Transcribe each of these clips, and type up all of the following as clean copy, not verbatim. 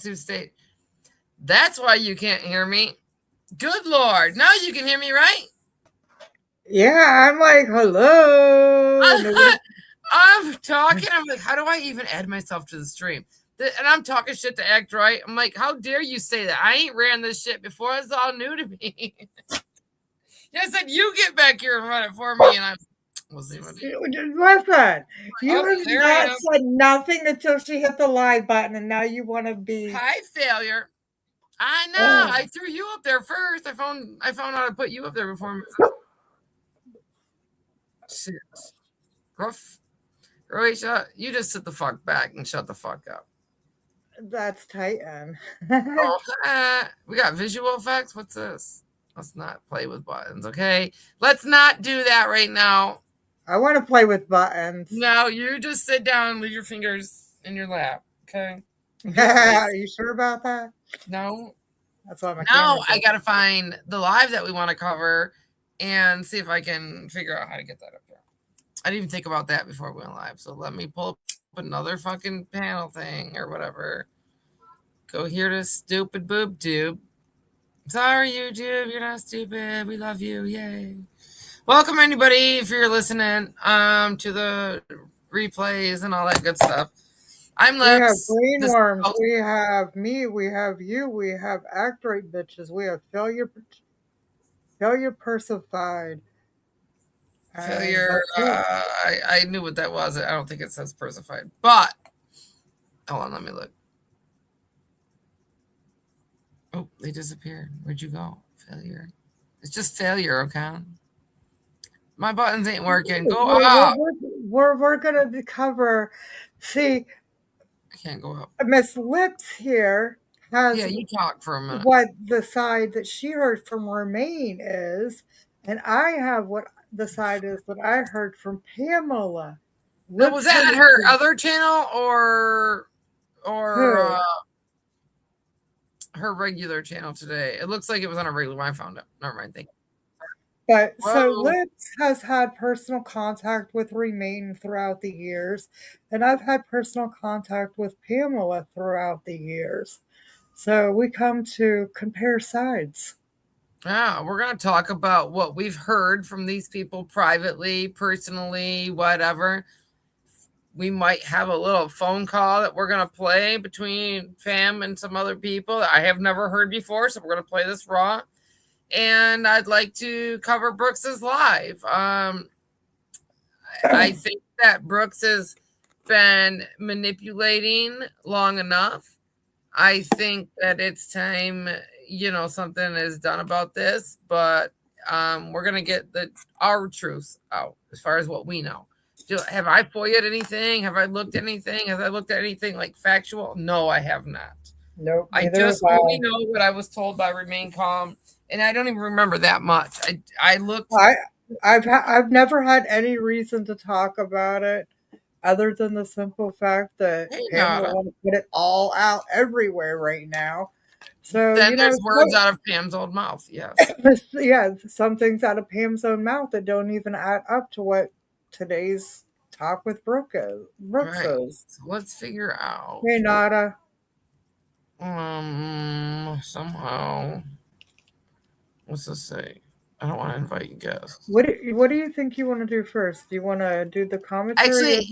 Sioux State. That's why you can't hear me. Good Lord. Now you can hear me, right? Yeah, I'm like, hello. I'm talking. I'm like, how do I even add myself to the stream? And I'm talking shit to act right. I'm like, how dare you say that? I ain't ran this shit before. It's all new to me. I said, you get back here and run it for me. And we'll see what Listen, you oh, have there I not am. said nothing until she hit the live button, and now you want to be. Hi, failure. I know. Oh, I threw you up there first. I found out how to put you up there before. Shit. Rough. Croatia, you just sit the fuck back and shut the fuck up. that's Titan. Oh, we got visual effects. What's this? Let's not play with buttons, okay? Let's not do that right now. I want to play with buttons. No, you just sit down and leave your fingers in your lap, okay? Are you sure about that? No. That's what my Now camera I says. gotta find the live that we want to cover and see if I can figure out how to get that up there. I didn't even think about that before we went live. So let me pull up another fucking panel thing or whatever. Go here to stupid boob tube. Sorry, YouTube, you're not stupid. We love you. Yay. Welcome anybody if you're listening to the replays and all that good stuff. I'm We have Lips. greenworms. We have me. We have you. We have actorate bitches. We have failure persified. Failure. I knew what that was. I don't think it says persified. But hold on, let me look. Oh, they disappeared. Where'd you go? Failure. It's just failure, okay? My buttons ain't working. Go up. We're gonna cover. See, I can't go up. Miss Lips here has Yeah, you talk for a minute. what the side that she heard from Remain is, and I have what the side is that I heard from Pamela. Now, was that her other channel or her regular channel today? It looks like it was on a regular one. I found it. Never mind. Thank you. But so Lips has had personal contact with Remain throughout the years, and I've had personal contact with Pamela throughout the years. So we come to compare sides. Yeah, we're going to talk about what we've heard from these people privately, personally, whatever. We might have a little phone call that we're going to play between Pam and some other people that I have never heard before. So we're going to play this raw. And I'd like to cover Brooks's live. I think that Brooks has been manipulating long enough. I think that it's time, something is done about this, but we're going to get our truths out as far as what we know. Have I FOIA'd anything? Have I looked at anything? Have I looked at anything like factual? No, I have not. Nope. I just only know what I was told by Remain Calm, and I don't even remember that much. I looked. I've never had any reason to talk about it, other than the simple fact that Pamela want to put it all out everywhere right now. So then there's words out of Pam's old mouth. Yes. Yeah, some things out of Pam's own mouth that don't even add up to what today's talk with Brooks is. So let's figure out. Hey, Nada. Somehow. What's this say? I don't want to invite guests. What do you think you want to do first? Do you want to do the commentary? Actually,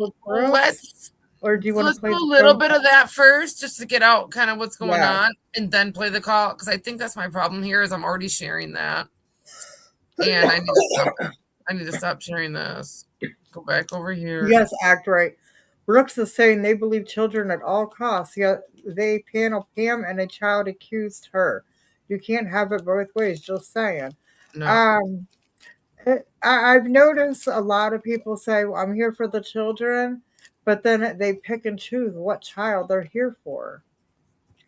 or do you want to play a little bit of that first, just to get out kind of what's going on, and then play the call? Because I think that's my problem here is I'm already sharing that, and I need to stop sharing this. Go back over here. Yes, act right. Brooks is saying they believe children at all costs, yet they panel Pam and a child accused her. You can't have it both ways, just saying. No. I've noticed a lot of people say, well, I'm here for the children, but then they pick and choose what child they're here for.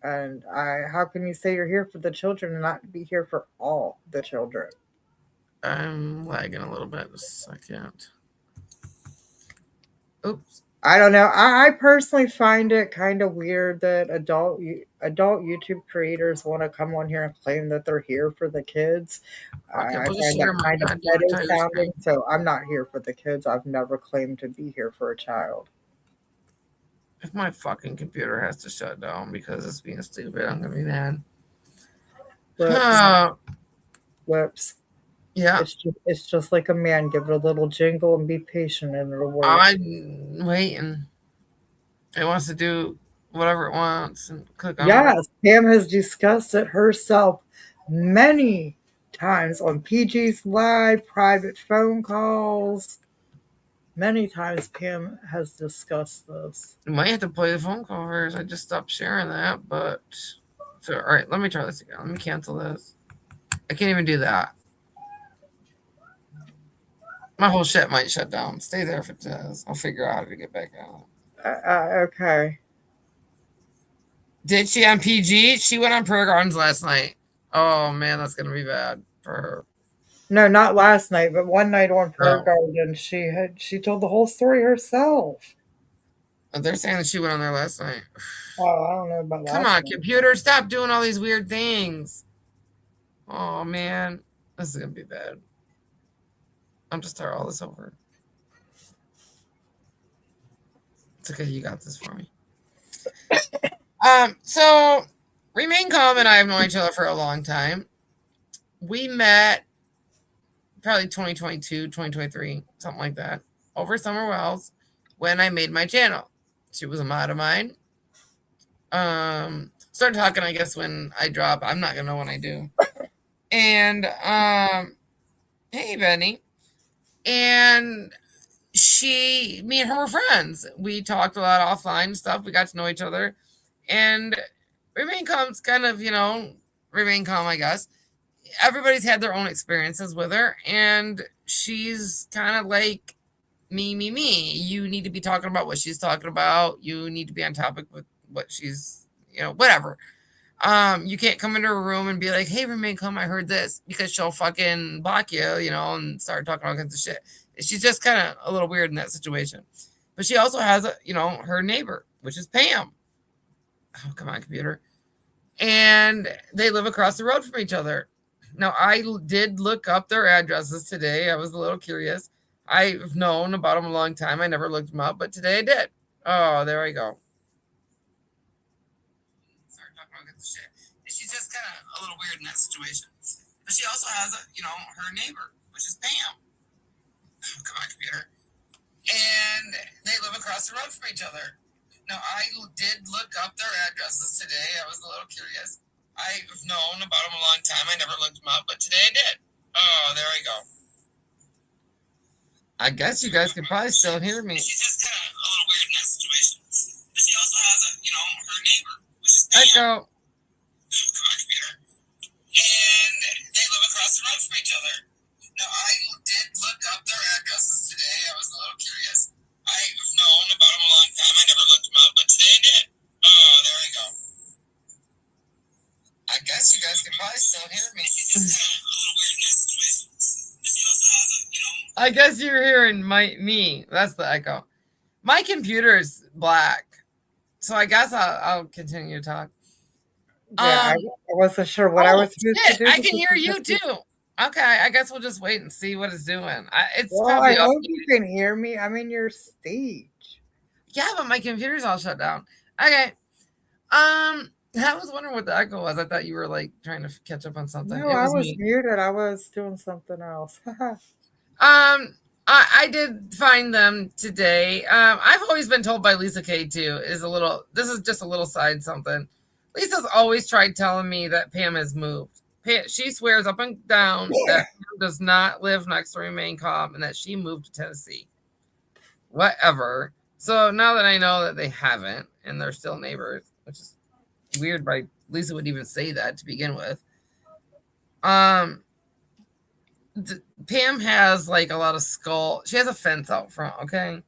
And how can you say you're here for the children and not be here for all the children? I'm lagging a little bit. Just a second. Oops. I don't know. I personally find it kind of weird that adult YouTube creators want to come on here and claim that they're here for the kids. I find that kind of petty sounding. So I'm not here for the kids. I've never claimed to be here for a child. If my fucking computer has to shut down because it's being stupid, I'm gonna be mad. Whoops. Whoops. Yeah, It's just like a man. Give it a little jingle and be patient, and it'll work. I'm waiting. It wants to do whatever it wants and click on whatever. Yes, Pam has discussed it herself many times on PG's live private phone calls. Many times Pam has discussed this. You might have to play the phone call first. I just stopped sharing that, but so all right, let me try this again. Let me cancel this. I can't even do that. My whole shit might shut down. Stay there if it does. I'll figure out how to get back out. Okay. Did she on PG? She went on prayer gardens last night. Oh man, that's gonna be bad for her. No, not last night, but one night on Prayer Oh. Garden, she told the whole story herself. They're saying that she went on there last night. Oh, I don't know about Come last on, night. computer, stop doing all these weird things. Oh man, this is gonna be bad. I'm just start all this over. It's okay, you got this for me. So Remain Calm and I have known each other for a long time. We met probably 2022, 2023, something like that, over Summer Wells when I made my channel. She was a mod of mine. Started talking, I guess, when I drop. I'm not gonna know when I do. And hey Benny. And me and her were friends. We talked a lot offline and stuff. We got to know each other. And Remain Calm's kind of, Remain Calm, I guess. Everybody's had their own experiences with her, and she's kind of like me. You need to be talking about what she's talking about. You need to be on topic with what she's, whatever. You can't come into a room and be like, "Hey, Remain Calm, I heard this," because she'll fucking block you, and start talking all kinds of shit. She's just kind of a little weird in that situation. But she also has, her neighbor, which is Pam. Oh, come on, computer. And they live across the road from each other. Now, I did look up their addresses today. I was a little curious. I've known about them a long time. I never looked them up, but today I did. Oh, there I go. Sorry, talking about good shit. She's just kind of a little weird in that situation. But she also has, her neighbor, which is Pam. Oh, come on, computer. And they live across the road from each other. Now, I did look up their addresses today. I was a little curious. I've known about them a long time. I never looked them up, but today I did. Oh, there I go. I guess you guys can probably still hear me. She's just kind of a little weird in that situation. But she also has, her neighbor, which is Echo. Come on, computer. And they live across the road from each other. Now, I did look up their addresses today. I was a little curious. I've known about them a long time. I never looked them up, but today I did. Oh, there I go. I guess you guys can probably still hear me. I guess you're hearing me. That's the echo. My computer's black, so I guess I'll continue to talk. Yeah, I wasn't sure what I was supposed to do. I can hear you too. Okay, I guess we'll just wait and see what it's doing. I hope you can hear me. I'm in your stage. Yeah, but my computer's all shut down. Okay. I was wondering what the echo was. I thought you were like trying to catch up on something. No, I was muted. I was doing something else. I did find them today. I've always been told by Lisa K too, this is just a little side something. Lisa's always tried telling me that Pam has moved. She swears up and down that Pam does not live next to Remain Calm and that she moved to Tennessee. Whatever. So now that I know that they haven't and they're still neighbors, which is weird, by Lisa would even say that to begin with. Pam has like a lot of skull. She has a fence out front, okay,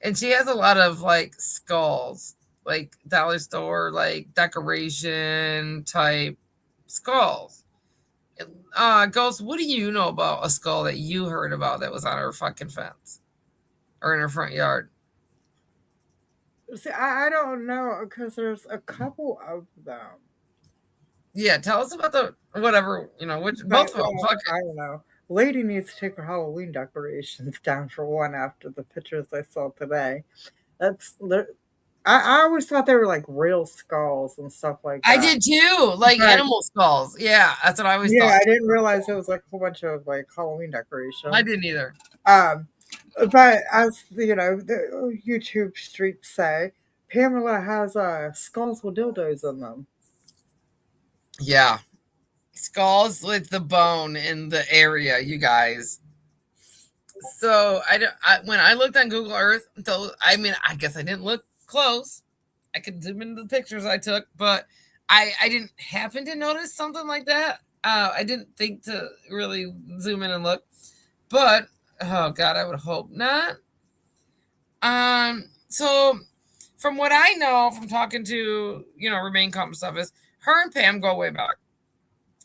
and she has a lot of like skulls, like dollar store, like decoration type skulls. Ghost, what do you know about a skull that you heard about that was on her fucking fence or in her front yard? See, I don't know because there's a couple of them. Yeah, tell us about the whatever, both of them. I don't know. Lady needs to take her Halloween decorations down for one after the pictures I saw today. I always thought they were like real skulls and stuff like I that. did too, like But animal skulls. Yeah, that's what I always yeah, thought. I didn't realize it was like a whole bunch of like Halloween I decorations. didn't either. Um, but as the YouTube streets say, Pamela has skulls with dildos in them. Yeah, skulls with the bone in the area, you guys. So I don't. When I looked on Google Earth, though, I mean, I guess I didn't look close. I could zoom into the pictures I took, but I didn't happen to notice something like that. I didn't think to really zoom in and look, but oh god, I would hope not. So from what I know from talking to Remain Calm stuff is her and Pam go way back.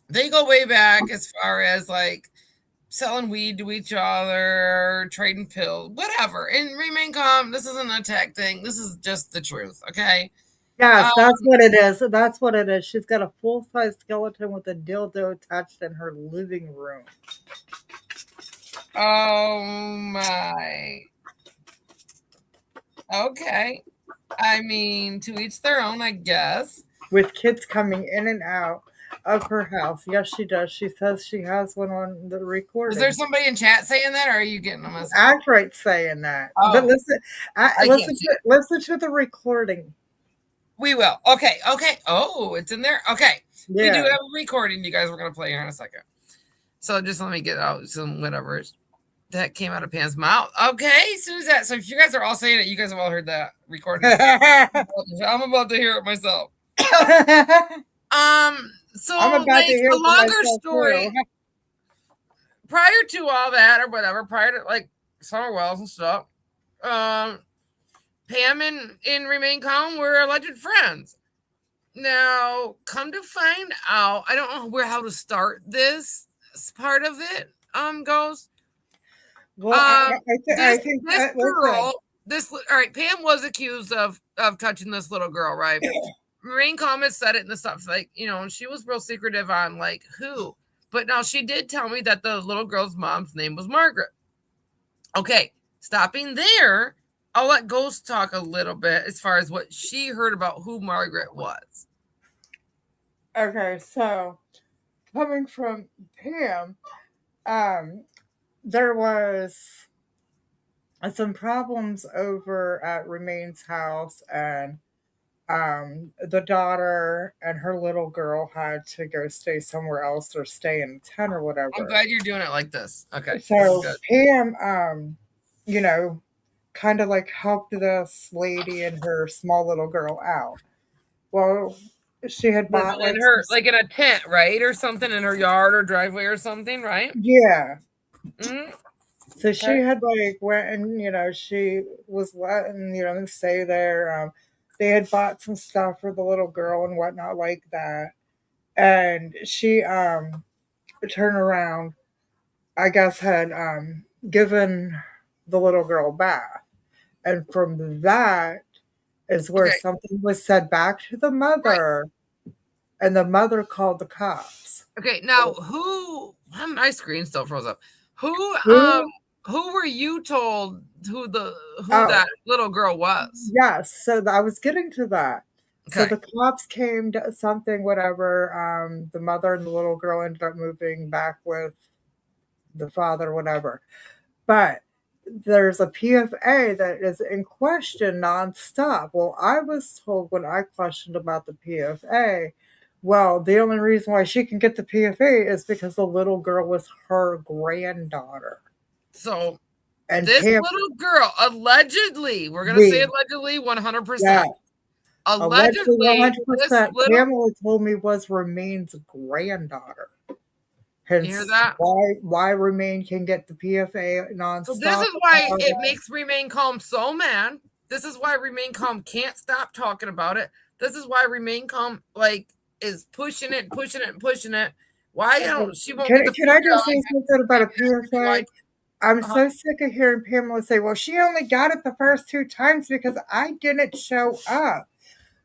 They go way back as far as like selling weed to each other, trading pills, whatever. And Remain Calm. This isn't an attack thing. This is just the truth. Okay. Yes, Um, that's what it is. That's what it is. She's got a full size skeleton with a dildo attached in her living room. oh my. Okay. I mean, to each their own, I guess. With kids coming in and out of her house. Yes, she does. She says she has one on the Was there recording. somebody in chat saying that, or are you getting them myself? Accurate saying that. But Oh, listen, I can't see it. listen to the recording. We will. Okay. Okay. Oh, it's in there. Okay. We do Yeah. have a recording, you guys. We're gonna play here in a second. So just let me get out some whatever that came out of Pam's mouth. Okay, as soon as that. So if you guys are all saying it, you guys have all heard that recording. I'm about to hear it myself. So I'm about like to hear a it longer myself story. too. Prior to all that or whatever, prior to like Summer Wells and stuff, Pam and Remain Calm were alleged friends. Now, come to find out, I don't know how to start this part of it. Goes. Well, I think This listen. girl, this all right. Pam was accused of touching this little girl, right? Marine Comet said it and the stuff like she was real secretive on like who, but now she did tell me that the little girl's mom's name was Margaret. Okay, stopping there, I'll let Ghost talk a little bit as far as what she heard about who Margaret was. Okay, so coming from Pam, um, there was some problems over at Remain's house, and the daughter and her little girl had to go stay somewhere else or stay in a tent or I'm whatever. glad you're doing it like this. Okay, this is So good. Pam, you know, kind of like helped this lady and her small little girl out. Well, she had bought Living in like her like in a tent, right, or something in her yard or driveway or something, right? yeah. Mm-hmm. So she Okay. had like went and she was letting them stay there. They had bought some stuff for the little girl and whatnot like that, and she turned around. I guess had given the little girl a bath, and from that is where Okay. something was said back to the Right. mother, and the mother called the cops. Okay. Now, who? My screen still froze up. Who? Who? Who were you told who Oh, that little girl was? yes. So I was getting to that. So Okay. the cops came to something, whatever. The mother and the little girl ended up moving back with the father, whatever. But there's a PFA that is in question nonstop. Well, I was told when I questioned about the PFA, well, the only reason why she can get the PFA is because the little girl was her granddaughter. So And this Pam, little girl allegedly, we're gonna say we, allegedly, yeah, 100%. allegedly Allegedly, this 100%, little. Pamela told me was Remain's granddaughter. You hear Hence, that? why Remain can get the PFA So this nonstop. is why it makes Remain Calm so mad. This is why Remain Calm can't stop talking about it. This is why Remain Calm like is pushing it, pushing it, and pushing it. Why don't she won't get the Can I figure just out say something about a PFA? like I'm uh, so sick of hearing Pamela say, well, she only got it the first two times because I didn't show up.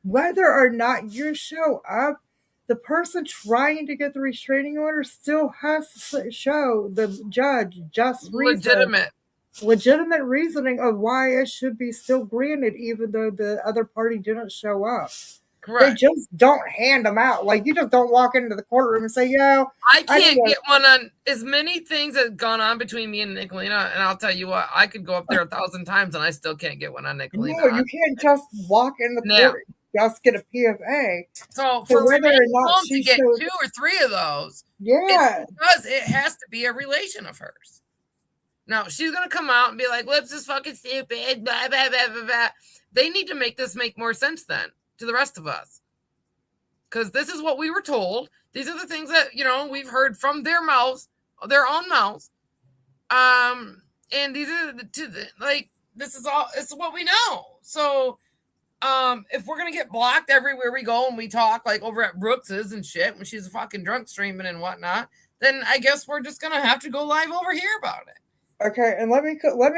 Whether or not you show up, the person trying to get the restraining order still has to show the judge just reason legitimate. legitimate reasoning of why it should be still granted, even though the other party didn't show up. They Correct. just don't hand them out. Like, you just don't walk into the courtroom and say, yo, I I need can't a. get one on as many things that have gone on between me and Nicolina, and I'll tell you what, I could go up there 1,000 times and I still can't get one on No, Nicolina. you can't just walk in the Now, court and just get a PFA. so So for whether Remain or not Calm to she get shows, 2 or 3 of those, it's yeah, because it has to be a relation of hers. Now, she's going to come out and be like, Lips is fucking stupid, blah, blah, blah, blah, blah. They need to make this make more sense then to the rest of us. Because this is what we were told. These are the things that, we've heard from their mouths, their own mouths. And these are this is what we know. So, if we're going to get blocked everywhere we go and we talk, like over at Brooks's and shit, when she's fucking drunk streaming and whatnot, then I guess we're just going to have to go live over here about it. Okay, and let me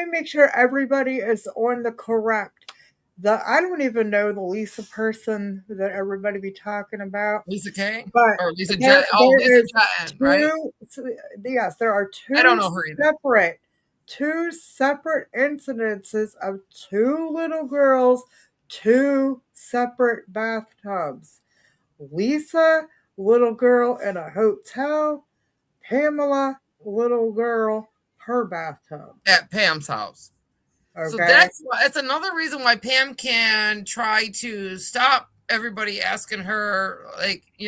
make sure everybody is on the correct. I don't even know the Lisa person that everybody be talking about. Lisa K But or Lisa Jet? Oh, Lisa Jet, right? Yes, there are I don't know her either. two separate incidences of 2 little girls, 2 separate bathtubs. Lisa, little girl in a hotel. Pamela, little girl, her bathtub. At Pam's house. Okay. So that's another reason why Pam can try to stop everybody asking her,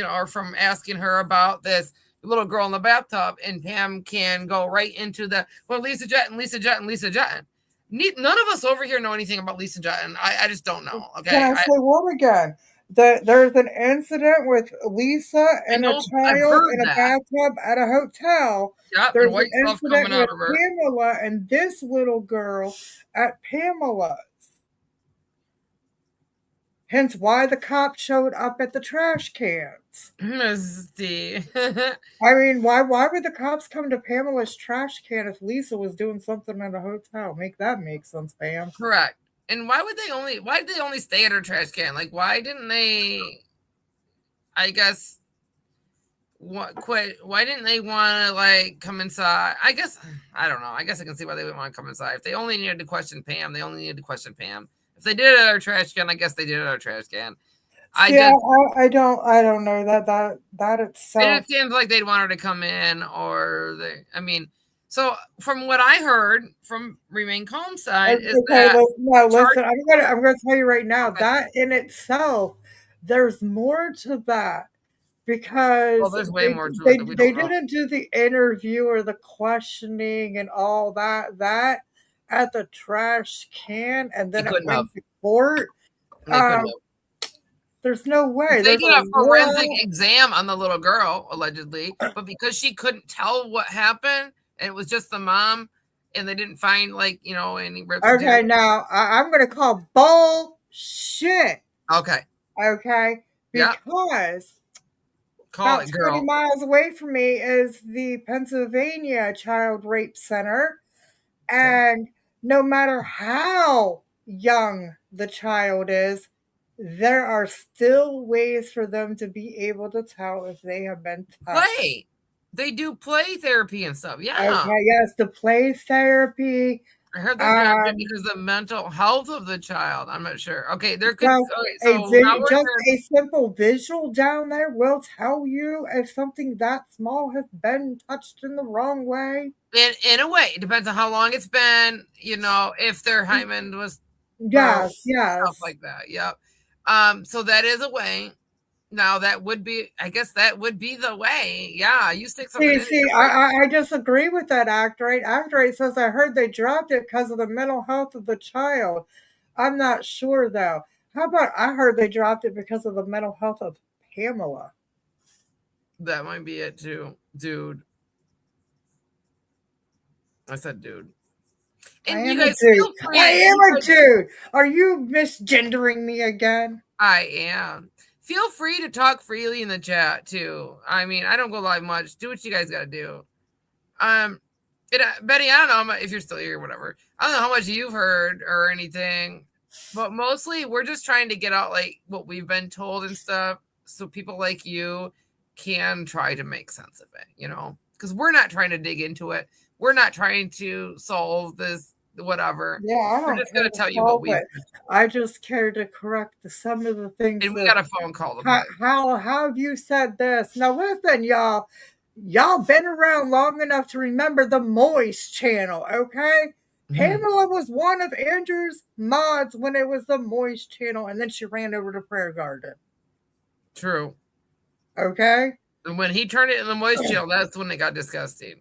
or from asking her about this little girl in the bathtub, and Pam can go right into Lisa Jet and Lisa Jet and Lisa Jet. None of us over here know anything about Lisa Jet, and I just don't know. Okay. Can I say what again? There's an incident with Lisa and a child in a bathtub at a hotel. Yep, there's an incident with Pamela and this little girl at Pamela's. Hence why the cops showed up at the trash cans. Misty. I mean, why would the cops come to Pamela's trash can if Lisa was doing something at a hotel? Make that make sense, Pam. Correct. And why did they only stay at her trash can? Like, why didn't they, I guess, quit? Why didn't they want to, come inside? I guess, I don't know. I guess I can see why they would want to come inside. If they only needed to question Pam, they only needed to question Pam. If they did it at our trash can, I guess they did it at our trash can. I don't know that itself. It seems like they'd want her to come in, so from what I heard from Remain Calm side is that listen, I'm gonna tell you right now that in itself, there's more to that because there's way more to it. They didn't do the interview or the questioning and all that at the trash can, and then it went to court. There's no way. They did a forensic exam on the little girl, allegedly, but because she couldn't tell what happened, and it was just the mom, and they didn't find any rips. Okay, now I'm going to call bullshit. Okay. Because about 20 miles away from me is the Pennsylvania Child Rape Center, and no matter how young the child is, there are still ways for them to be able to tell if they have been touched. Play. They do play therapy and stuff. Yeah. Okay, yes, the play therapy. I heard that because of the mental health of the child. I'm not sure. Okay, there could a simple visual down there will tell you if something that small has been touched in the wrong way. In a way, it depends on how long it's been. If their hymen was stuff like that. Yep. So that is a way. Now that would be, I guess that would be the way. Yeah, you stick something. I disagree with that Act 8. Act 8 says I heard they dropped it because of the mental health of the child. I'm not sure though. How about I heard they dropped it because of the mental health of Pamela? That might be it too, dude. I said dude. And you guys feel free. I am a dude. Are you misgendering me again? I am. Feel free to talk freely in the chat too. I mean, I don't go live much. Do what you guys got to do. Betty, I don't know if you're still here or whatever. I don't know how much you've heard or anything, but mostly we're just trying to get out what we've been told and stuff, so people like you can try to make sense of it. Because we're not trying to dig into it. We're not trying to solve this whatever. Yeah, I We're don't just care gonna to tell you what solve we it. I just care to correct some of the things and we that got a phone call to play. how have you said this? Now listen, y'all. Y'all been around long enough to remember the Moist channel, okay? Pamela was one of Andrew's mods when it was the Moist channel, and then she ran over to Prayer Garden. True. Okay? And when he turned it in the Moist channel, that's when it got disgusting.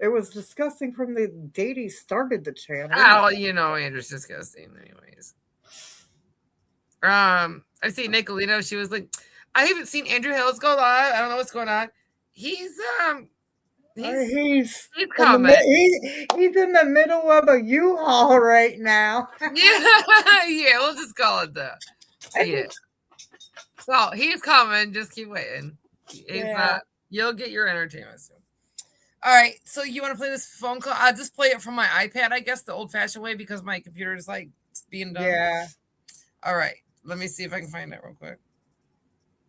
It was disgusting from the date he started the channel. Oh, Andrew's disgusting anyways. I see Nicolino, she was like, I haven't seen Andrew Hills go live. I don't know what's going on. He's coming. He's in the middle of a U-Haul right now. yeah, we'll just call it that. Yeah. So he's coming. Just keep waiting. You'll get your entertainment soon. All right. So you want to play this phone call? I'll just play it from my iPad, I guess, the old-fashioned way because my computer is like being done. Yeah. All right. Let me see if I can find it real quick.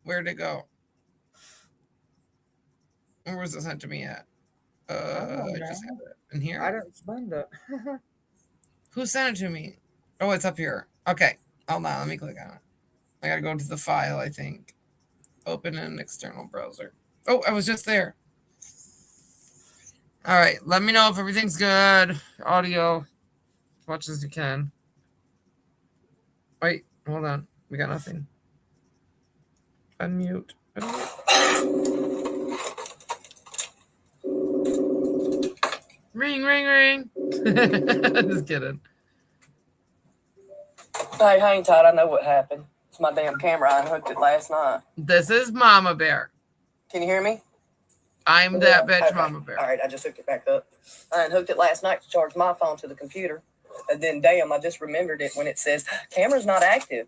Where'd it go? Where was it sent to me at? I just have it in here. I didn't send it. Who sent it to me? Oh, it's up here. Okay. Hold on. Let me click on it. I got to go to the file, I think. Open an external browser. Oh, I was just there. All right. Let me know if everything's good. Audio. As much as you can. Wait. Hold on. We got nothing. Unmute. Ring, ring, ring. Just kidding. Hey, hang tight. I know what happened. It's my damn camera. I unhooked it last night. This is Mama Bear. Can you hear me? I'm that bitch, Mama Bear. All right, I just hooked it back up. I unhooked it last night to charge my phone to the computer. And then, damn, I just remembered it when it says, camera's not active.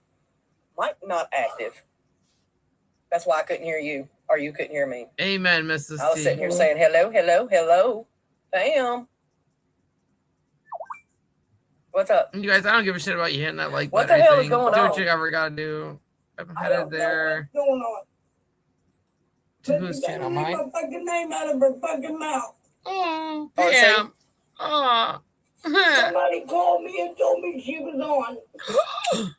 Mic not active. That's why I couldn't hear you, or you couldn't hear me. Amen, Mrs. I was sitting here saying, hello, hello, hello. Damn. What's up? You guys, I don't give a shit about you hitting that like what button. The hell is going do on? What you ever gotta do. I'm headed there. What's going on? To whose channel? Mine? My fucking name out of her fucking mouth. Oh, Pam. Oh. Somebody called me and told me she was on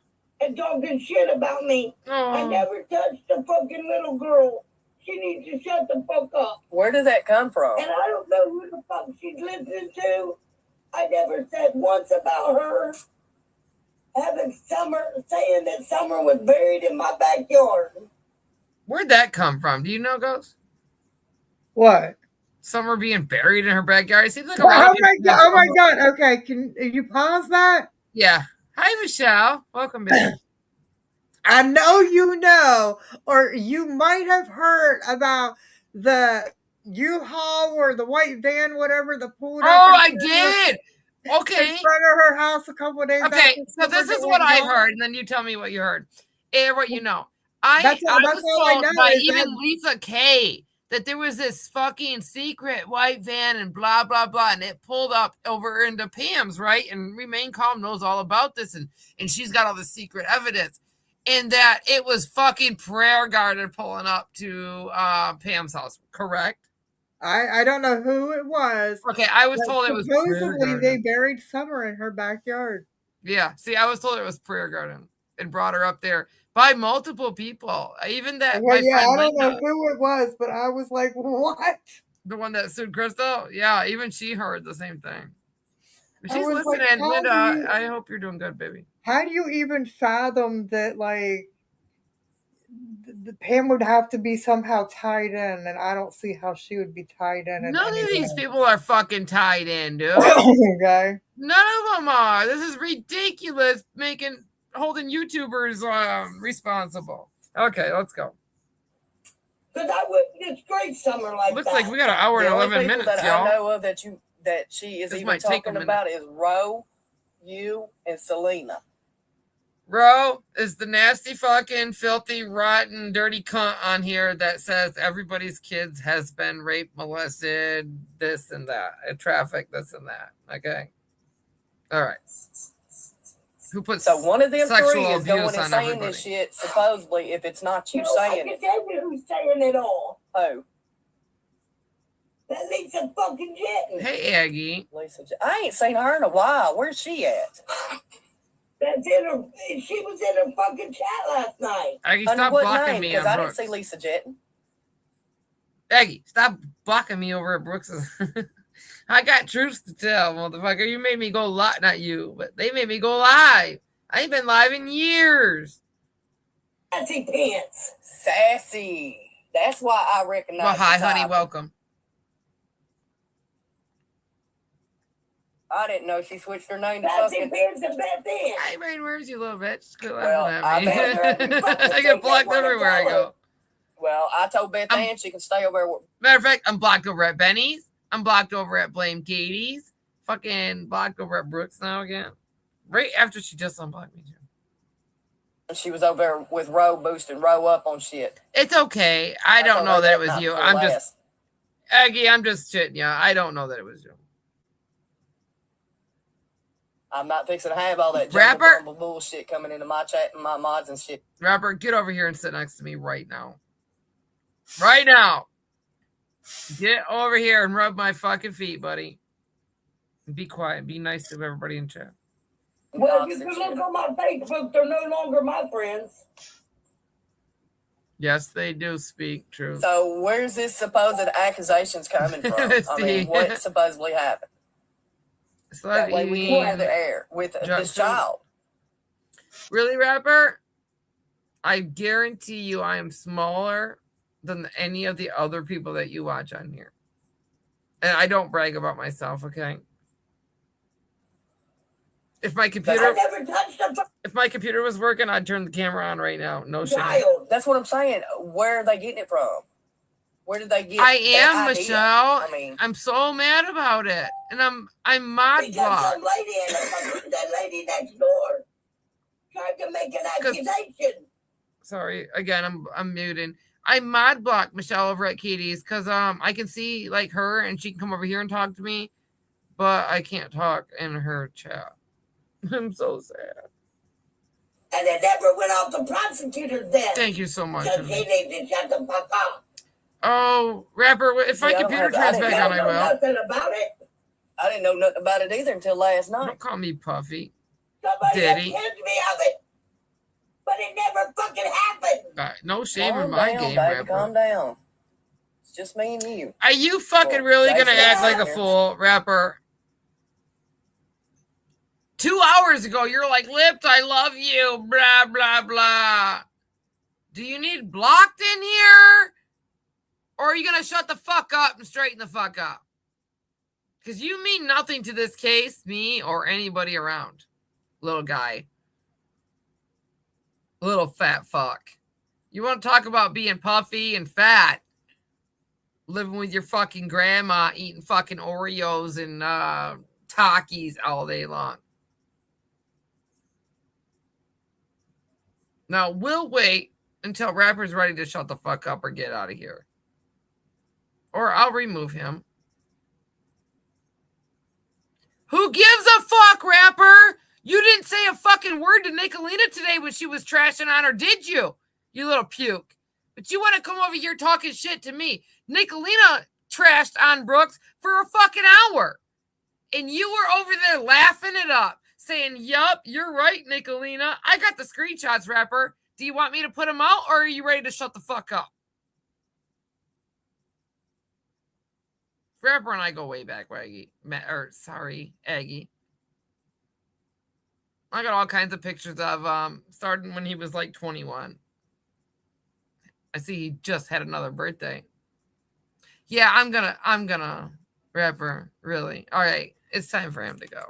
and talking shit about me. Oh. I never touched a fucking little girl. She needs to shut the fuck up. Where did that come from? And I don't know who the fuck she's listening to. I never said once about her having saying that Summer was buried in my backyard. Where'd that come from? Do you know, Ghost? What? Summer being buried in her backyard. It seems like oh my god. Okay, can you pause that? Yeah. Hi, Michelle. Welcome, baby. I know you know, or you might have heard about the U-Haul or the white van, whatever, the pulled up. Oh, I did. Okay. In front of her house a couple of days after. Okay, so this is what I heard, and then you tell me what you heard. And what you know. I was told by even Lisa Kay that there was this fucking secret white van and blah, blah, blah, and it pulled up over into Pam's, right? And Remain Calm knows all about this, and she's got all the secret evidence. And that it was fucking Prayer Garden pulling up to Pam's house, correct? I don't know who it was. Okay, I was told it was Prayer supposedly Garden. They buried Summer in her backyard. Yeah, see, I was told it was Prayer Garden and brought her up there by multiple people. Even that. Well, I don't know who it was, but I was like, what? The one that sued Crystal? Yeah, even she heard the same thing. She's listening, like, Linda. I hope you're doing good, baby. How do you even fathom that, like, the Pam would have to be somehow tied in, and I don't see how she would be tied in. None of these people are fucking tied in, dude. Okay. None of them are. This is ridiculous, holding YouTubers responsible. Okay, let's go. Because I wouldn't disgrace Summer like Looks that. like we got an hour and 11 minutes, that y'all. I know of that she is even talking about is Ro, you, and Selena. Ro is the nasty, fucking, filthy, rotten, dirty cunt on here that says everybody's kids has been raped, molested, this and that, traffic, this and that. Okay. All right. Who puts so one of them three is going and saying everybody. This shit, supposedly, if it's not you saying it. I can tell you who's saying it all. Who? That Lisa fucking Jetton. Hey, Aggie. I ain't seen her in a while. Where's she at? That's in her. She was in her fucking chat last night. Aggie, stop blocking me. Because I didn't see Lisa Jetton. Aggie, stop blocking me over at Brooks's. I got truths to tell, motherfucker. You made me go live. Not you, but they made me go live. I ain't been live in years. Sassy pants. Sassy. That's why I recognize. Well, hi, honey. Welcome. I didn't know she switched her name to Sassy fucking. pants and bad pants. Hey, Rain, where's you, little bitch? Quit Well, laughing at me. I get blocked everywhere I go. Well, I told Beth Ann she can stay over there. Matter of fact, I'm blocked over at Benny's. I'm blocked over at Blame Katie's. Fucking blocked over at Brooks now again. Right after she just unblocked me, too. She was over there with Row boosting Row up on shit. It's okay. I don't know that it was you. I'm just, Aggie, I'm just shitting you. I don't know that it was you. I'm not fixing to have all that Rapper bullshit coming into my chat and my mods and shit. Rapper, get over here and sit next to me right now. Right now. Get over here and rub my fucking feet, buddy. Be quiet. Be nice to everybody in chat. Well, you can look on my Facebook. They're no longer my friends. Yes, they do speak true. So where's this supposed accusations coming from? I mean, what supposedly happened? That way we can have the air with this child. Really, Rapper? I guarantee you I am smaller than any of the other people that you watch on here. And I don't brag about myself, okay? If my computer was working, I'd turn the camera on right now. No shit. That's what I'm saying. Where are they getting it from? Where did they get I am, idea? Michelle. I mean, I'm so mad about it. And I'm mod blocked. That lady next door tried to make an accusation. Sorry, again, I'm muting. I mod blocked Michelle over at Katie's because I can see like her and she can come over here and talk to me, but I can't talk in her chat. I'm so sad. And it never went off the prosecutor's desk. Thank you so much. Because he needs to shut the fuck up. Oh, Rapper, if my computer turns back on, I will. Nothing about it. I didn't know nothing about it either until last night. Don't call me Puffy. Somebody accused me of it. But it never fucking happened. No shame in my game, Rapper. Calm down. It's just me and you. Are you fucking really going to act like a fool, Rapper? 2 hours ago, you're like, Lips, I love you, blah, blah, blah. Do you need blocked in here? Or are you going to shut the fuck up and straighten the fuck up? Because you mean nothing to this case, me, or anybody around. Little guy. Little fat fuck. You want to talk about being puffy and fat? Living with your fucking grandma, eating fucking Oreos and Takis all day long. Now, we'll wait until Rapper's ready to shut the fuck up or get out of here. Or I'll remove him. Who gives a fuck, Rapper? You didn't say a fucking word to Nicolina today when she was trashing on her, did you? You little puke. But you want to come over here talking shit to me. Nicolina trashed on Brooks for a fucking hour. And you were over there laughing it up. Saying, yup, you're right, Nicolina. I got the screenshots, Rapper. Do you want me to put them out, or are you ready to shut the fuck up? Rapper and I go way back, Aggie. Aggie. I got all kinds of pictures of starting when he was like 21. I see he just had another birthday. Yeah, I'm gonna, Rapper, really. All right, it's time for him to go.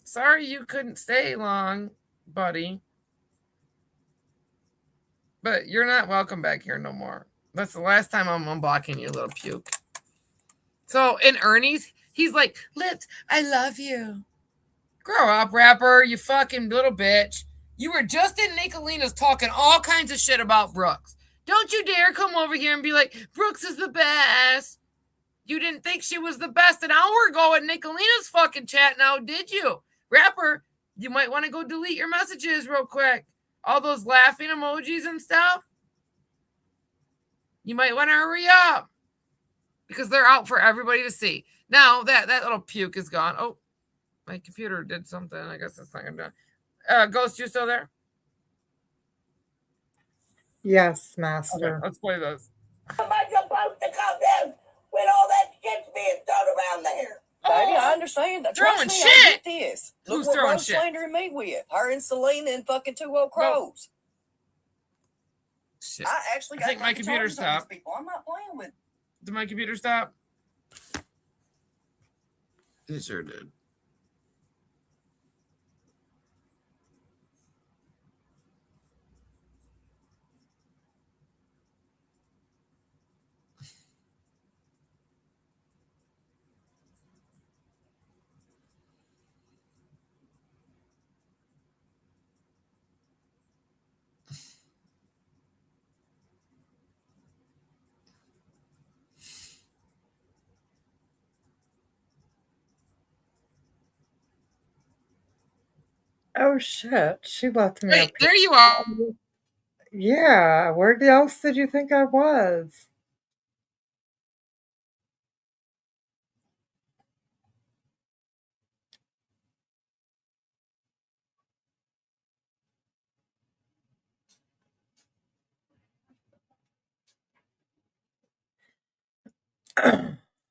Sorry you couldn't stay long, buddy. But you're not welcome back here no more. That's the last time I'm unblocking you, little puke. So in Ernie's, he's like, Lips, I love you. Grow up, Rapper, you fucking little bitch. You were just in Nicolina's talking all kinds of shit about Brooks. Don't you dare come over here and be like, Brooks is the best. You didn't think she was the best an hour ago in Nicolina's fucking chat now, did you? Rapper, you might want to go delete your messages real quick. All those laughing emojis and stuff. You might want to hurry up. because they're out for everybody to see. Now that little puke is gone. Oh, my computer did something. I guess it's not gonna do. Ghost, you still there? Yes, Master. Okay, let's play this. Am I supposed to come down when all that shit's being thrown around there? Baby, I understand. Throwing Trust me, shit. I get this. Who's Look what throwing Rose shit? slandering me with. Her and Selena and fucking 2 old crows. Shit. I actually got think my computer stopped. People. I'm not playing with. Did my computer stop? It sure did. Oh shit! She left me. Wait, there you are. Yeah, where else did you think I was?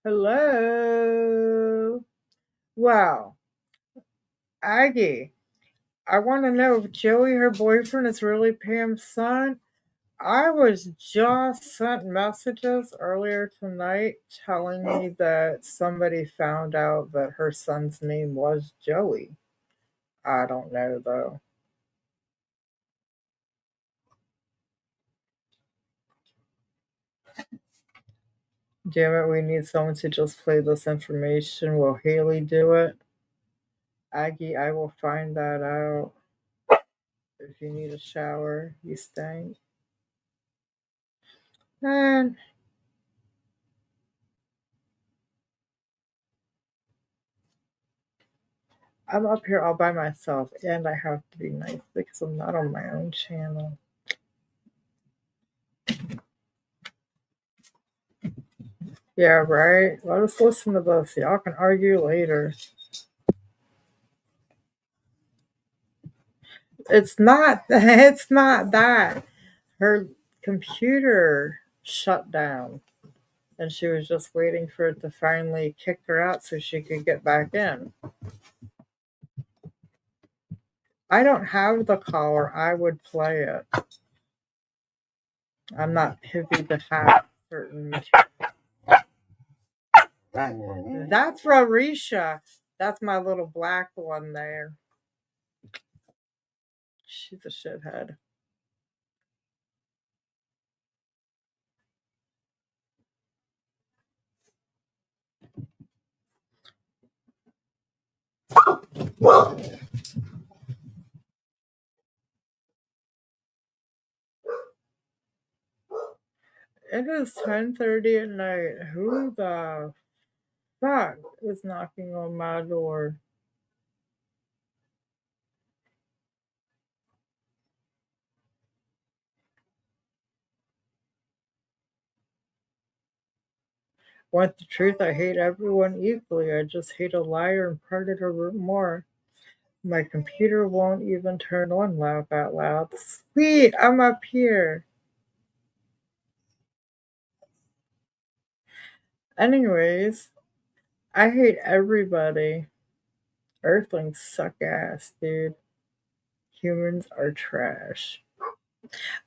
Hello. Wow, Aggie, I want to know if Joey, her boyfriend, is really Pam's son. I was just sent messages earlier tonight telling me that somebody found out that her son's name was Joey. I don't know though. Damn it, we need someone to just play this information. Will Haley do it? Aggie, I will find that out. If you need a shower, you stink. And I'm up here all by myself, and I have to be nice because I'm not on my own channel. Yeah, right? Let us listen to this. Y'all can argue later. It's not that. Her computer shut down and she was just waiting for it to finally kick her out so she could get back in. I don't have the call or I would play it. I'm not privy to have certain That's Rorisha. That's my little black one there. She's a shithead. It is 10:30 at night. Who the fuck is knocking on my door? Want the truth? I hate everyone equally. I just hate a liar and predator more. My computer won't even turn on laugh out loud. Sweet, I'm up here. Anyways, I hate everybody. Earthlings suck ass, dude. Humans are trash.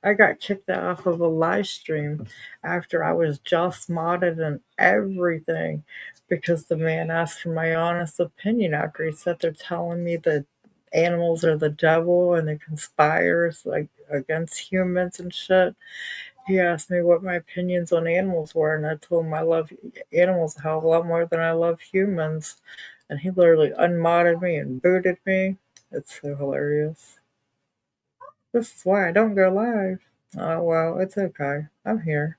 I got kicked off of a live stream after I was just modded and everything because the man asked for my honest opinion after he said they're telling me that animals are the devil and they conspires like against humans and shit. He asked me what my opinions on animals were, and I told him I love animals a hell of a lot more than I love humans. And he literally unmodded me and booted me. It's so hilarious. This is why I don't go live. Oh, well, it's okay. I'm here.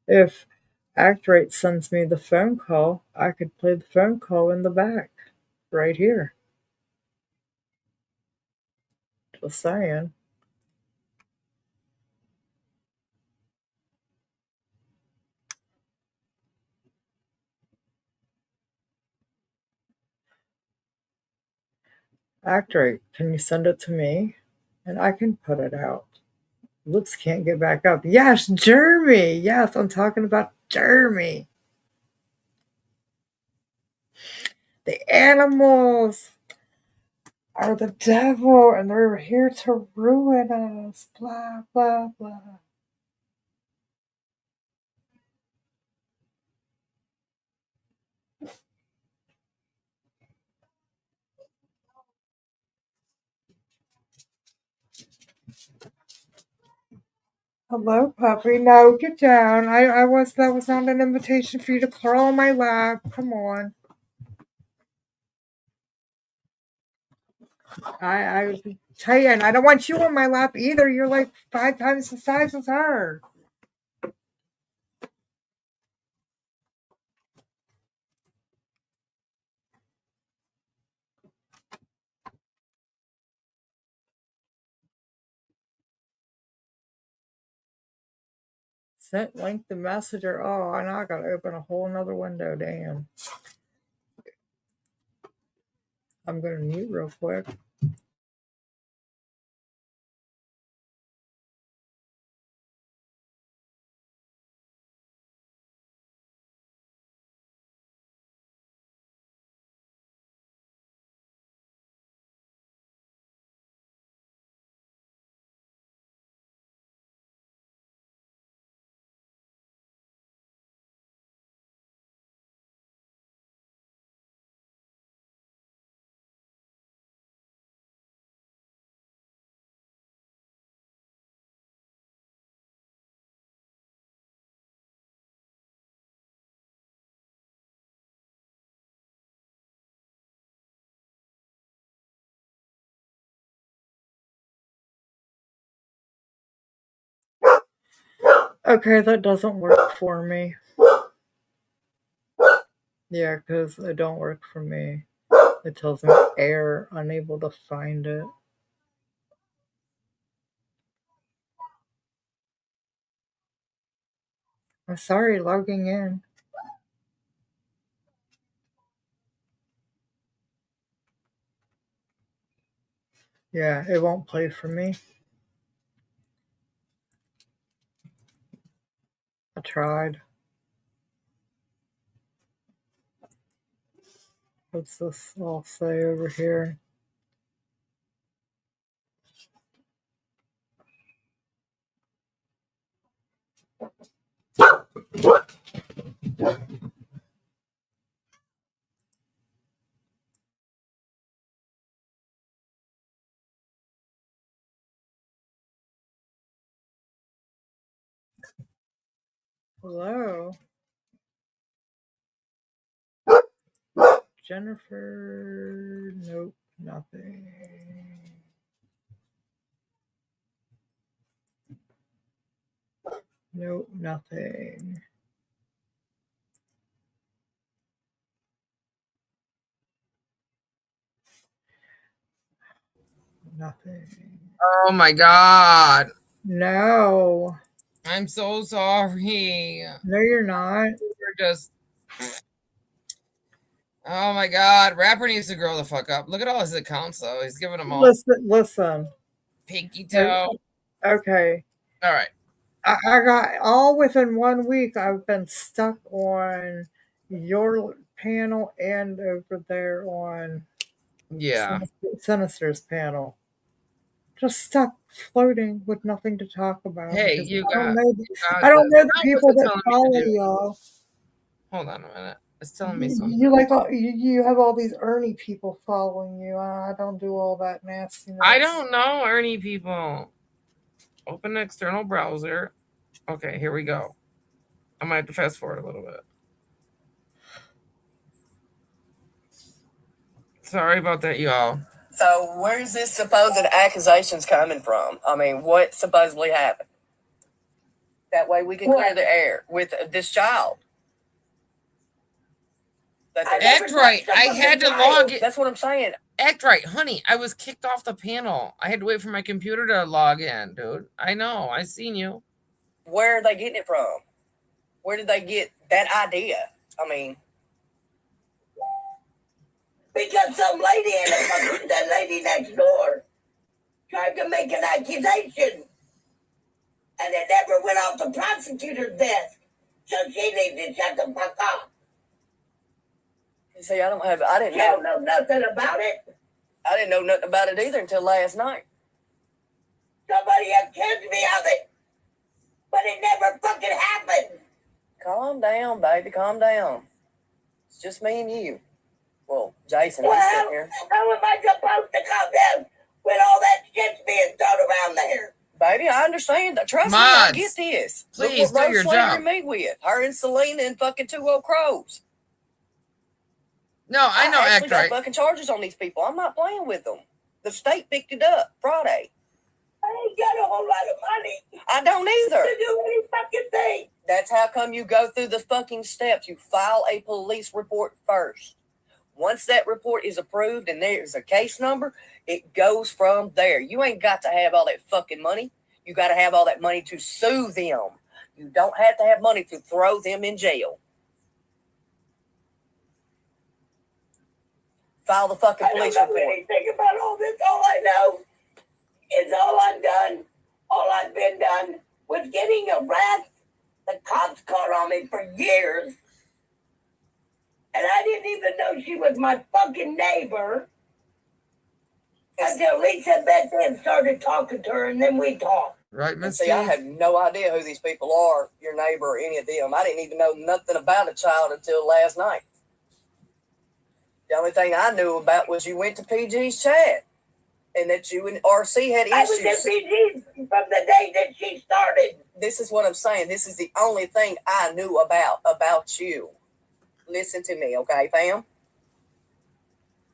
If Actrate sends me the phone call, I could play the phone call in the back. Right here. Just saying. Act right. Can you send it to me? And I can put it out. Looks can't get back up. Yes, Jeremy. Yes, I'm talking about Jeremy. The animals are the devil and they're here to ruin us. Blah, blah, blah. Hello, puppy. No, get down. That was not an invitation for you to crawl on my lap. Come on. I tell you, and I don't want you on my lap either. You're like 5 times the size as her. Sent link the messenger. Oh, and I gotta open a whole nother window. Damn. I'm gonna mute real quick. Okay, that doesn't work for me. Yeah, because it don't work for me. It tells me error, unable to find it. I'm sorry, logging in. Yeah, it won't play for me. I tried. What's this all say over here? Hello? Jennifer? Nope, nothing. Nope, nothing. Nothing. Oh my God. No. I'm so sorry. No, you're not. We're just. Oh my God. Rapper needs to grow the fuck up. Look at all his accounts, though. He's giving them all. Listen. Pinky toe. Okay. All right. I got all within 1 week. I've been stuck on your panel and over there on Sinister's panel. Just stuck floating with nothing to talk about. Hey, I don't know the people that follow y'all. Hold on a minute. It's telling me something. You have all these Ernie people following you. I don't do all that nastiness. I don't know Ernie people. Open the external browser. Okay, here we go. I might have to fast forward a little bit. Sorry about that, y'all. So where's this supposed accusations coming from? I mean, what supposedly happened? That way we can clear the air with this child. Act right. I had to log it. That's what I'm saying. Act right, honey. I was kicked off the panel. I had to wait for my computer to log in, dude. I know. I seen you. Where are they getting it from? Where did they get that idea? I mean, because some lady in the lady next door tried to make an accusation, and it never went off the prosecutor's desk. So she needs to shut the fuck up. See, I didn't know nothing about it. I didn't know nothing about it either until last night. Somebody accused me of it, but it never fucking happened. Calm down, baby, calm down. It's just me and you. Well, Jason, he's Well, sitting here. how am I supposed to calm down when all that shit's being thrown around there? Baby, I understand. Trust me, I get this. Please Look what do your Rose job. flavored me with. Her and Selena and fucking 2 old crows. No, I know, actually act got right. fucking charges on these people. I'm not playing with them. The state picked it up Friday. I ain't got a whole lot of money I don't either. to do any fucking thing. That's how come you go through the fucking steps. You file a police report first. Once that report is approved and there's a case number, it goes from there. You ain't got to have all that fucking money. You got to have all that money to sue them. You don't have to have money to throw them in jail. File the fucking police I don't know report. anything about all this. All I know is all I've done, all I've been done was getting arrested. The cops caught on me for years. And I didn't even know she was my fucking neighbor until Lisa Beth started talking to her, and then we talked. Right, Miss See, I had no idea who these people are, your neighbor or any of them. I didn't even know nothing about a child until last night. The only thing I knew about was you went to PG's chat and that you and RC had issues. I was in PG from the day that she started. This is what I'm saying. This is the only thing I knew about you. Listen to me, okay, Pam?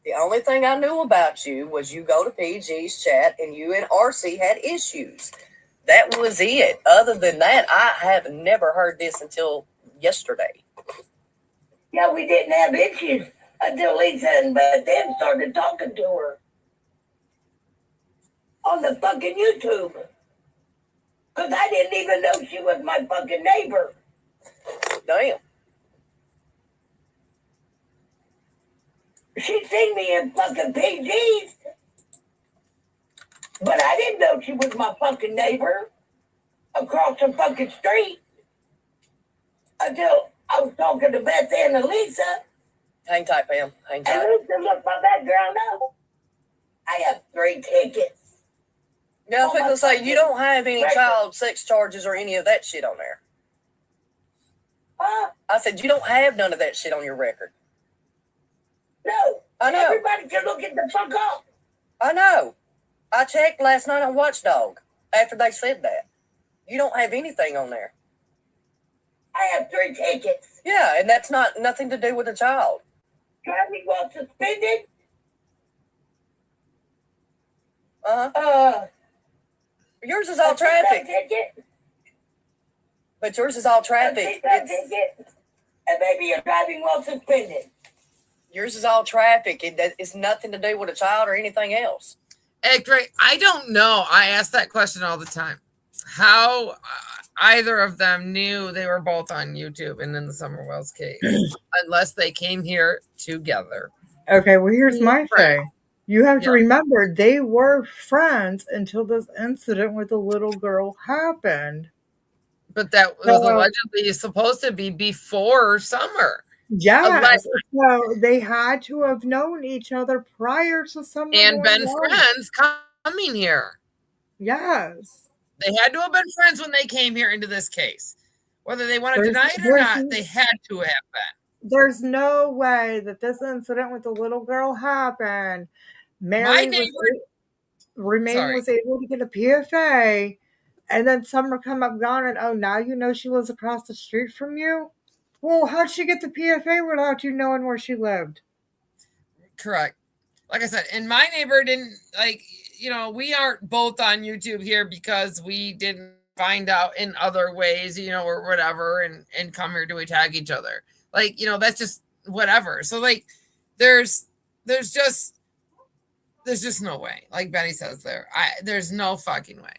The only thing I knew about you was you go to PG's chat and you and RC had issues. That was it. Other than that, I have never heard this until yesterday. Yeah, we didn't have issues until Lisa and Beth then started talking to her on the fucking YouTube. Because I didn't even know she was my fucking neighbor. Damn. She seen me in fucking PG's. But I didn't know she was my fucking neighbor across the fucking street until I was talking to Beth and Elisa. Hang tight, Pam. Hang And tight. Lisa looked my background up. I have 3 tickets. Yeah, I was going to say, you don't have any record. child sex charges or any of that shit on there. Huh? I said, you don't have none of that shit on your record. No. I know. Everybody can look it the fuck up. I know. I checked last night on Watchdog after they said that. You don't have anything on there. I have 3 tickets. Yeah, and that's nothing to do with a child. Driving while suspended. Uh-huh. Yours is all a traffic. ticket. But yours is all A traffic. ticket. And maybe you're driving while suspended. Yours is all traffic. It's nothing to do with a child or anything else. Act right. I don't know. I ask that question all the time. How either of them knew they were both on YouTube and in the Summer Wells case, unless they came here together. Okay, well, here's my thing. You have to Yeah. remember, they were friends until this incident with the little girl happened. But that was allegedly supposed to be before summer. Yes, so they had to have known each other prior to summer And been going on. friends coming here. Yes. They had to have been friends when they came here into this case. Whether they want to There's- deny it or not, they had to have been. There's no way that this incident with the little girl happened. Mary was able to get a PFA, and then Summer come up gone, and oh, now you know she lives across the street from you? Well, how'd she get the PFA without you knowing where she lived? Correct. Like I said, and my neighbor didn't, like, you know, we aren't both on YouTube here because we didn't find out in other ways, you know, or whatever, and come here to attack each other. Like, you know, that's just whatever. So, like, there's just no way. Like Benny says there's no fucking way.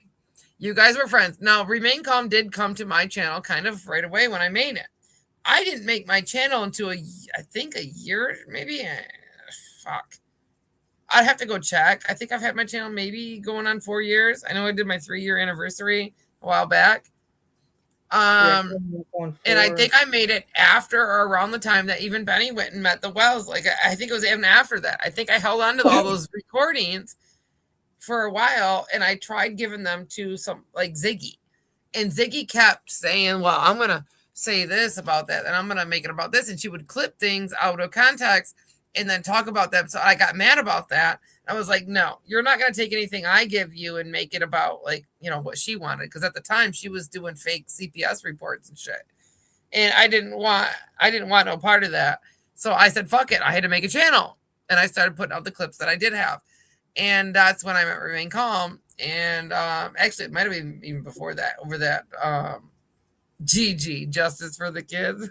You guys were friends. Now, Remain Calm did come to my channel kind of right away when I made it. I didn't make my channel until I think a year, maybe. Fuck. I'd have to go check. I think I've had my channel maybe going on 4 years. I know I did my 3-year anniversary a while back. And I think I made it after or around the time that even Benny went and met the Wells. Like, I think it was even after that. I think I held on to all those recordings for a while, and I tried giving them to some, like Ziggy. And Ziggy kept saying, well, I'm going to say this about that, and I'm going to make it about this. And she would clip things out of context and then talk about them. So I got mad about that. I was like, no, you're not going to take anything I give you and make it about, like, you know, what she wanted. Because at the time she was doing fake CPS reports and shit. And I didn't want no part of that. So I said, fuck it. I had to make a channel. And I started putting out the clips that I did have. And that's when I met Remain Calm. And actually, it might have been even before that, over that Gigi, Justice for the Kids.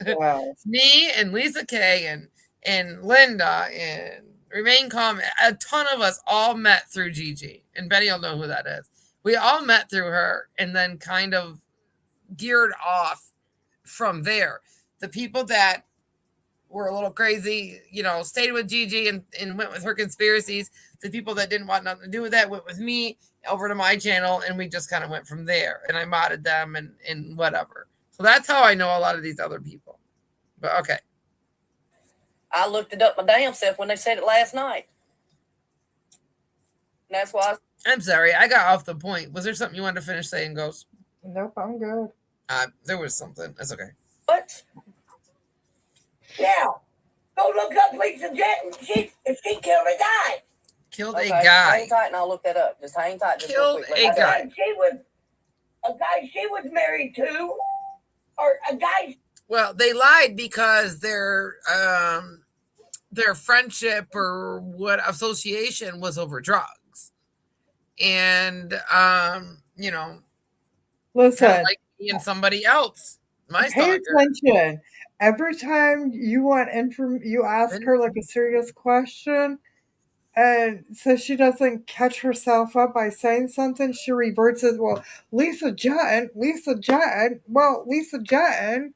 Wow. Me and Lisa Kay and Linda and Remain Calm, a ton of us all met through Gigi. And Betty will know who that is. We all met through her and then kind of geared off from there. The people that were a little crazy, you know, stayed with Gigi and went with her conspiracies. The people that didn't want nothing to do with that went with me over to my channel, and we just kind of went from there. And I modded them and whatever. So that's how I know a lot of these other people. But okay. I looked it up my damn self when they said it last night. And that's why I'm sorry, I got off the point. Was there something you wanted to finish saying, Ghost? Nope, I'm good. There was something. That's okay. What? Now, go look up Lisa Jetton. She killed a guy. Killed a guy. Hang tight and I'll look that up. Just hang tight. Just killed a guy. A guy she was married to, or a guy. Well, they lied because their friendship or what association was over drugs. And, you know, listen, like me and somebody else. Pay attention. Every time you want you ask her like a serious question, and so she doesn't catch herself up by saying something, she reverts it. Well, Lisa Jetton. Well, Lisa Jetton.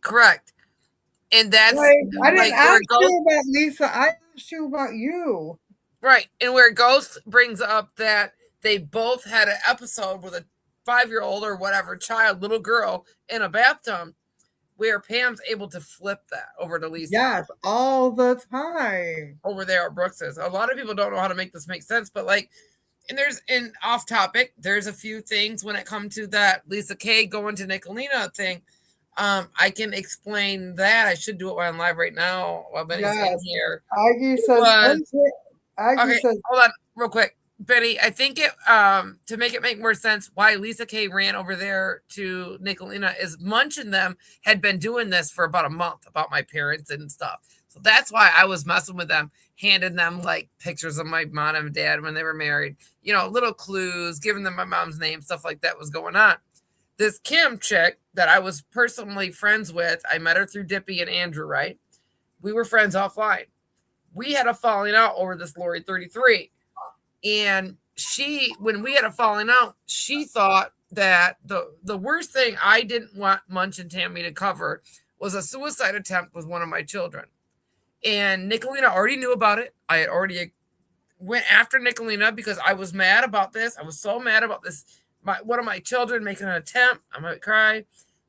Correct. And that's like, I didn't ask you about Lisa. I asked you about you. Right. And where Ghost brings up that they both had an episode with a 5-year-old or whatever child, little girl in a bathtub, where Pam's able to flip that over to Lisa. Yes, all the time. Over there at Brooks's. A lot of people don't know how to make this make sense, but like, and there's an off topic, there's a few things when it comes to that Lisa Kay going to Nicolina thing. I can explain that. I should do it while I'm live right now while Benny's in here. Aggie says, okay, hold on real quick. Benny, I think it to make it make more sense why Lisa Kay ran over there to Nicolina is Munch and them had been doing this for about a month about my parents and stuff. So that's why I was messing with them, handing them like pictures of my mom and dad when they were married, you know, little clues, giving them my mom's name, stuff like that was going on. This Kim chick that I was personally friends with, I met her through Dippy and Andrew, right? We were friends offline. We had a falling out over this Lori 33. And when we had a falling out, she thought that the worst thing I didn't want Munch and Tammy to cover was a suicide attempt with one of my children. And Nicolina already knew about it. I had already went after Nicolina because I was mad about this. I was so mad about this. One of my children making an attempt, I might cry,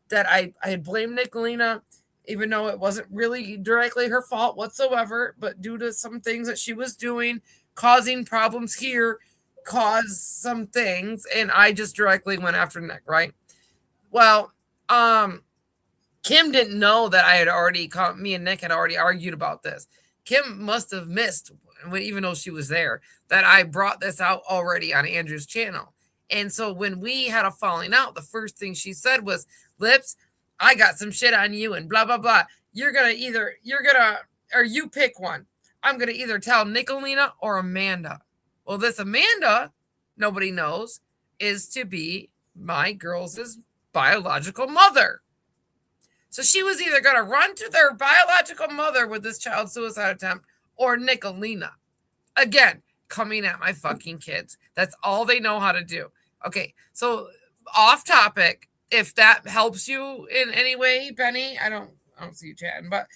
that I had blamed Nicolina, even though it wasn't really directly her fault whatsoever, but due to some things that she was doing, causing problems here, caused some things, and I just directly went after Nick, right? Well, Kim didn't know that I had already, me and Nick had already argued about this. Kim must have missed, even though she was there, that I brought this out already on Andrew's channel. And so when we had a falling out, the first thing she said was, Lips, I got some shit on you and blah, blah, blah. You pick one. I'm going to either tell Nicolina or Amanda. Well, this Amanda, nobody knows, is to be my girls' biological mother. So she was either going to run to their biological mother with this child suicide attempt or Nicolina. Again, coming at my fucking kids. That's all they know how to do. Okay, so off topic, if that helps you in any way, Benny, I don't see you chatting, but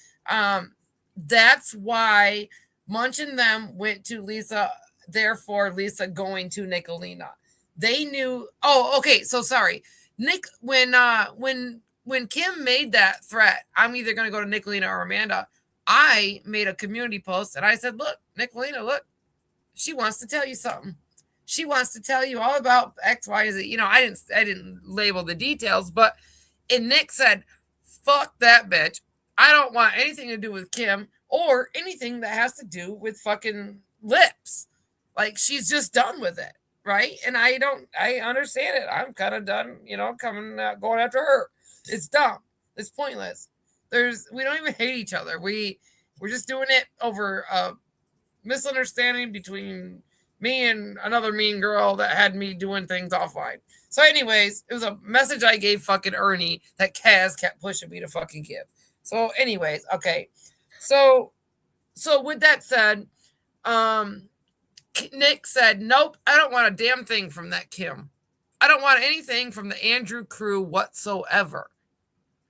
that's why Munch and them went to Lisa, therefore Lisa going to Nicolina. They knew. Oh, okay. So sorry, Nick. When Kim made that threat, I'm either going to go to Nicolina or Amanda. I made a community post and I said, "Look, Nicolina, look, she wants to tell you something. She wants to tell you all about X, Y, Z." You know, I didn't label the details, but and Nick said, "Fuck that bitch. I don't want anything to do with Kim or anything that has to do with fucking lips. Like she's just done with it." Right. And I understand it. I'm kind of done, going after her. It's dumb. It's pointless. We don't even hate each other. We're just doing it over a misunderstanding between me and another mean girl that had me doing things offline. So, anyways, it was a message I gave fucking Ernie that Kaz kept pushing me to fucking give. So, anyways, okay. So with that said, Nick said, "Nope, I don't want a damn thing from that Kim. I don't want anything from the Andrew crew whatsoever."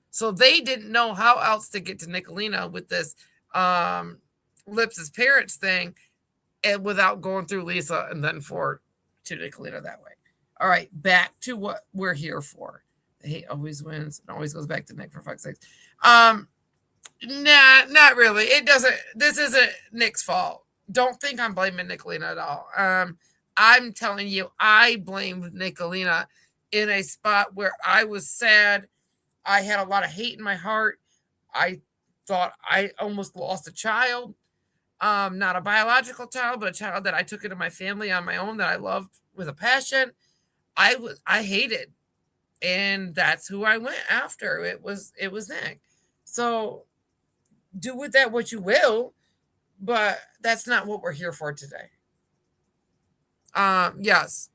So they didn't know how else to get to Nicolina with this Lips' parents thing, and without going through Lisa and then to Nicolina that way. All right, back to what we're here for. The hate always wins and always goes back to Nick, for fuck's sake. Nah, not really. It doesn't. This isn't Nick's fault. Don't think I'm blaming Nicolina at all. I'm telling you, I blamed Nicolina in a spot where I was sad. I had a lot of hate in my heart. I thought I almost lost a child. Not a biological child, but a child that I took into my family on my own that I loved with a passion. I hated. And that's who I went after. It was Nick. So do with that what you will, but that's not what we're here for today. Yes.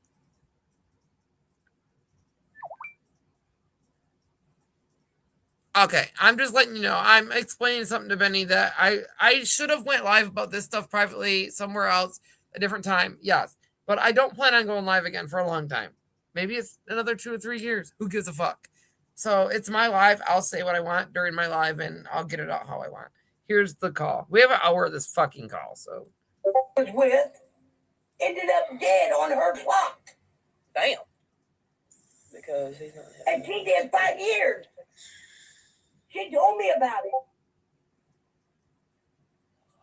Okay, I'm just letting you know. I'm explaining something to Benny that I should have went live about this stuff privately somewhere else a different time. Yes, but I don't plan on going live again for a long time. Maybe it's another 2 or 3 years. Who gives a fuck? So it's my live. I'll say what I want during my live, and I'll get it out how I want. Here's the call. We have an hour of this fucking call. So with ended up dead on her clock. Damn. Because he's not. And she did 5 years. She told me about it.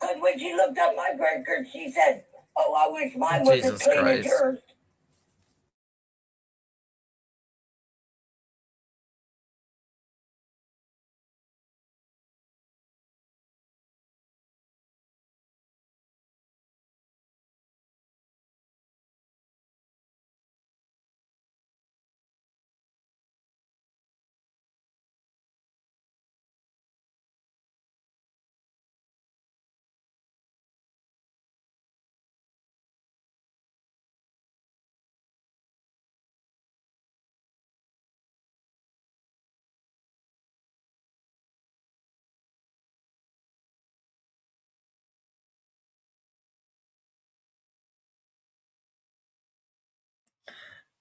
Because when she looked up my record, she said, "Oh, I wish mine was as clean as yours."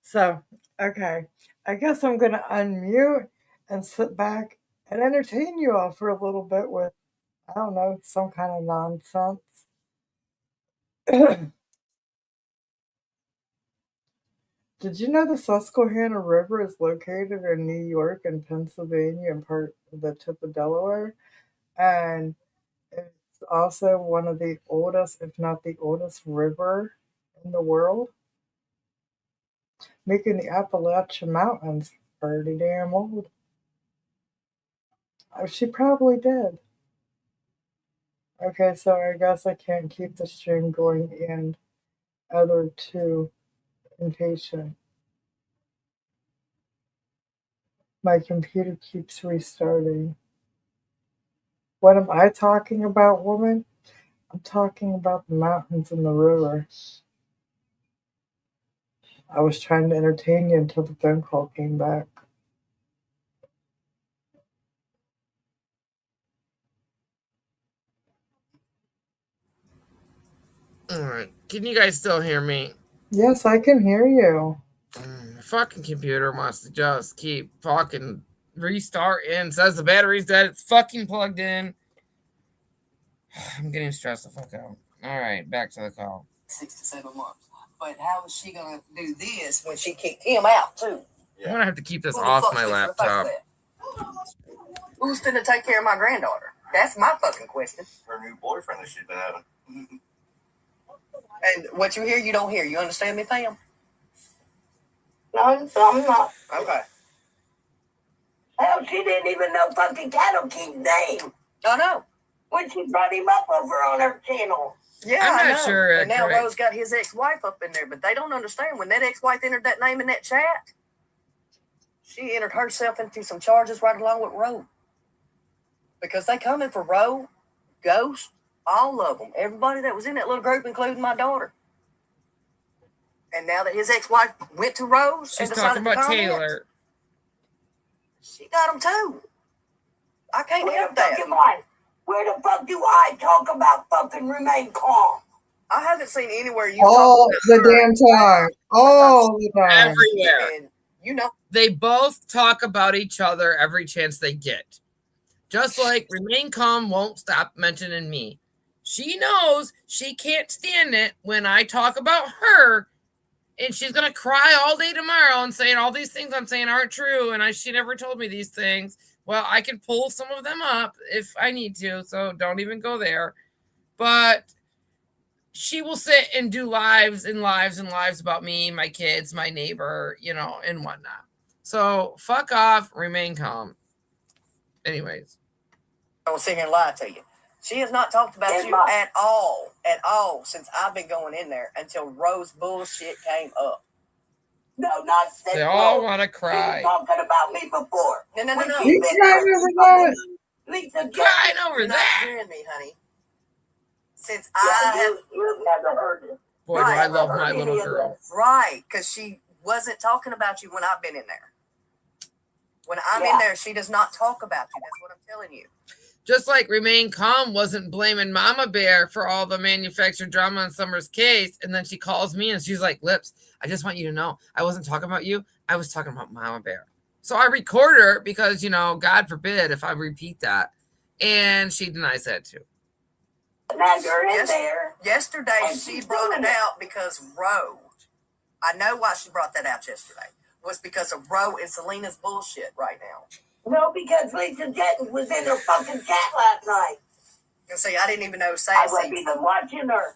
So, okay. I guess I'm going to unmute and sit back and entertain you all for a little bit with, I don't know, some kind of nonsense. Did you know the Susquehanna River is located in New York and Pennsylvania and part of the tip of Delaware? And it's also one of the oldest, if not the oldest, river in the world, making the Appalachian Mountains pretty damn old. She probably did. Okay, so I guess I can't keep the stream going and other two impatient. My computer keeps restarting. What am I talking about, woman? I'm talking about the mountains and the river. I was trying to entertain you until the phone call came back. all right. Can you guys still hear me? Yes, I can hear you. The fucking computer wants to just keep fucking restarting. Says the battery's dead. It's fucking plugged in. I'm getting stressed the fuck out. All right, back to the call. 6 to 7 months. But how is she gonna do this when she kicked him out too? I'm gonna have to keep this Who the off fuck's my fixing to pay for laptop. that? Who's gonna take care of my granddaughter? That's my fucking question. Her new boyfriend that she's been having. And what you hear, you don't hear. You understand me, Pam? No, I'm not. Okay. Hell, she didn't even know fucking Cattle King's name I know. when she brought him up over on her channel. Yeah, I'm I not know. sure, And now correct. Rose got his ex-wife up in there, but they don't understand when that ex-wife entered that name in that chat. She entered herself into some charges right along with Rose. Because they coming for Rose, Ghost, all of them, everybody that was in that little group, including my daughter. And now that his ex-wife went to Rose She's and decided talking about to comment, Taylor. she got them too. I can't Where help the fuck that. am I? Where the fuck do I talk about fucking remain calm? I haven't seen anywhere you All talk the about her. damn time. All the time. Everywhere. And you know, They both talk about each other every chance they get. Just like Remain Calm won't stop mentioning me. She knows she can't stand it when I talk about her, and she's going to cry all day tomorrow and saying all these things I'm saying aren't true, and she never told me these things. Well, I can pull some of them up if I need to, so don't even go there. But she will sit and do lives and lives and lives about me, my kids, my neighbor, and whatnot. So fuck off, Remain Calm. Anyways. I will sit here and lie to you. She has not talked about you at all since I've been going in there until Rose bullshit came up. No, not since They all Rose. want to She was cray. talking about me before. No. When You been crying over that? Lisa Crying over You're not that. hearing me, honey. Since you've never heard it. Boy, do Right. I love my little girl. Right, because she wasn't talking about you when I've been in there. When I'm in there, she does not talk about you. That's what I'm telling you. Just like Remain Calm wasn't blaming Mama Bear for all the manufactured drama in Summer's case, and then she calls me and she's like, Lips, I just want you to know, I wasn't talking about you. I was talking about Mama Bear. So I record her because, God forbid if I repeat that. And she denies that too. Now you're in there. Yesterday, And she she's brought doing it it. out because Rose. I know why she brought that out yesterday. Was because of Rose and Selena's bullshit right now. No, because Lisa Jettins was in her fucking chat last night. And see, I didn't even know I Sassy. wasn't even watching her. It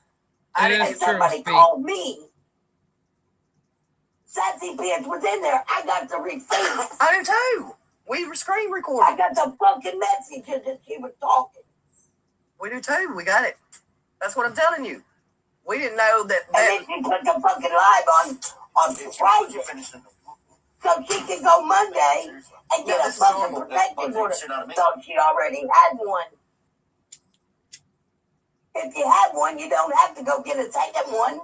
And is true, somebody Speak. called me. Sassy bitch was in there. I got the receipt. I do too. We were screen I recording. got the fucking messages that she was talking. We do too. We got it. That's what I'm telling you. We didn't know that. And then she put the fucking live on Friday. So she could go Monday and get a fucking protective order. So she already had one. If you have one, you don't have to go get a second one.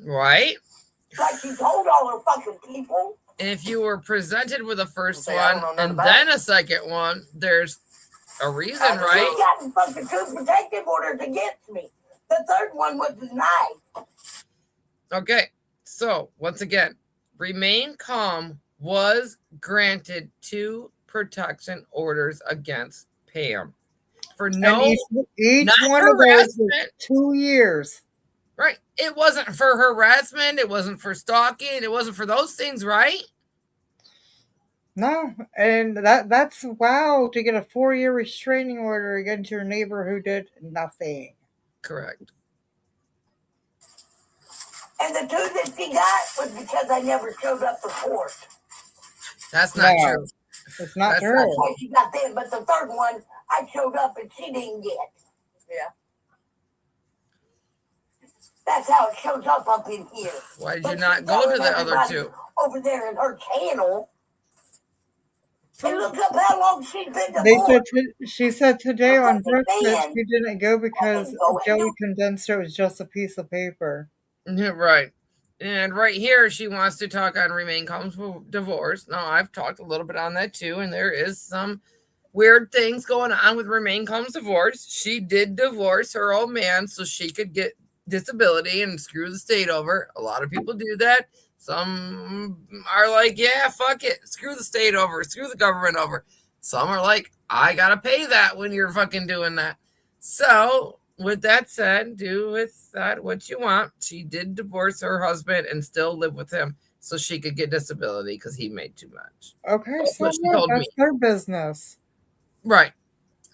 Right? Like she told all her fucking people. And if you were presented with a first Say, I don't one know nothing and about then a second one, there's a reason, I don't right? She got fucking 2 protective orders against me. The third one was denied. Okay, so once again, Remain Calm was granted 2 protection orders against Pam for no, And each not one of those was harassment. 2 years. Right? It wasn't for harassment. It wasn't for stalking. It wasn't for those things, right? No, and that's wow to get a 4-year restraining order against your neighbor who did nothing. Correct. And the 2 that she got was because I never showed up for court. That's not No. true. It's not That's true. That's why she got that. But the third one, I showed up and she didn't get. Yeah. That's how it shows up in here. Why did But you she's not go to telling the other everybody 2? over there in her channel. And look up how long she's been They divorced. said she said today on Fucking Brooks that man. she didn't go because Go Joey and convinced her it was just a piece of paper. Yeah, right. And right here, she wants to talk on Remain Calm's divorce. Now, I've talked a little bit on that too, and there is some weird things going on with Remain Calm's divorce. She did divorce her old man so she could get disability and screw the state over. A lot of people do that. Some are like, yeah, fuck it. Screw the state over. Screw the government over. Some are like, I got to pay that when you're fucking doing that. So with that said, do with that what you want. She did divorce her husband and still live with him so she could get disability because he made too much. Okay, That's so what she what? told me. That's their business. Right.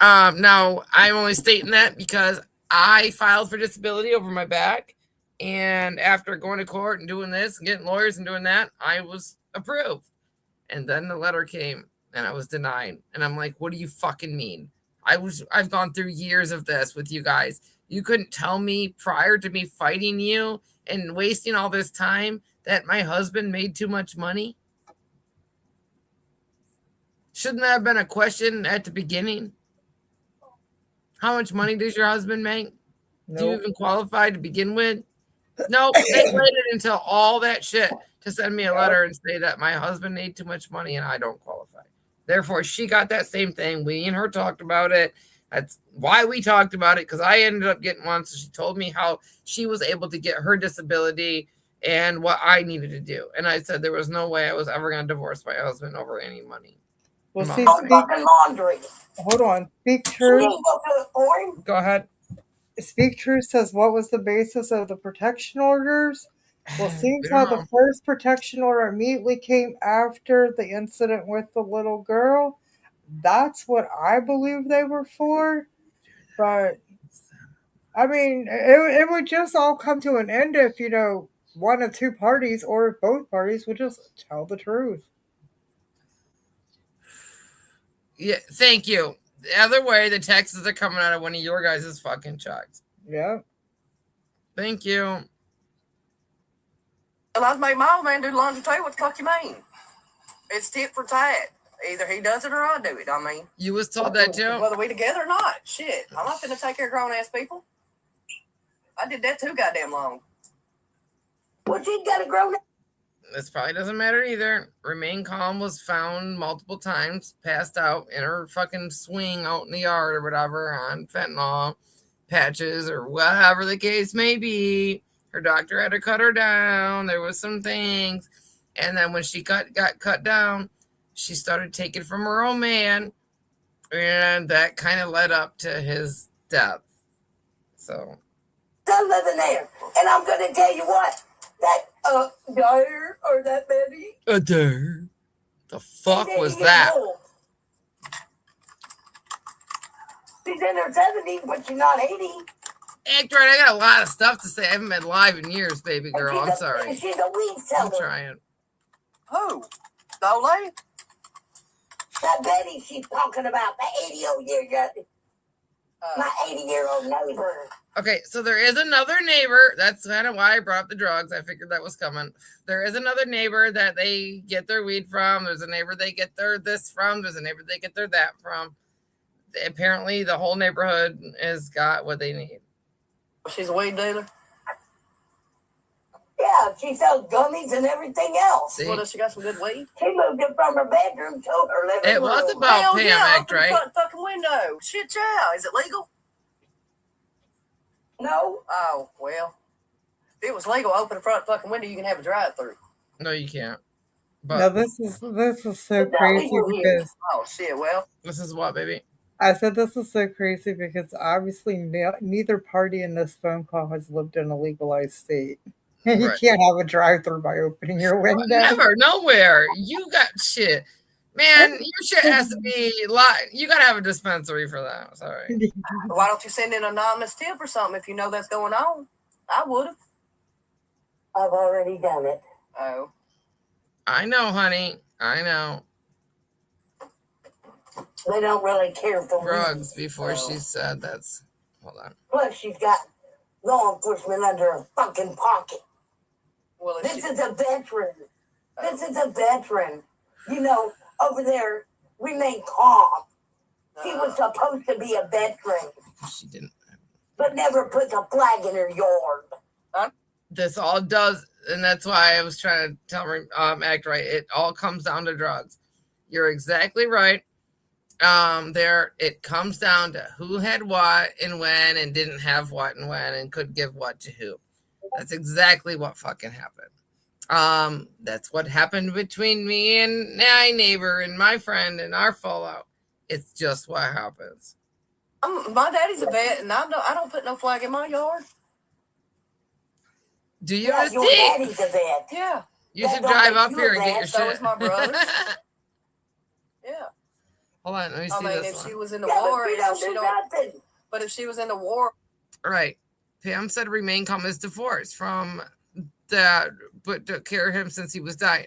Now I'm only stating that because I filed for disability over my back, and after going to court and doing this and getting lawyers and doing that, I was approved. And then the letter came and I was denied. And I'm like, what do you fucking mean? I've gone through years of this with you guys. You couldn't tell me prior to me fighting you and wasting all this time that my husband made too much money? Shouldn't that have been a question at the beginning? How much money does your husband make? Nope. Do you even qualify to begin with? Nope. They waited until all that shit to send me a letter and say that my husband made too much money and I don't qualify. Therefore, she got that same thing. We and her talked about it. That's why we talked about it, because I ended up getting one. So she told me how she was able to get her disability and what I needed to do. And I said there was no way I was ever going to divorce my husband over any money. Well, Mom. see, Fucking laundry. hold on. Speak Truth. Go ahead. Speak Truth says, what was the basis of the protection orders? Well, seems We how don't the know. first protection order immediately came after the incident with the little girl. That's what I believe they were for. But, I mean, it would just all come to an end if, one of two parties or if both parties would just tell the truth. Yeah, thank you. The other way, the taxes are coming out of one of your guys' fucking checks. Yeah. Thank you. Well, I'd make my old man do the laundry too. What the fuck you mean? It's tit for tat. Either he does it or I do it. I mean, You was told that too? whether we together or not. Shit, I'm not gonna take care of grown ass people. I did that too goddamn long. Well, she got a grown. This probably doesn't matter either. Remain Calm was found multiple times, passed out in her fucking swing out in the yard or whatever on fentanyl patches or whatever the case may be. Her doctor had to cut her down. There was some things. And then when she got cut down, she started taking from her own man. And that kind of led up to his death. So. Still living there. And I'm going to tell you what. That daughter or that baby. The fuck was that? Old. She's in her 70s, but she's not 80. Act right. I got a lot of stuff to say. I haven't been live in years, baby girl. I'm sorry. She's a weed seller. I'm trying. Who? The old lady? That Betty she's talking about, the 80-year-old my 80-year-old neighbor. Okay, so there is another neighbor. That's kind of why I brought up the drugs. I figured that was coming. There is another neighbor that they get their weed from. There's a neighbor they get their this from. There's a neighbor they get their that from. Apparently, the whole neighborhood has got what they need. She's a weed dealer? Yeah, she sells gummies and everything else. See? Well, does she got some good weed? She moved it from her bedroom to her living room. It was about Hell Pam, yeah, act open right? the front fucking window. Shit, yeah. Is it legal? No. Oh, well. If it was legal, open the front fucking window, you can have a drive-through. No, you can't. But No, this is so crazy because Oh, shit, well. this is what, baby? I said this is so crazy because obviously neither party in this phone call has lived in a legalized state. You Right. can't have a drive-through by opening your window. Never, nowhere. You got shit. Man, your shit has to be you gotta have a dispensary for that. Sorry. Why don't you send in an anonymous tip or something if you know that's going on? I would have. I've already done it. Oh. I know, honey. I know. They don't really care for Drugs weed. before she said that's. Hold on. Plus, she's got law enforcement under her fucking pocket. Well, This is a veteran. This is a veteran. You know, over there, Remain Calm. She was supposed to be a veteran, She didn't. but never puts a flag in her yard. This all does, and that's why I was trying to tell her, act right. It all comes down to drugs. You're exactly right. It comes down to who had what and when and didn't have what and when and could give what to who. That's exactly what fucking happened. That's what happened between me and my neighbor and my friend and our fallout. It's just what happens. My daddy's a vet, and I don't put no flag in my yard. Do you? Yeah, your daddy's a vet. Yeah. You should drive up here and get your so shit. So is my brother. Yeah. Hold on, let me see this if one. she was in the war, nothing. But if she was in the war. Right. Pam said Remain Calm is divorced from dad, but took care of him since he was dying.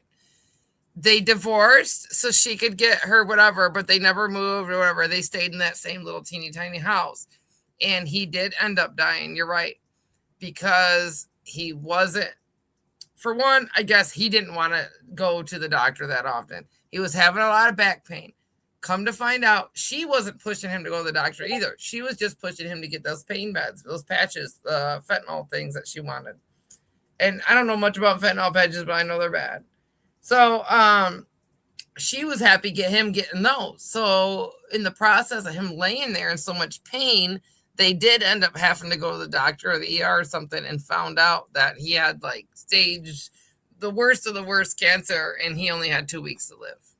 They divorced so she could get her whatever, but they never moved or whatever. They stayed in that same little teeny tiny house. And he did end up dying. You're right. Because he wasn't, for one, I guess he didn't want to go to the doctor that often. He was having a lot of back pain. Come to find out, she wasn't pushing him to go to the doctor either. She was just pushing him to get those pain meds, those patches, the fentanyl things that she wanted. And I don't know much about fentanyl patches, but I know they're bad. So she was happy get him getting those. So in the process of him laying there in so much pain, they did end up having to go to the doctor or the ER or something and found out that he had like the worst of the worst cancer, and he only had 2 weeks to live.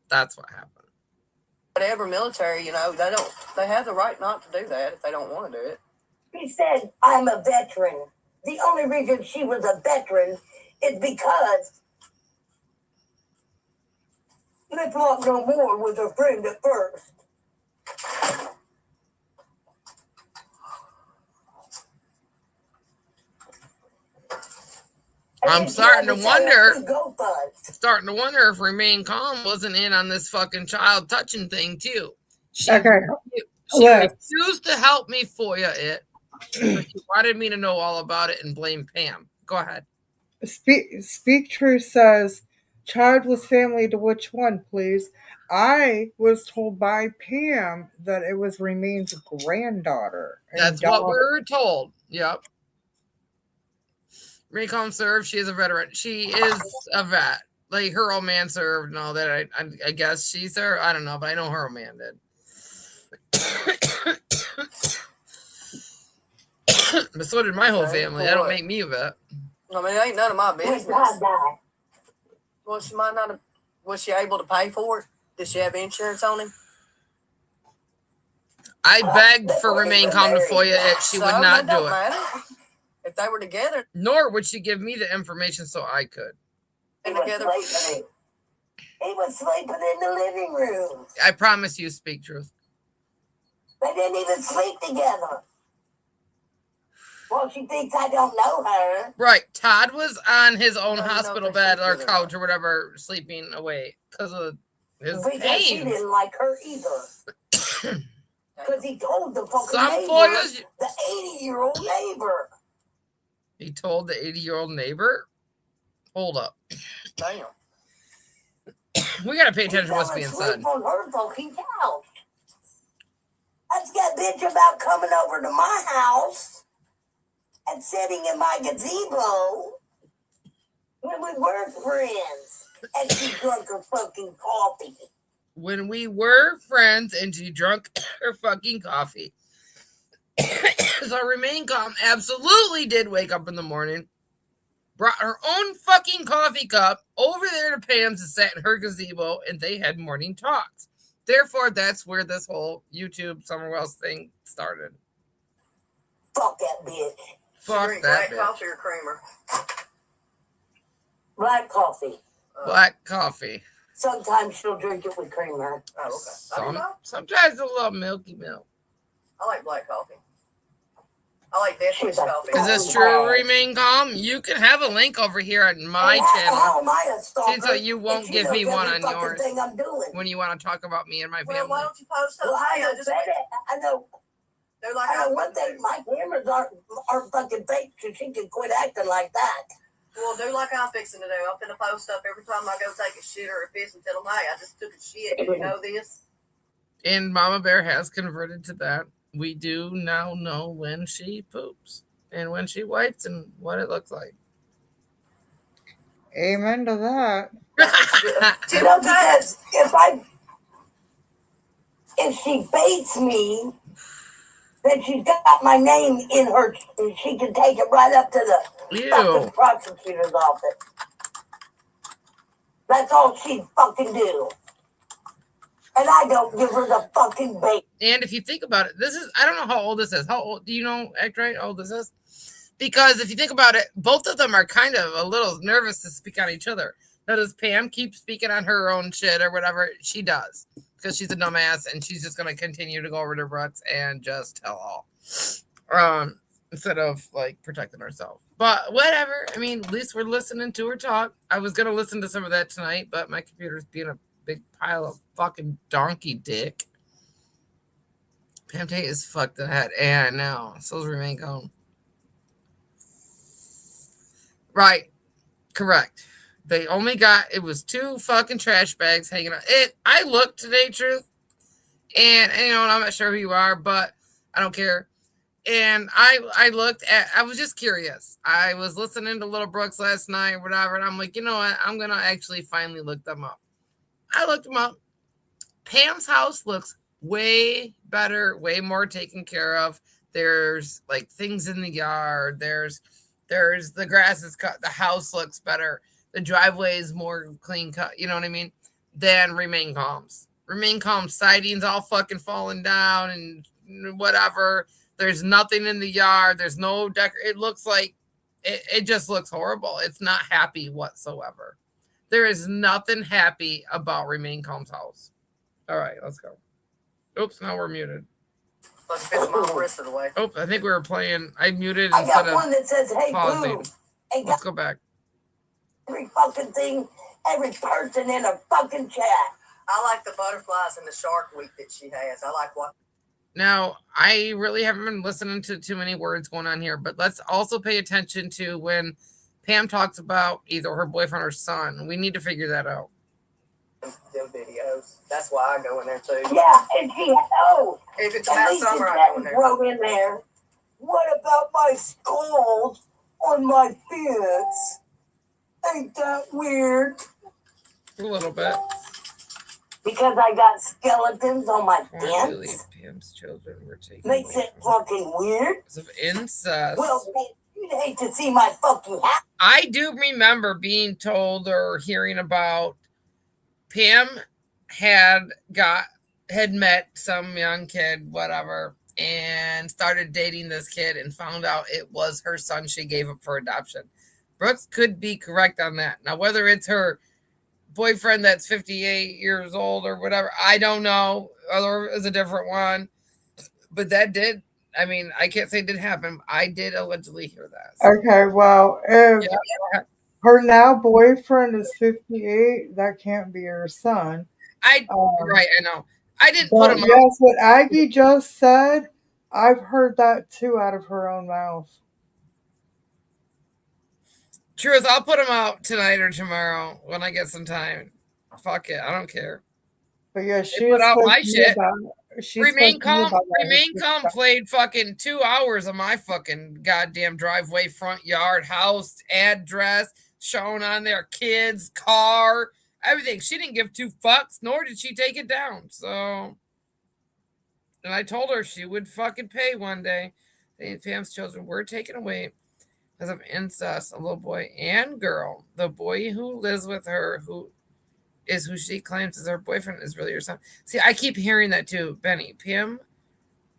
That's what happened. Whatever military, they have the right not to do that if they don't want to do it. She said, I'm a veteran. The only reason she was a veteran is because Let's Walk No More was her friend at first. I'm starting to wonder if Remain Calm wasn't in on this fucking child touching thing too. She refused to help me FOIA it. But she wanted me to know all about it and blame Pam. Go ahead. Speak True says, childless family to which one, please? I was told by Pam that it was Remain's granddaughter. That's what we were told. Yep. Remain Calm served. She is a veteran. She is a vet. Like her old man served and all that. I guess she served. I don't know, but I know her old man did. But so did my whole family. That don't make me a vet. I mean, it ain't none of my business. Well, she might not have. Was she able to pay for it? Did she have insurance on him? I begged for Remain Calm to FOIA it. She would not do it. Matter. If they were together. Nor would she give me the information so I could. He was sleeping in the living room. I promise you, Speak Truth. They didn't even sleep together. Well, she thinks I don't know her. Right. Todd was on his own hospital bed or couch or whatever, sleeping away because of his pain. He didn't like her either. Because he told the fucking neighbor, the 80-year-old neighbor. He told the 80-year-old neighbor? Hold up. Damn. We got to pay attention to what's being said. On her fucking couch. That's that bitch about coming over to my house and sitting in my gazebo when we were friends and she drank her fucking coffee. When we were friends and she drank her fucking coffee. So Remain Calm absolutely did wake up in the morning, brought her own fucking coffee cup over there to Pam's and sat in her gazebo, and they had morning talks. Therefore, that's where this whole YouTube Summer Wells thing started. Fuck that bitch. Fuck that black bitch. Coffee or creamer? Black coffee. Black coffee. Sometimes she'll drink it with creamer. Oh, okay. Sometimes a little milky milk. I like black coffee. I like Death Wish coffee. Is this true, Remain Calm? You can have a link over here on my channel. How am I a stalker? So you won't give me one on yours I'm doing. when you want to talk about me and my family. Well, why don't you post up? Well, I know. They're like, I know one thing. My cameras are fucking fake, so she can quit acting like that. Well, do like I'm fixing to do. I'm finna post up every time I go take a shit or a piss and tell them, hey, I just took a shit. You know this? And Mama Bear has converted to that. We do now know when she poops and when she wipes and what it looks like. Amen to that. Because if she baits me, then she's got my name in her. She can take it right up to the fucking prosecutor's office. That's all she'd fucking do. And I don't give her the fucking bait. And if you think about it, I don't know how old this is. How old, do you know, right, how old this is? Because if you think about it, both of them are kind of a little nervous to speak on each other. Now, does Pam keep speaking on her own shit or whatever? She does. Because she's a dumbass and she's just going to continue to go over to Brooks and just tell all. Instead of like protecting herself. But whatever. I mean, at least we're listening to her talk. I was going to listen to some of that tonight, but my computer's being a big pile of fucking donkey dick. Pam Tate is fucked in the head. And now, so's Remain Calm. Right. Correct. They only got, it was 2 fucking trash bags hanging out. I looked today, Truth. And you know, I'm not sure who you are, but I don't care. And I looked at, I was just curious. I was listening to Little Brooks last night or whatever. And I'm like, you know what? I'm going to actually finally look them up. I looked them up. Pam's house looks way better, way more taken care of. There's like things in the yard. There's the grass is cut. The house looks better. The driveway is more clean cut. You know what I mean? Than Remain Calm's. Remain Calm siding's all fucking falling down and whatever. There's nothing in the yard. There's no it looks like it just looks horrible. It's not happy whatsoever. There is nothing happy about Remain Calm's house. All right, let's go. Oops, now we're muted. Let's piss my wrist of the way. Oh, I think we were playing. I muted I instead got one that says, hey, pausing. Blue. Let's go back. Every fucking thing, every person in a fucking chat. I like the butterflies and the shark week that she has. I like what. Now, I really haven't been listening to too many words going on here, but let's also pay attention to when Pam talks about either her boyfriend or son. We need to figure that out. Them videos. That's why I go in there too. Yeah, and if it's about summer, I go in there. Throw in there. What about my skulls on my fence? Ain't that weird? A little bit. Because I got skeletons on my I believe fence? Pam's children were taken Makes away it from her fucking weird? because of incest. Well, you'd hate to see my fucking house. I do remember being told or hearing about Pam had met some young kid, whatever, and started dating this kid and found out it was her son she gave up for adoption. Brooks could be correct on that. Now, whether it's her boyfriend that's 58 years old or whatever, I don't know, or is a different one, but that did, I mean, I can't say it did happen. I did allegedly hear that. So. Okay, well, if Yeah. her now boyfriend is 58, that can't be her son. Right, I know. I didn't put But him on. yes, what Aggie just said, I've heard that too out of her own mouth. Truth, I'll put him out tonight or tomorrow when I get some time. Fuck it, I don't care. But yeah, she put out my shit. Remain Calm played fucking 2 hours of my fucking goddamn driveway, front yard, house, address, showing on their kids, car, everything. She didn't give 2 fucks, nor did she take it down. So, and I told her she would fucking pay one day. Pam's children were taken away because of incest, a little boy and girl. The boy who lives with her, who she claims is her boyfriend, is really her son. See, I keep hearing that too, Benny. Pam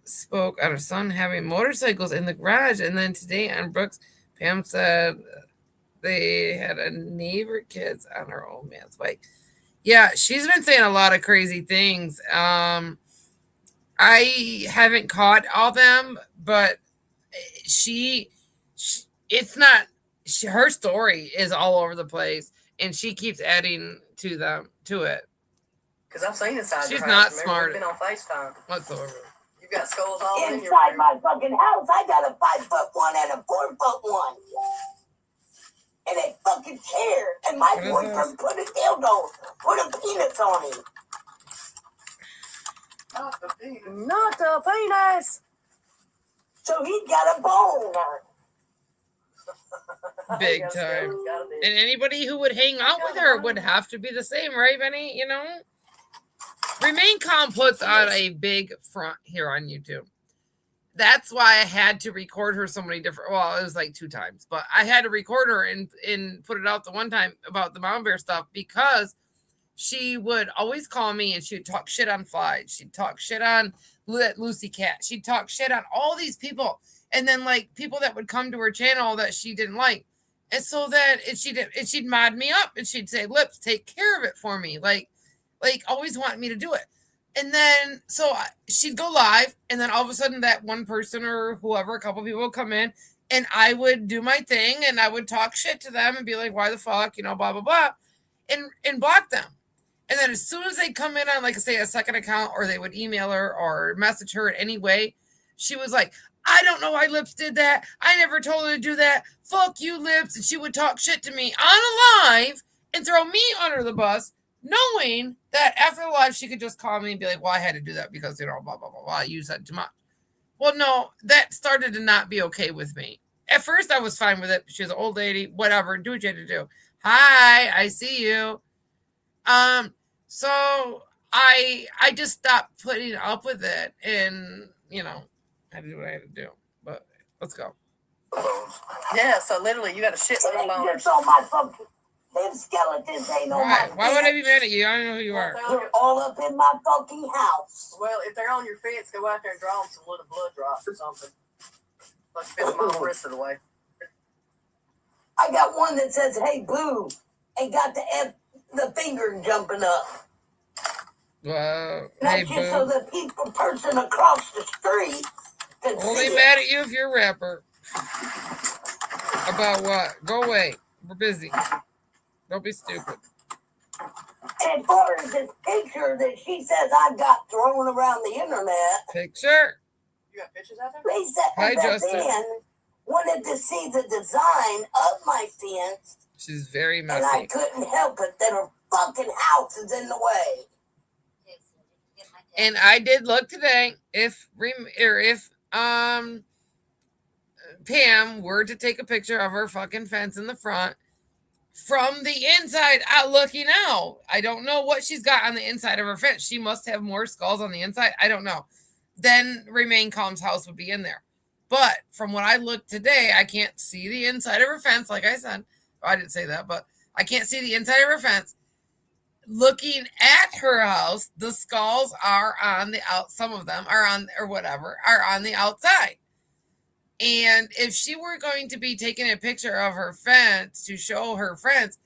spoke on her son having motorcycles in the garage, and then today on Brooks, Pam said they had a neighbor kids on her old man's bike. Yeah, she's been saying a lot of crazy things. I haven't caught all them, but her story is all over the place, and she keeps adding to it. Because I've seen inside. She's your not house. smart. We've been on FaceTime whatsoever. You got skulls all in your inside my fucking house. I got a 5'1" and a 4'1", and a fucking chair. And my boyfriend put a dildo, put a penis on him. Not the penis. So he got a bone. Big time. And anybody who would hang out with her would have to be the same, right, Benny? You know? Remain Calm puts on a big front here on YouTube. That's why I had to record her so many different, well, it was like 2 times, but I had to record her and put it out the one time about the mom bear stuff because she would always call me and she would talk shit on Fly. She'd talk shit on Lucy Cat. She'd talk shit on all these people. And then like people that would come to her channel that she didn't like. And so then she'd mod me up and she'd say, Lips, take care of it for me. Like always wanting me to do it. And then so she'd go live and then all of a sudden that one person or whoever, a couple people would come in and I would do my thing and I would talk shit to them and be like, why the fuck, blah, blah, blah, and block them. And then as soon as they come in on, like, say, a second account or they would email her or message her in any way, she was like, I don't know why Lips did that. I never told her to do that. Fuck you, Lips. And she would talk shit to me on a live and throw me under the bus, knowing that after the live, she could just call me and be like, well, I had to do that because, blah, blah, blah, blah. You said too much. Well, no, that started to not be okay with me. At first, I was fine with it. She was an old lady, whatever. Do what you had to do. Hi, I see you. So I just stopped putting up with it and, had to do what I had to do. But let's go. Yeah, so literally you got a shit ton of boners. It's on my fucking, them skeletons ain't on my Why would I be mad at you? I don't know who you are. They're all up in my fucking house. Well, if they're on your fence, go out there and draw them some little blood drops or something. Like piss them all the rest of the way. I got one that says, hey, boo, and got the finger jumping up. Well, That's hey, just so the person across the street can only see mad at you if you're a rapper. About what? Go away. We're busy. Don't be stupid. And as far as this picture that she says I've got thrown around the internet, Picture? You got pictures out there? Lisa Hi, Justin. wanted to see the design of my fence, She's very and I messy. couldn't help it that her fucking house is in the way. And I did look today. If Pam were to take a picture of her fucking fence in the front from the inside out looking out, I don't know what she's got on the inside of her fence. She must have more skulls on the inside. I don't know. Then Remain Calm's house would be in there. But from what I looked today, I can't see the inside of her fence. Like I said, I didn't say that, but I can't see the inside of her fence. Looking at her house, the skulls are on the out. Some of them are on, or whatever, are on the outside. And if she were going to be taking a picture of her fence to show her friends,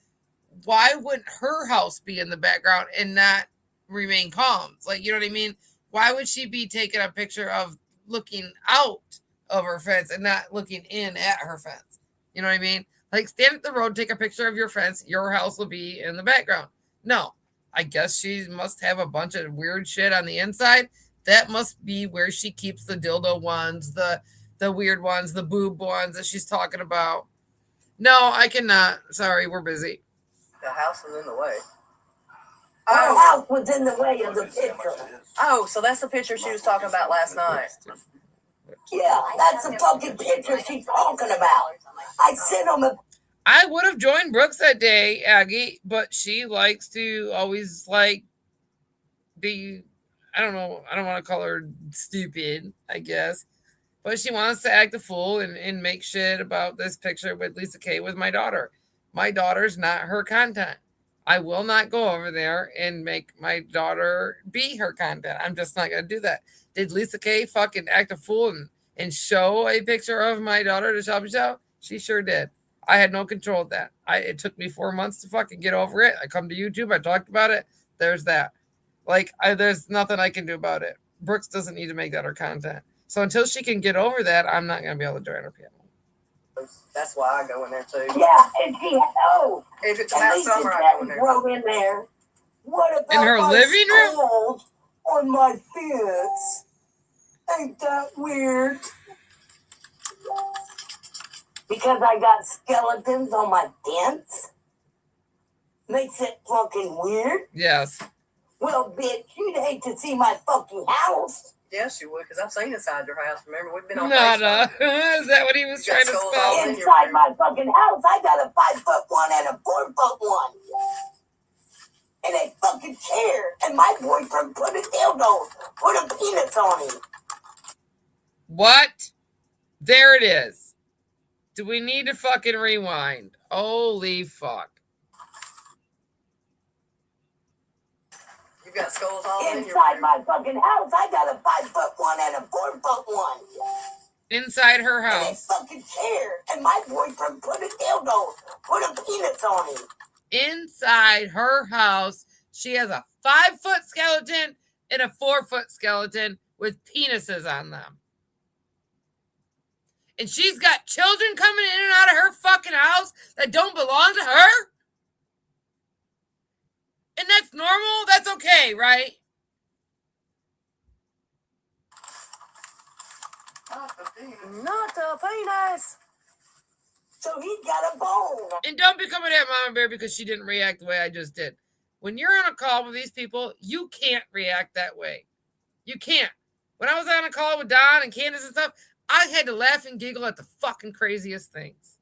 why wouldn't her house be in the background and not Remain Calm? Like, you know what I mean? Why would she be taking a picture of looking out of her fence and not looking in at her fence? You know what I mean? Like, stand at the road, take a picture of your fence. Your house will be in the background. No, I guess she must have a bunch of weird shit on the inside. That must be where she keeps the dildo ones, the weird ones, the boob ones that she's talking about. No, I cannot. Sorry, we're busy. The house is in the way. Her house was in the way of the picture. Oh, so that's the picture she was talking about last night. Yeah, that's the fucking picture she's talking about. I sent them a... I would have joined Brooks that day, Aggie, but she likes to always be, I don't know, I don't want to call her stupid, I guess, but she wants to act a fool and make shit about this picture with Lisa K with my daughter. My daughter's not her content. I will not go over there and make my daughter be her content. I'm just not going to do that. Did Lisa K fucking act a fool and show a picture of my daughter to Shelby Show? She sure did. I had no control of that. It took me 4 months to fucking get over it. I come to YouTube. I talked about it. There's that. There's nothing I can do about it. Brooks doesn't need to make that her content. So until she can get over that, I'm not going to be able to join her panel. That's why I go in there too. Yeah, and if it's about summer, I go in there. Wrote in there. What about in her my living room? skulls on my fence? Ain't that weird? Because I got skeletons on my fence? Makes it fucking weird? Yes. Well, bitch, you'd hate to see my fucking house. Yes, you would, because I've seen inside your house. Remember, we've been on Nada. FaceTime. Is that what he was trying to spell? Inside my fucking house, I got a 5'1" and a 4'1". And a fucking chair. And my boyfriend put a dildo, put a penis on him. What? There it is. Do we need to fucking rewind? Holy fuck. You got skulls all inside my fucking house. I got a 5'1" and a 4'1" inside her and a house. fucking chair. And my boyfriend put a dildo, put a penis on him. Inside her house, she has a 5-foot skeleton and a 4-foot skeleton with penises on them. And she's got children coming in and out of her fucking house that don't belong to her? And that's normal? That's okay, right? Not the penis. So he got a bone. And don't become an Mama Bear because she didn't react the way I just did. When you're on a call with these people, you can't react that way. You can't. When I was on a call with Don and Candace and stuff, I had to laugh and giggle at the fucking craziest things.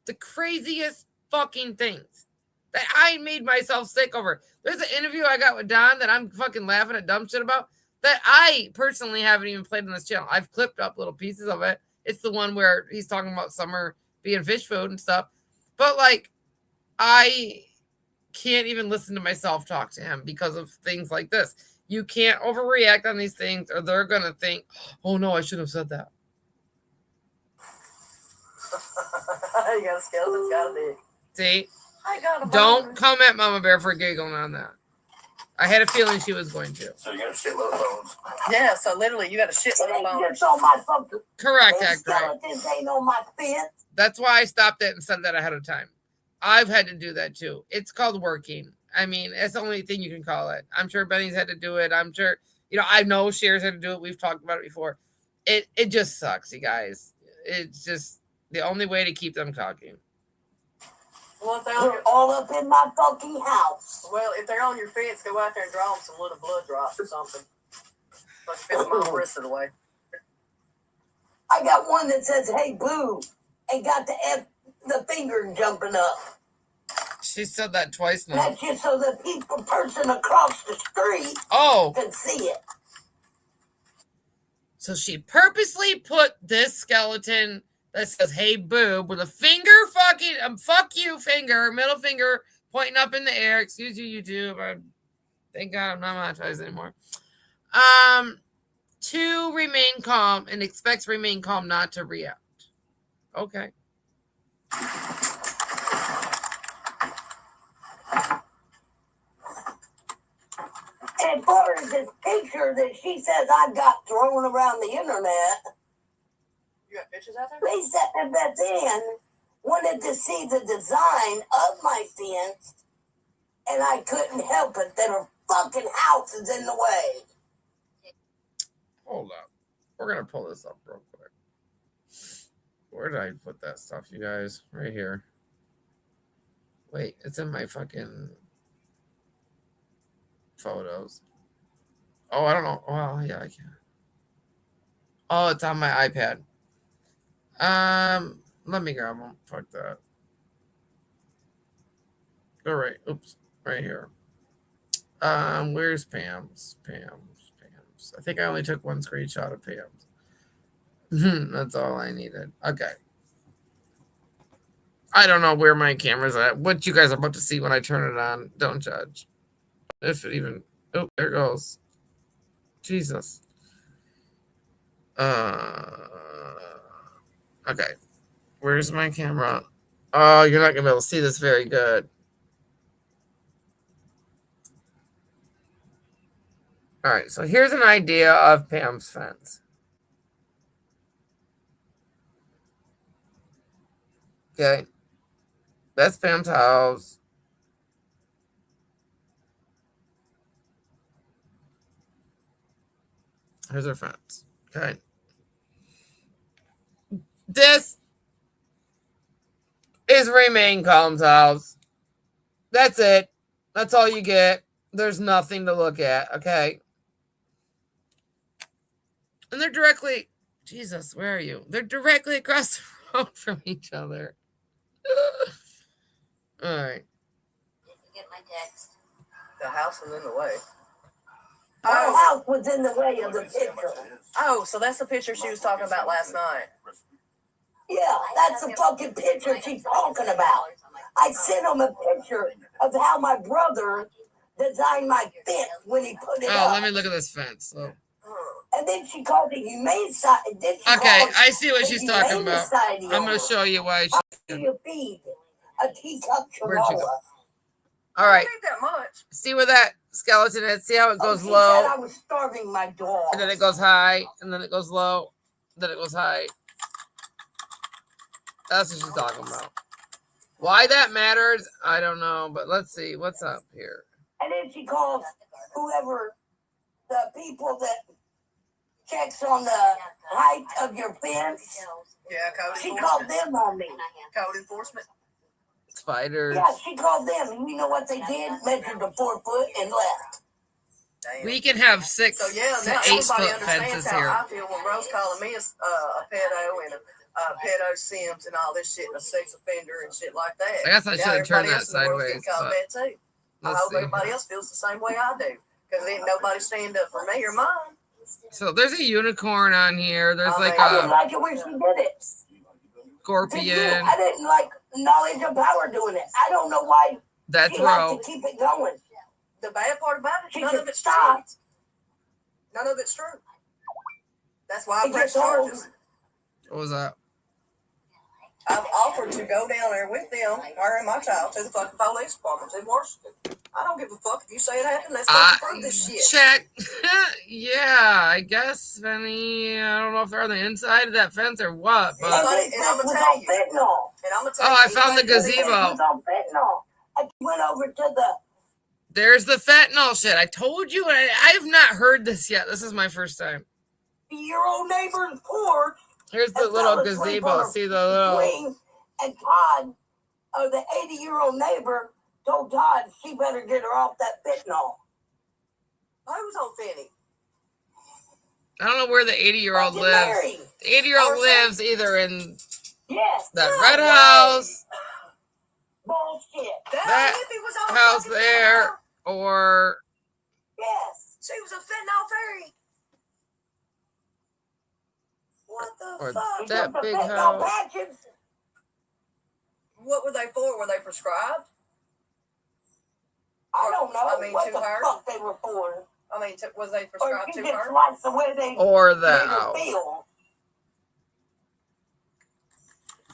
The craziest fucking things that I made myself sick over. There's an interview I got with Don that I'm fucking laughing at dumb shit about that I personally haven't even played on this channel. I've clipped up little pieces of it. It's the one where he's talking about summer being fish food and stuff. But like, I can't even listen to myself talk to him because of things like this. You can't overreact on these things or they're going to think, oh no, I should have said that. You got a skeleton, got a dick. See? I got a Don't come at Mama Bear for giggling on that. I had a feeling she was going to. So you got a shitload of bones. Yeah, so literally you got a shitload of bones. Just on my fucking Correct, them Actor. skeletons ain't on my fence. That's why I stopped it and said that ahead of time. I've had to do that too. It's called working. I mean, it's the only thing you can call it. I'm sure Benny's had to do it. I'm sure, I know Cher's had to do it. We've talked about it before. It just sucks, you guys. It's just the only way to keep them talking. Well, if They're all up in my fucking house. Well, if they're on your fence, go out there and draw them some little blood drops or something. Like spit them all the rest of the way. I got one that says, hey, boo, and got the finger jumping up. She said that twice now. That's just so the person across the street can see it. So she purposely put this skeleton that says, hey, boob, with a finger fuck you finger, middle finger pointing up in the air. Excuse you, YouTube. Thank God I'm not monetized anymore. To remain calm and expects remain calm not to react. Okay. And as far as this picture that she says I got thrown around the internet, you got pictures out there? they said that then wanted to see the design of my fence, and I couldn't help it that her fucking house is in the way. Hold up. We're going to pull this up real quick. Where did I put that stuff, you guys? Right here. Wait, it's in my fucking photos. Oh, I don't know. Well, yeah, I can. Oh, it's on my iPad. Let me grab them. Fuck that. All right. Oops. Right here. Where's Pam's? I think I only took one screenshot of Pam's. That's all I needed. Okay. I don't know where my camera's at. What you guys are about to see when I turn it on. Don't judge. If it even... Oh, there it goes. Jesus. Okay. Where's my camera? Oh, you're not going to be able to see this very good. All right, so here's an idea of Pam's fence. Okay. That's Pam's house. Here's her fence. Okay. This is Remain Calm's house. That's it. That's all you get. There's nothing to look at. Okay. And they're directly, Jesus, where are you? They're directly across the road from each other. All right. Did you get my text? The house is in the way. Her house was in the way of the picture. Oh, so that's the picture she was talking about last night. Yeah, that's the fucking picture she's talking about. I sent him a picture of how my brother designed my fence when he put it up. Oh, let me look at this fence. Oh. And then she called the Humane Society. Okay, I see what she's talking about. I'm going to show you why. You feed a teacup Where'd you go? chihuahua. All right. Not that much. See where that skeleton is? See how it goes She low? said I was starving my dog. And then it goes high. And then it goes low. Then it goes high. That's what she's talking about. Why that matters, I don't know. But let's see. What's up here? And then she calls whoever, the people that checks on the height of your fence. Yeah, code She enforcement. called them on me. Code enforcement. Spiders. Yeah, she called them. And you know what they did? Measured the 4 foot and left. Damn. We can have 6 So yeah, to now 8 everybody foot understands fences how here. I feel when Rose calling me a pedo and a pedo sims and all this shit and a sex offender and shit like that. I guess I Now should have turned everybody that else in the world's sideways. getting called But that too. I let's hope see. everybody else feels the same way I do. Because ain't nobody stand up for me or mine. So there's a unicorn on here. There's like I didn't a like it when she did it. scorpion. I didn't like knowledge of power doing it. I don't know why That's she likes Ro. to keep it going. The bad part about it, She none should of it's stop. true. None of it's true. That's why I It press gets old. charges. What was that? I've offered to go down there with them, her and my child, to the fucking police department in Washington. I don't give a fuck if you say it happened. Let's fucking prove this shit. Check. Yeah, I guess, Penny. I don't know if they're on the inside of that fence or what, but Anybody- And I'm gonna tell you. Fentanyl. And I'm gonna tell oh, you, I found the anybody- gazebo. It was on fentanyl. I went over to the there's the fentanyl shit. I told you. I've not heard this yet. This is my first time. your old neighbor's porch. Here's the and little fell asleep gazebo. on a See the little. swing, and Todd, the 80-year-old neighbor, told Todd she better get her off that fentanyl. Who's on Fanny? I don't know where the 80-year-old Fucking lives. Mary. The 80-year-old Or lives either in Yes. that no red way. house, Bullshit. That hippie was on house fucking there, fentanyl. or Yes. She was a fentanyl fairy. What the Or fuck? He that took the big fentanyl house. patches. What were they for? Were they prescribed? I don't know I mean, what to the her? fuck they were for. I mean, was they Or prescribed she to just her? likes the way they or made that her house. feel.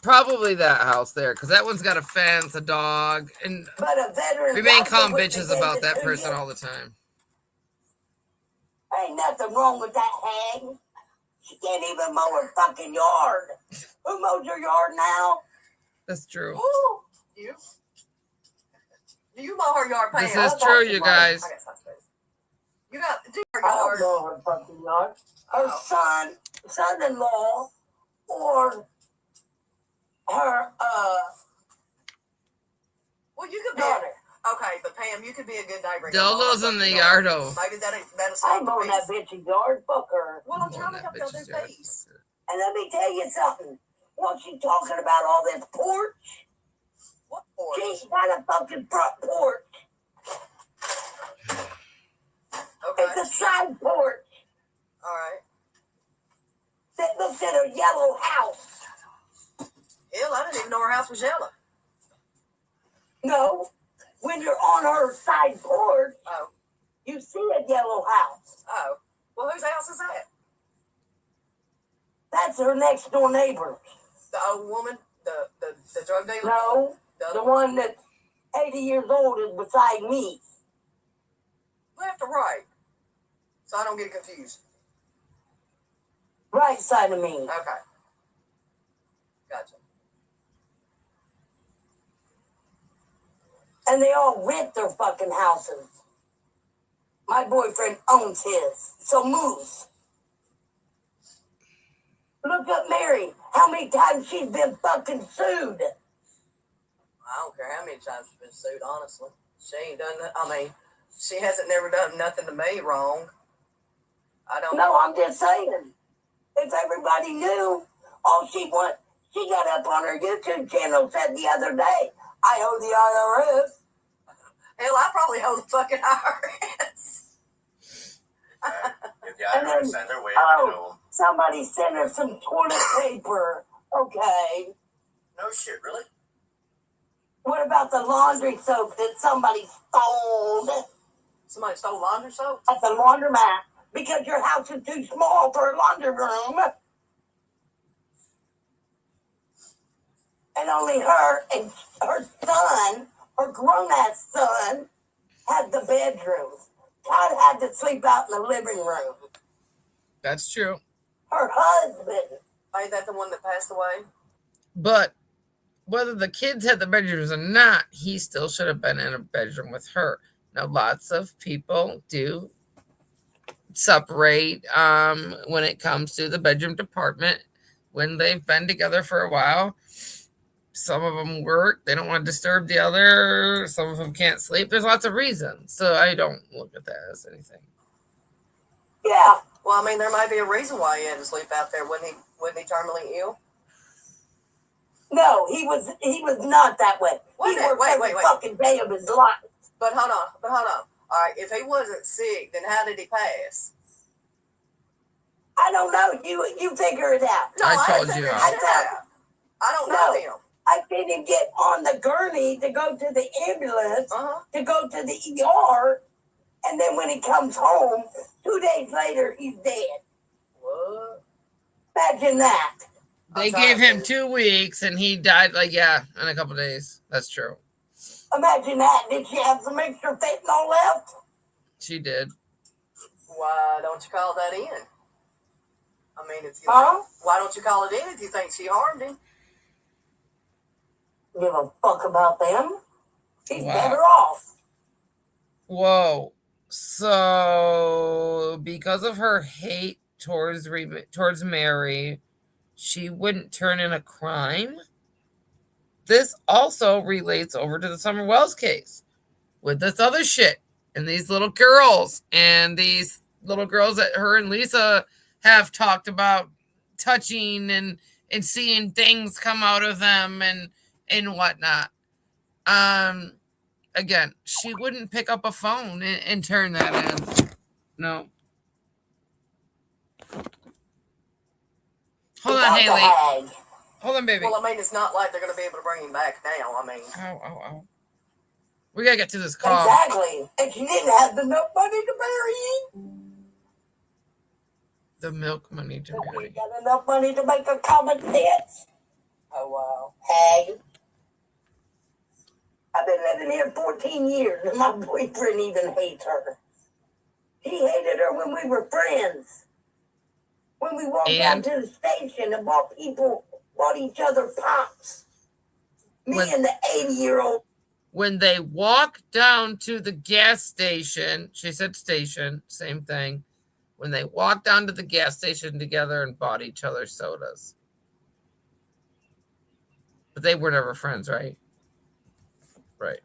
Probably that house there, because that one's got a fence, a dog, and But a veteran. we ain't doctor calling wouldn't bitches have about gave it that to person you. all the time. Ain't nothing wrong with that hag. She can't even mow her fucking yard. Who mows your yard now? That's true. Ooh, you? Do you mow her yard, Pam? This is true, you guys. I got some space. You got do her I don't yard. mow her fucking yard. Her son-in-law, or her Well, you could be. daughter. Okay, but Pam, you could be a good neighbor. Dildos in the yardo. Maybe that'll I stop ain't the mowing that peace. bitch's yard. Fuck her. Well, I'm Mowing trying to that help y'all bitch's do yard, peace. fucker. And let me tell you something. What's she talking about all this porch? What for? She's got a fucking front porch. Okay, It's a side porch all right. that looks at a yellow house. Hell, I didn't even know her house was yellow. No, when you're on her side porch, Oh, you see a yellow house. oh. Well, whose house is that? That's her next door neighbor. The old woman, the drug dealer. No, The the other one? one that's 80 years old is beside me. Left or right? So I don't get confused. Right side of me. Okay. Gotcha. And they all rent their fucking houses. My boyfriend owns his. So move. Look up Mary. How many times she's been fucking sued? I don't care how many times she's been sued, honestly. She ain't done that. I mean, she hasn't never done nothing to me wrong. I don't No, I'm just saying. If everybody knew, all she got up on her YouTube channel said the other day, I owe the IRS. Hell, I probably owe the fucking IRS. If the IRS sent their way, Oh, somebody sent her some toilet paper. Okay. no shit, really? What about the laundry soap that somebody stole? Somebody stole laundry soap? At the laundromat. Because your house is too small for a laundry room. And only her and her son, her grown-ass son, had the bedroom. Todd had to sleep out in the living room. That's true. Her husband. Ain't that the one that passed away? But whether the kids had the bedrooms or not, he still should have been in a bedroom with her. Now, lots of people do separate when it comes to the bedroom department when they've been together for a while. Some of them work. They don't want to disturb the other. Some of them can't sleep. There's lots of reasons. So I don't look at that as anything. Yeah. Well, I mean, there might be a reason why he had to sleep out there. Wasn't he terminally ill? No, he was not that way. He worked every fucking day of his life. But hold on. All right, if he wasn't sick, then how did he pass? I don't know. You figure it out. No, I told you. I don't know him. I seen him get on the gurney to go to the ambulance, to go to the ER, and then when he comes home, 2 days later, he's dead. What? Imagine that. They gave him 2 weeks and he died in a couple days. That's true. Imagine that. Did she have some extra fentanyl left? She did. Why don't you call that in? I mean, if you why don't you call it in if you think she harmed him? Give a fuck about them. He's better off. Whoa. So, because of her hate towards Mary, she wouldn't turn in a crime. This also relates over to the Summer Wells case with this other shit and these little girls that her and Lisa have talked about touching and seeing things come out of them and whatnot. Again, she wouldn't pick up a phone and turn that in. No. Hold on, Haley. Hold on, baby. Well, I mean, it's not like they're going to be able to bring him back now. I mean, ow. We gotta get to this call. Exactly. And she didn't have enough money to marry him. The milk money to marry. Got enough money to make a common sense. oh wow. Hey. I've been living here 14 years and my boyfriend even hates her. He hated her when we were friends. When we walked down to the station and bought each other pops. And the 80-year-old. When they walked down to the gas station, she said station, same thing. When they walked down to the gas station together and bought each other sodas. But they were never friends, right? Right.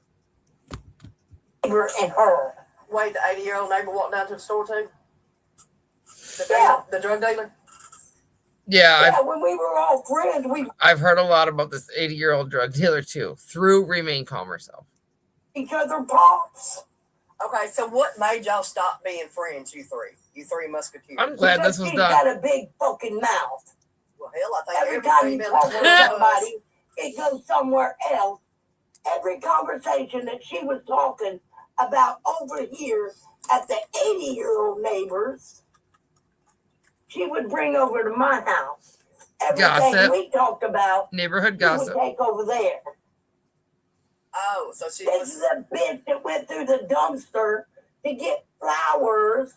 Neighbor and her. Wait, the 80-year-old neighbor walked down to the store too? The drug dealer? Yeah, when we were all friends, I've heard a lot about this 80-year-old drug dealer too, through Remain Calm herself. Each other pops. Okay, so what made y'all stop being friends, you three musketeers? I'm glad this was she's done. Got a big fucking mouth. Well, hell, I think Every time you talk to somebody, it goes somewhere else. Every conversation that she was talking about over here at the 80-year-old neighbors, she would bring over to my house. Everything Gossip. we talked about, Neighborhood gossip. she would take over there. Oh, so she This is a bitch that went through the dumpster to get flowers.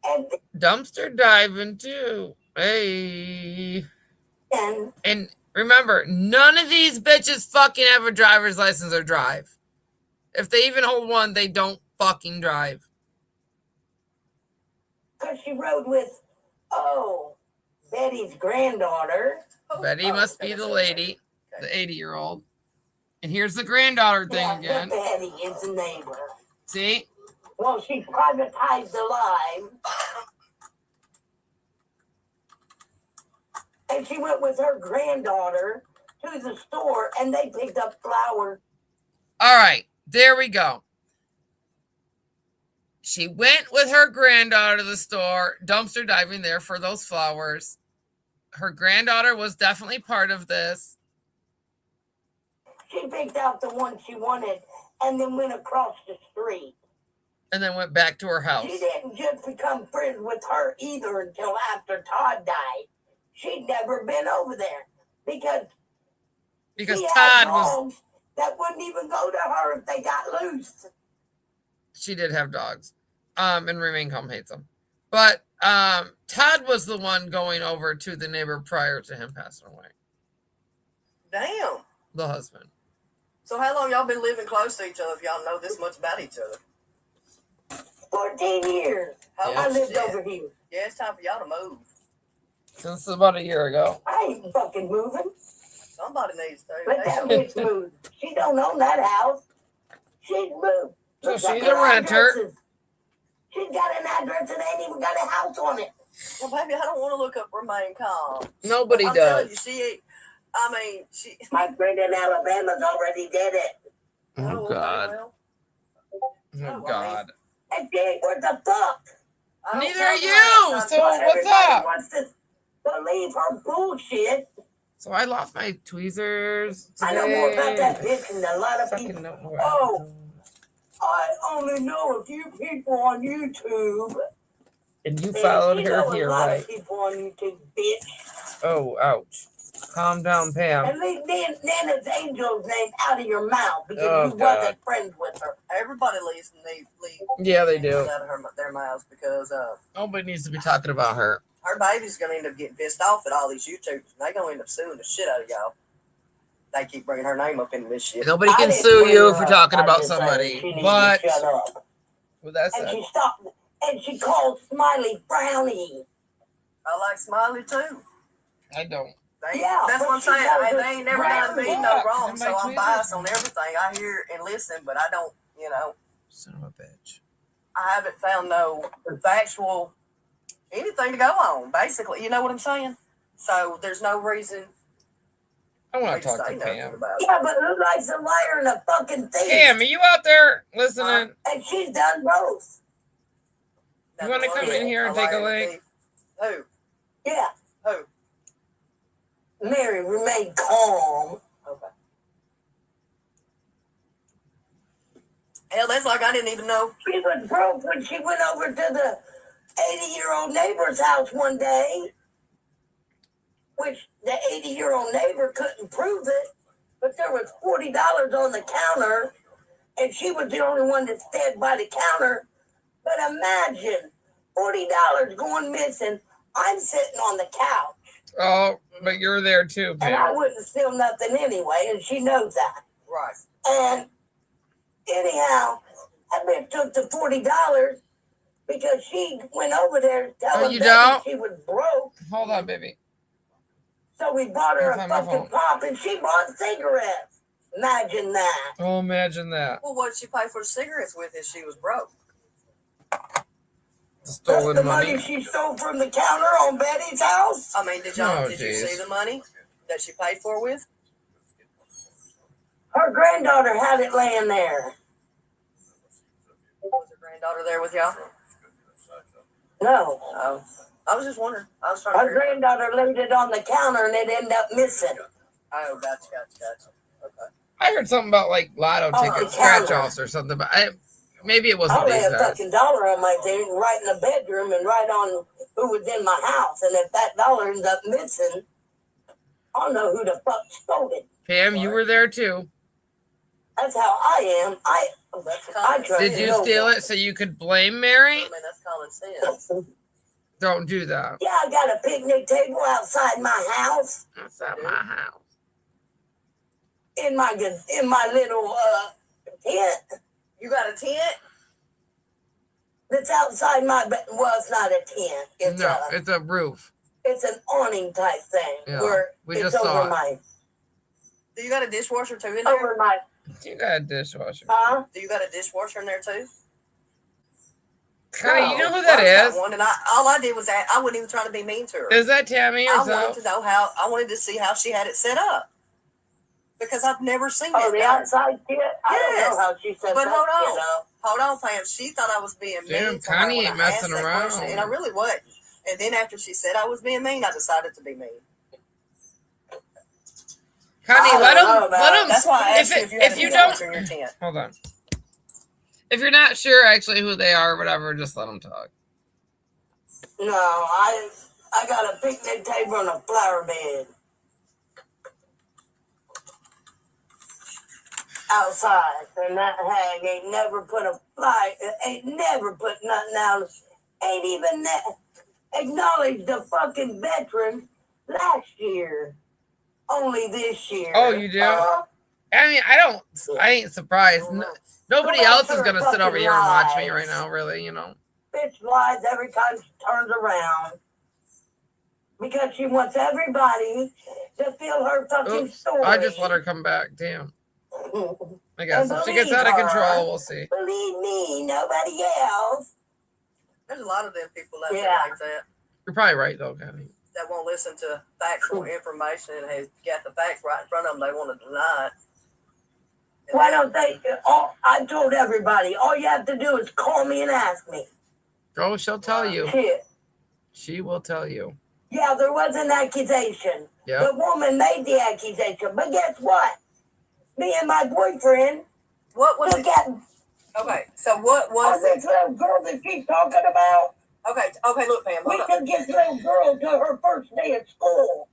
And Dumpster diving too. Hey. And remember, none of these bitches fucking have a driver's license or drive. If they even hold one, they don't fucking drive. Because she rode with, Betty's granddaughter. Betty must be the lady, the 80-year-old. And here's the granddaughter thing again. Betty is the neighbor. See? Well, she privatized alive. And she went with her granddaughter to the store and they picked up flowers. All right, there we go. She went with her granddaughter to the store, dumpster diving there for those flowers. Her granddaughter was definitely part of this. She picked out the one she wanted and then went across the street. And then went back to her house. She didn't just become friends with her either until after Todd died. She'd never been over there because Todd was... that wouldn't even go to her if they got loose. She did have dogs. And Remain Calm hates them. But Todd was the one going over to the neighbor prior to him passing away. Damn. The husband. So how long y'all been living close to each other if y'all know this much about each other? 14 years. I lived over here. Yeah, it's time for y'all to move. Since about a year ago. I ain't fucking moving. Somebody needs to. Let that bitch move. She don't own that house. She's moved. So Look she's at a her renter. addresses. She's got an address and ain't even got a house on it. Well, baby, I don't want to look up Remain Calm. Nobody I'm does. telling you, she. My friend in Alabama's already did it. Oh, God. Oh, God. And she ain't worth a fuck. Neither are you. So what's up? Wants to believe her bullshit. So I lost my tweezers today. I know more about that bitch than a lot of people. Oh, I only know a few people on YouTube. And you followed her here, a lot right? of people on YouTube, bitch. Oh, ouch. Calm down, Pam. And leave Nana's Angel's name out of your mouth because you God. wasn't friends with her. Everybody leaves Yeah, they do. out of their mouths because Nobody needs to be talking about her. her baby's gonna end up getting pissed off at all these YouTubers. And they gonna end up suing the shit out of y'all. They keep bringing her name up into this shit. Nobody I can didn't sue bring you her for up. talking I about just said somebody. she needs to But shut up. with that And said, she stopped. And she called Smiley frowny. I like Smiley too. I don't. Yeah, That's but what I'm she saying. does They it ain't never right done me back. no wrong, And so my I'm tweezers. biased on everything. I hear and listen, but I don't, Son of a bitch. I haven't found no factual anything to go on, basically. You know what I'm saying? So there's no reason I for want me to to talk say to nothing Pam. about it. Yeah, but who likes a liar and a fucking thief? Pam, are you out there listening? And she's done both. You wanna come in here and take a look? Who? Yeah. Who? Mary remained calm. Okay. Hell, that's like I didn't even know. She was broke when she went over to the 80-year-old neighbor's house one day, which the 80-year-old neighbor couldn't prove it, but there was $40 on the counter, and she was the only one that stood by the counter. But imagine $40 going missing. I'm sitting on the couch. Oh, but you're there too, And I Pam. wouldn't steal nothing anyway, and she knows that. Right. And anyhow, that bitch took the $40 because she went over there telling you Betty don't? she was broke. Hold on, baby. So we bought her I'll a find my fucking phone. pop, and she bought cigarettes. Imagine that. Oh, imagine that. Well, what did she pay for the cigarettes with if she was broke? Stolen the money. money she stole from the counter on Betty's house. I mean, did y'all Oh, did you geez. see the money that she paid for with? Her granddaughter had it laying there. Was her granddaughter there with y'all? No. Oh, I was just wondering. I was trying to Her figure. granddaughter laid it on the counter, and it ended up missing. Oh, gotcha. Okay. I heard something about like lotto Oh, ticket the scratch counter. offs or something, but maybe it I wasn't lay these a guys. fucking dollar on my thing right in the bedroom and right on who was in my house. And if that dollar ends up missing, I'll know who the fuck stole it. Pam, you were there too. That's how I am. I common trust Did you no steal one. it so you could blame Mary? I mean, that's common sense. Don't do that. Yeah, I got a picnic table outside my house That's at my house. in my little tent You got a tent? that's outside my bed. Well, it's not a tent. It's a roof. It's an awning type thing Yeah, where we it's just saw over it. my Do you got a dishwasher too in there? over my You got a dishwasher. Do you got a dishwasher in there too? Connie, you know who I that got is? one, and all I did was I wasn't even trying to be mean to her. Is that Tammy I herself? wanted to know I wanted to see how she had it set up because I've never seen Oh, it the done. outside kit? I Yes. don't know how she said But that. hold on. You know. Hold on, Pam. She thought I was being mean. Damn, to her Connie when ain't I asked messing that around. question, and I really wasn't. And then after she said I was being mean, I decided to be mean. Connie, I let don't know them That's why I asked if you don't in your tent. Hold on. If you're not sure actually who they are or whatever, just let them talk. No, I got a picnic table and a flower bed outside, and that hag ain't never put nothing out. Ain't even acknowledged the fucking veterans last year. Only this year. Oh, you do? I mean, I ain't surprised. Nobody else is gonna sit over here and watch me right now, really, you know. Bitch lies every time she turns around because she wants everybody to feel her fucking story. I just let her come back. Damn. I guess if she gets out of control, we'll see. Believe me, nobody else. There's a lot of them people out there like that. You're probably right, though, Kenny. That won't listen to factual information and has got the facts right in front of them. They want to deny it. Why don't they? I told everybody, all you have to do is call me and ask me. Oh, she'll tell you. Shit. She will tell you. Yeah, there was an accusation. Yep. The woman made the accusation. But guess what? Me and my boyfriend. What was it? Okay, so what was this little girl that she's talking about? Okay, look, Pam. We took this little girl to her first day at school.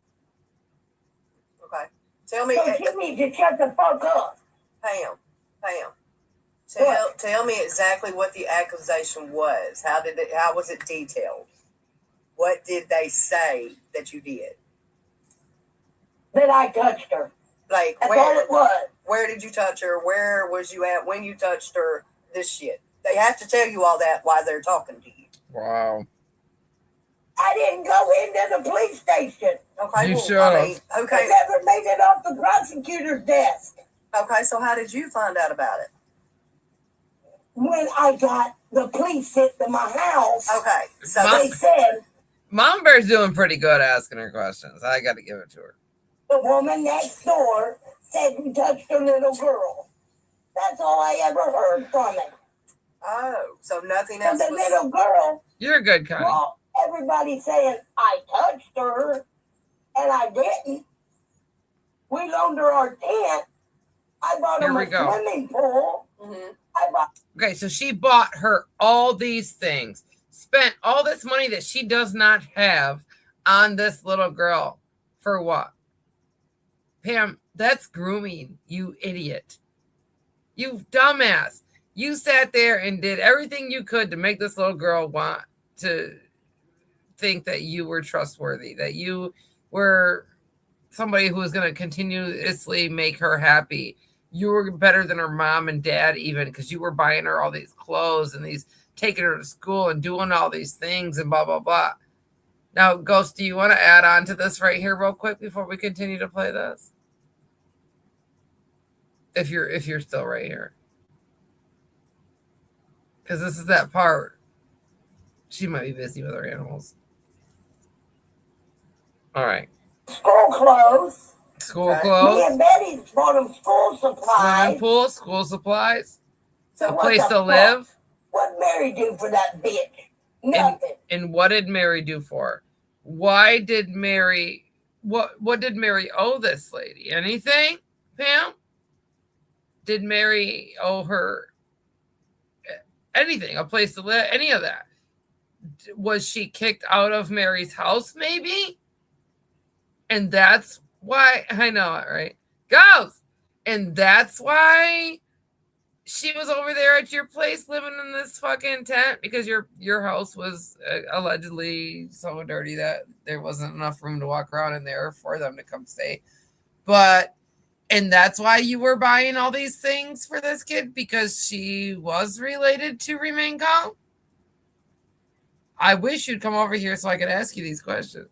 Okay. Tell me. So she needs to shut the fuck up. Pam. Tell me exactly what the accusation was. How was it detailed? What did they say that you did? That I touched her. Like That's all it was. Where did you touch her? Where was you at when you touched her? This shit. They have to tell you all that while they're talking to you. Wow. I didn't go into the police station. Okay. You should. I never made it off the prosecutor's desk. Okay, so how did you find out about it? When I got the police sent to my house. Okay. So they said Mom Bear's doing pretty good asking her questions. I got to give it to her. The woman next door said you touched a little girl. That's all I ever heard from it. Oh, so nothing else. The little girl. You're good, Connie. Well, everybody's saying I touched her, and I didn't. We loaned her our tent. I bought her a swimming pool. Mm-hmm. Okay, so she bought her all these things, spent all this money that she does not have on this little girl. For what? Pam, that's grooming, you idiot. You dumbass. You sat there and did everything you could to make this little girl want to think that you were trustworthy, that you were somebody who was going to continuously make her happy. You were better than her mom and dad even because you were buying her all these clothes and taking her to school and doing all these things and blah, blah, blah. Now, Ghost, do you want to add on to this right here real quick before we continue to play this? If you're still right here. Because this is that part. She might be busy with her animals. All right. School clothes. School clothes. Me and Betty bought them school supplies. Swimming pool, school supplies. So a place to live. What'd Mary do for that bitch? Nothing. And what did Mary do for her? Why did Mary... What did Mary owe this lady? Anything, Pam? Did Mary owe her anything? A place to live? Any of that? Was she kicked out of Mary's house, maybe? And that's why... I know it, right? Goes! And that's why she was over there at your place living in this fucking tent because your house was allegedly so dirty that there wasn't enough room to walk around in there for them to come stay. And that's why you were buying all these things for this kid, because she was related to Remain Calm? I wish you'd come over here so I could ask you these questions.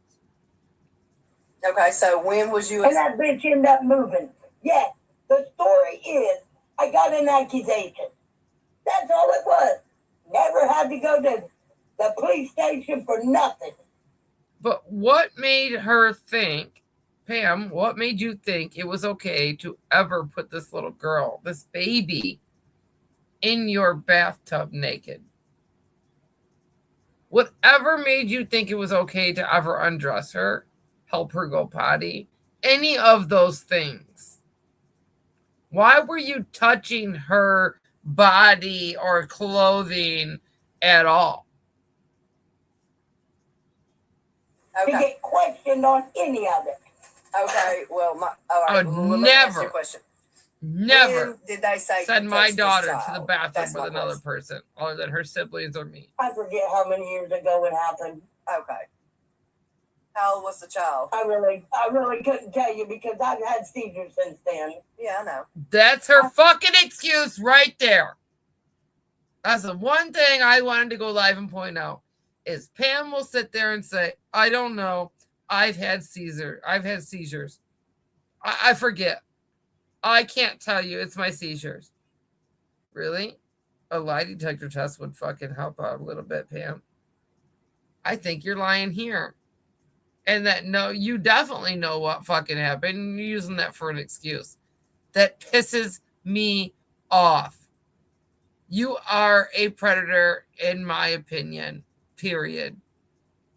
Okay, so when was you... And that bitch ended up moving. Yeah, the story is I got an accusation. That's all it was. Never had to go to the police station for nothing. But what made her think, Pam, what made you think it was okay to ever put this little girl, this baby, in your bathtub naked? Whatever made you think it was okay to ever undress her, help her go potty, any of those things? Why were you touching her body or clothing at all? To get questioned on any of it. Okay, well, all right. Let me ask you a question. Never when did they say send my daughter to the bathroom That's with another person other than her siblings or me. I forget how many years ago it happened. Okay. How old was the child? I really couldn't tell you because I've had seizures since then. Yeah, I know. That's her fucking excuse right there. That's the one thing I wanted to go live and point out is Pam will sit there and say, I don't know. I've had seizures. I forget. I can't tell you. It's my seizures. Really? A lie detector test would fucking help out a little bit, Pam. I think you're lying here. And that, no, you definitely know what fucking happened. And you're using that for an excuse. That pisses me off. You are a predator, in my opinion, period.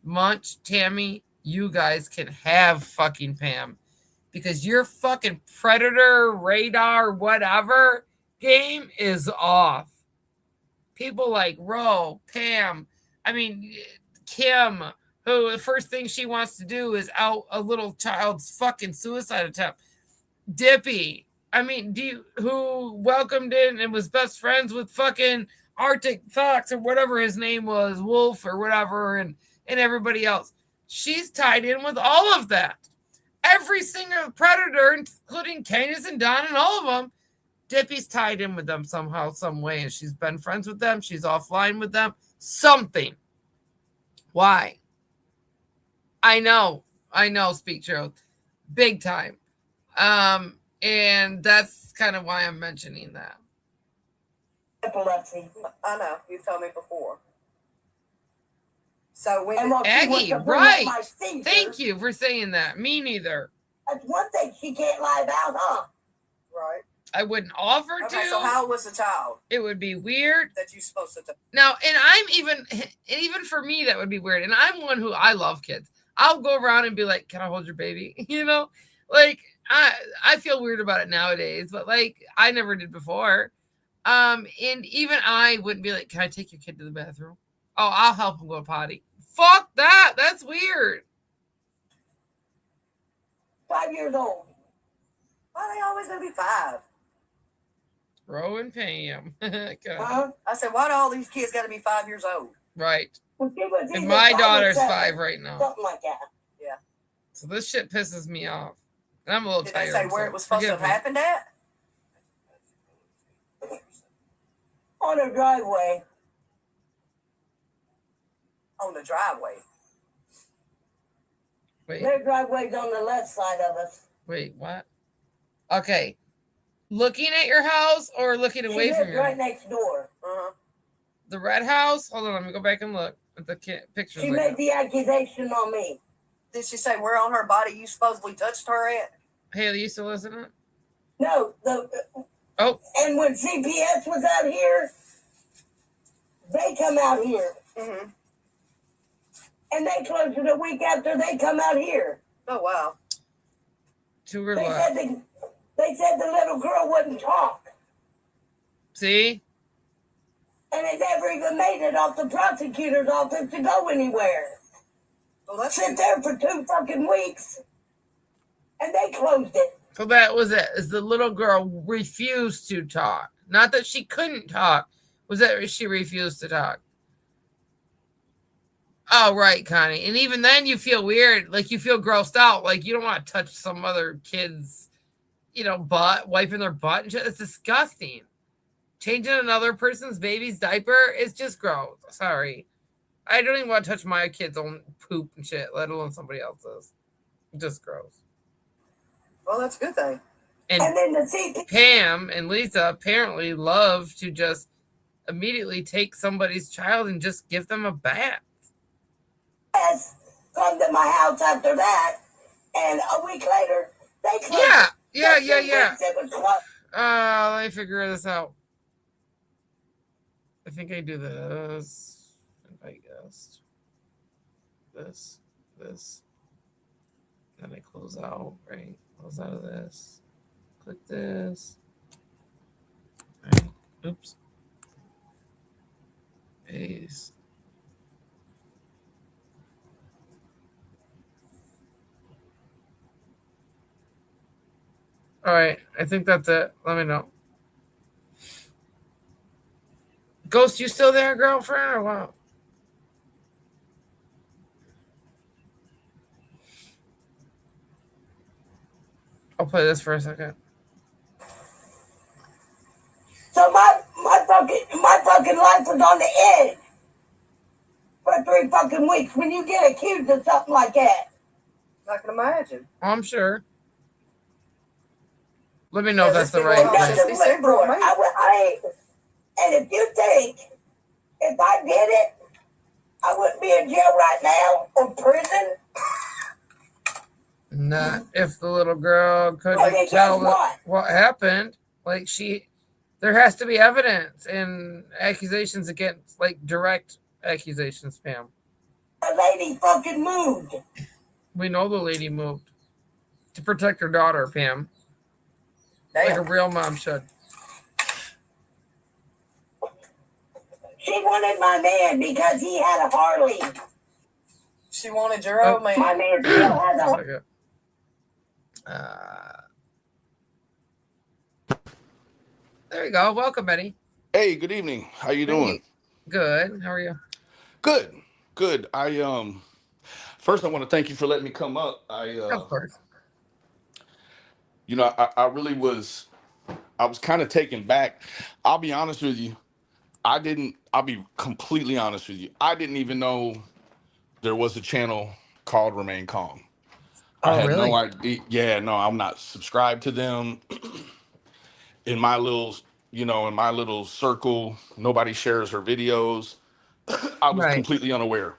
Munch, Tammy, you guys can have fucking Pam. Because your fucking predator, radar, whatever game is off. People like Ro, Pam, Kim, who the first thing she wants to do is out a little child's fucking suicide attempt. Dippy, who welcomed in and was best friends with fucking Arctic Fox or whatever his name was, Wolf or whatever, and everybody else. She's tied in with all of that. Every single predator, including Candace and Don and all of them, Dippy's tied in with them somehow, some way, and she's been friends with them. She's offline with them. Something. Why? I know, speak truth. Big time. And that's kind of why I'm mentioning that. Epilepsy. I know. You've told me before. So when Aggie, right. Thank you for saying that. Me neither. That's one thing she can't lie about, huh? Right. I wouldn't offer to. Okay, so how was the child? It would be weird. That you're supposed to do. Now, and I'm even for me, that would be weird. And I'm one who, I love kids. I'll go around and be like, can I hold your baby? Like, I feel weird about it nowadays, but like, I never did before. And even I wouldn't be like, can I take your kid to the bathroom? Oh, I'll help him go potty. Fuck that. That's weird. 5 years old. Why are they always gonna be 5? Ro and Pam. Huh? I said, why do all these kids got to be 5 years old? Right. Well, and my daughter's 5 right now. Something like that. Yeah. So this shit pisses me off. And I'm a little tired. Did they say where it was supposed to have happened at? On a driveway. On the driveway. Wait. Their driveway's on the left side of us. Wait, what? Okay. Looking at your house or looking away from your right next door. Uh-huh. The red house? Hold on, let me go back and look at the pictures. She made the accusation on me. Did she say where on her body you supposedly touched her at? Haley, you still listening? No. Oh. And when CPS was out here, they come out here. Mm-hmm. And they closed it a week after they come out here. Oh, wow. To her left. They said the little girl wouldn't talk. See? And it never even made it off the prosecutor's office to go anywhere. Well, let's sit there for 2 fucking weeks. And they closed it. So that was it. Is the little girl refused to talk. Not that she couldn't talk. Was that she refused to talk? Oh, right, Connie. And even then you feel weird. Like you feel grossed out. Like you don't want to touch some other kid's, butt, wiping their butt and shit. It's disgusting. Changing another person's baby's diaper is just gross. Sorry. I don't even want to touch my kid's own poop and shit, let alone somebody else's. Just gross. Well, that's a good thing. And then Pam and Lisa apparently love to just immediately take somebody's child and just give them a bath. Yes, come to my house after that, and a week later, they closed. Yeah. Let me figure this out. I think I do this. I guess. This. Then I close out, right? Close out of this. Click this. Oops. Peace. All right, I think that's it. Let me know. Ghost, you still there, girlfriend, or what? I'll play this for a second. So my fucking life was on the edge for 3 fucking weeks when you get accused of something like that. I can imagine. I'm sure. Let me know if that's the this right people thing. just be simple, man. And if you think if I did it, I wouldn't be in jail right now or prison. Not if the little girl couldn't tell what happened. Like there has to be evidence and accusations against, like direct accusations, Pam. The lady fucking moved. We know the lady moved to protect her daughter, Pam. Damn. Like a real mom should. She wanted my man because he had a Harley. She wanted your old man. My man still has a Harley. There you go. Welcome, Eddie. Hey, good evening. How you doing? Good. How are you? Good. Good. First I want to thank you for letting me come up. Of course. You know, I really was kind of taken back. I'll be honest with you. I'll be completely honest with you. I didn't even know there was a channel called Remain Calm. Oh, I had really? no idea. Yeah, no, I'm not subscribed to them. In my little circle, nobody shares her videos. I was completely unaware.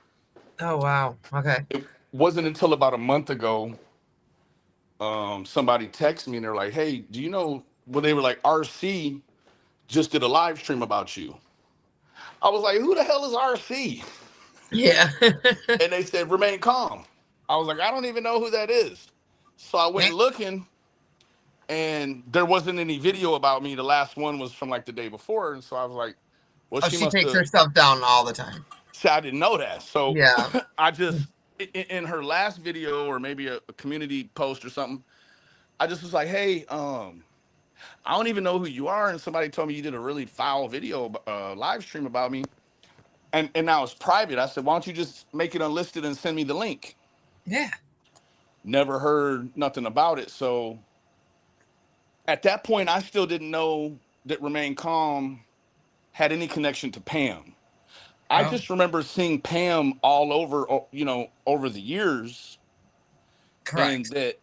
Oh, wow. Okay. It wasn't until about a month ago, somebody texted me and they're like, hey, do you know, well, they were like, RC just did a live stream about you. I was like, who the hell is RC? Yeah. And they said, Remain Calm. I was like, I don't even know who that is. So I went looking and there wasn't any video about me. The last one was from like the day before. And so I was like, well, she takes her stuff down all the time. See, I didn't know that. So yeah. I just, in her last video or maybe a community post or something, I just was like, hey, I don't even know who you are. And somebody told me you did a really foul video, live stream about me. And now it's private. I said, why don't you just make it unlisted and send me the link? Yeah. Never heard nothing about it. So at that point, I still didn't know that Remain Calm had any connection to Pam. I just remember seeing Pam all over, over the years. Correct. And that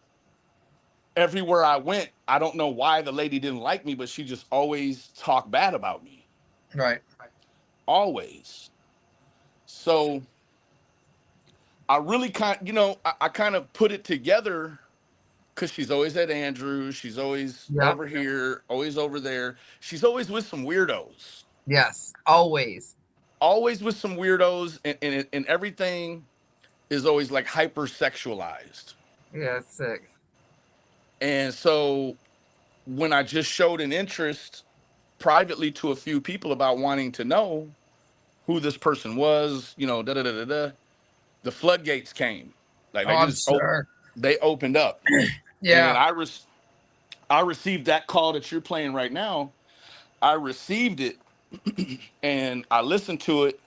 everywhere I went, I don't know why the lady didn't like me, but she just always talked bad about me. Right. Always. So I really I kind of put it together because she's always at Andrews. She's always over here, always over there. She's always with some weirdos. Yes, always. Always with some weirdos, and everything is always like hypersexualized. Yeah, it's sick. And so when I just showed an interest privately to a few people about wanting to know who this person was, the floodgates came. Like they opened up. Yeah. And I received that call that you're playing right now. I received it and I listened to it.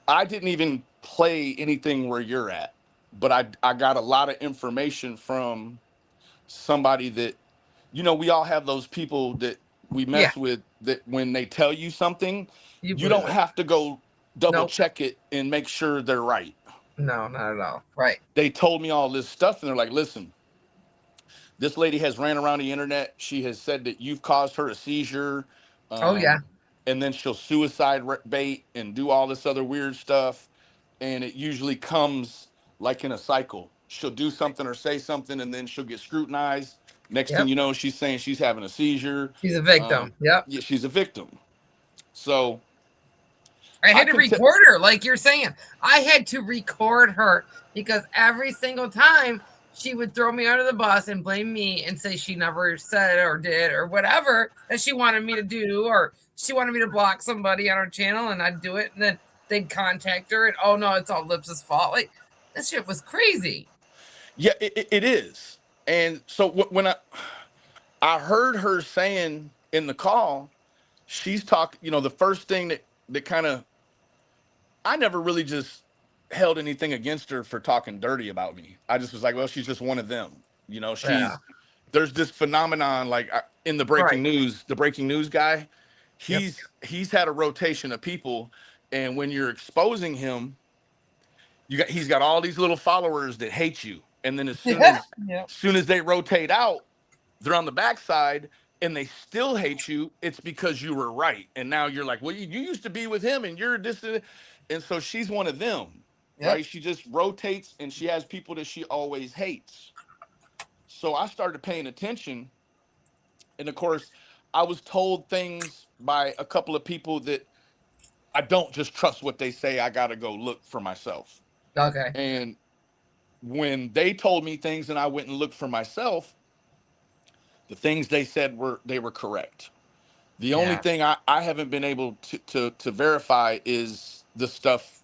I didn't even play anything where you're at, but I got a lot of information from somebody that, we all have those people that we mess with that when they tell you something, you don't have to go double check it and make sure they're right. No, not at all. Right. They told me all this stuff and they're like, listen, this lady has ran around the internet. She has said that you've caused her a seizure. And then she'll suicide bait and do all this other weird stuff. And it usually comes like in a cycle. She'll do something or say something and then she'll get scrutinized. Next thing you know, she's saying she's having a seizure. She's a victim. Yeah, she's a victim. So I had to record her, like you're saying. I had to record her because every single time she would throw me under the bus and blame me and say she never said or did or whatever that she wanted me to do, or she wanted me to block somebody on her channel, and I'd do it, and then they'd contact her and, oh no, it's all Lips's fault. Like, that shit was crazy. Yeah, it is. And so when I heard her saying in the call, she's talking, you know, the first thing that kind of, I never really just held anything against her for talking dirty about me. I just was like, well, she's just one of them. You know, there's this phenomenon, like in the breaking news, the breaking news guy, he's had a rotation of people. And when you're exposing him, he's got all these little followers that hate you. And then as soon as they rotate out, they're on the backside and they still hate you. It's because you were right. And now you're like, well, you used to be with him and you're this. And so she's one of them, right? She just rotates and she has people that she always hates. So I started paying attention. And of course, I was told things by a couple of people that I don't just trust what they say. I got to go look for myself. Okay. And when they told me things and I went and looked for myself, the things they said were correct. The only thing I haven't been able to verify is the stuff,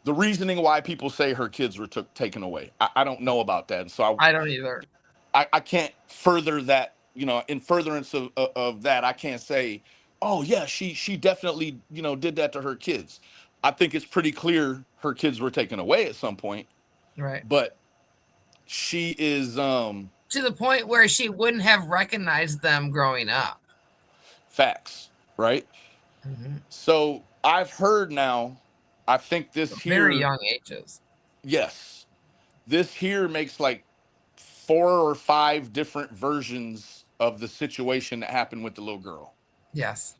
the reasoning why people say her kids were taken away. I don't know about that. And so I don't either. I can't further that, you know, in furtherance of that, I can't say, oh yeah, she definitely, you know, did that to her kids. I think it's pretty clear her kids were taken away at some point. Right. But she is to the point where she wouldn't have recognized them growing up. Facts, right? Mm-hmm. So I've heard now, I think this here, very young ages. Yes. This here makes like 4 or 5 different versions of the situation that happened with the little girl. Yes.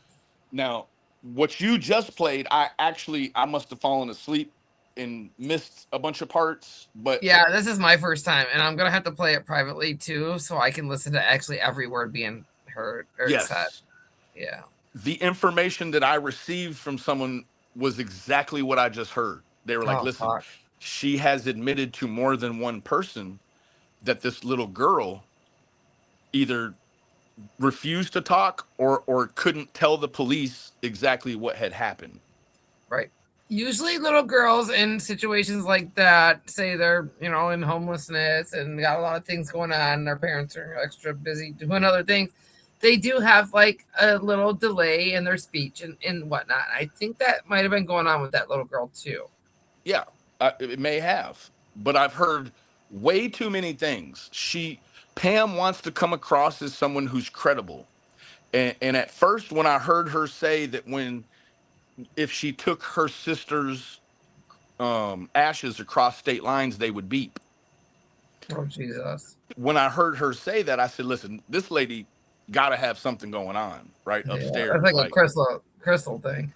Now, what you just played, I must have fallen asleep and missed a bunch of parts, but yeah, this is my first time, and I'm gonna have to play it privately too, so I can listen to actually every word being heard or said. Yeah. The information that I received from someone was exactly what I just heard. They were like, listen, she has admitted to more than one person that this little girl either refused to talk or couldn't tell the police exactly what had happened. Right. Usually little girls in situations like that, say they're, you know, in homelessness and got a lot of things going on, and their parents are extra busy doing other things, they do have like a little delay in their speech and whatnot. I think that might have been going on with that little girl too. Yeah, it may have, but I've heard way too many things. Pam wants to come across as someone who's credible. And at first, when I heard her say that if she took her sister's ashes across state lines, they would beep. Oh, Jesus. When I heard her say that, I said, listen, this lady got to have something going on upstairs. It's like a crystal thing.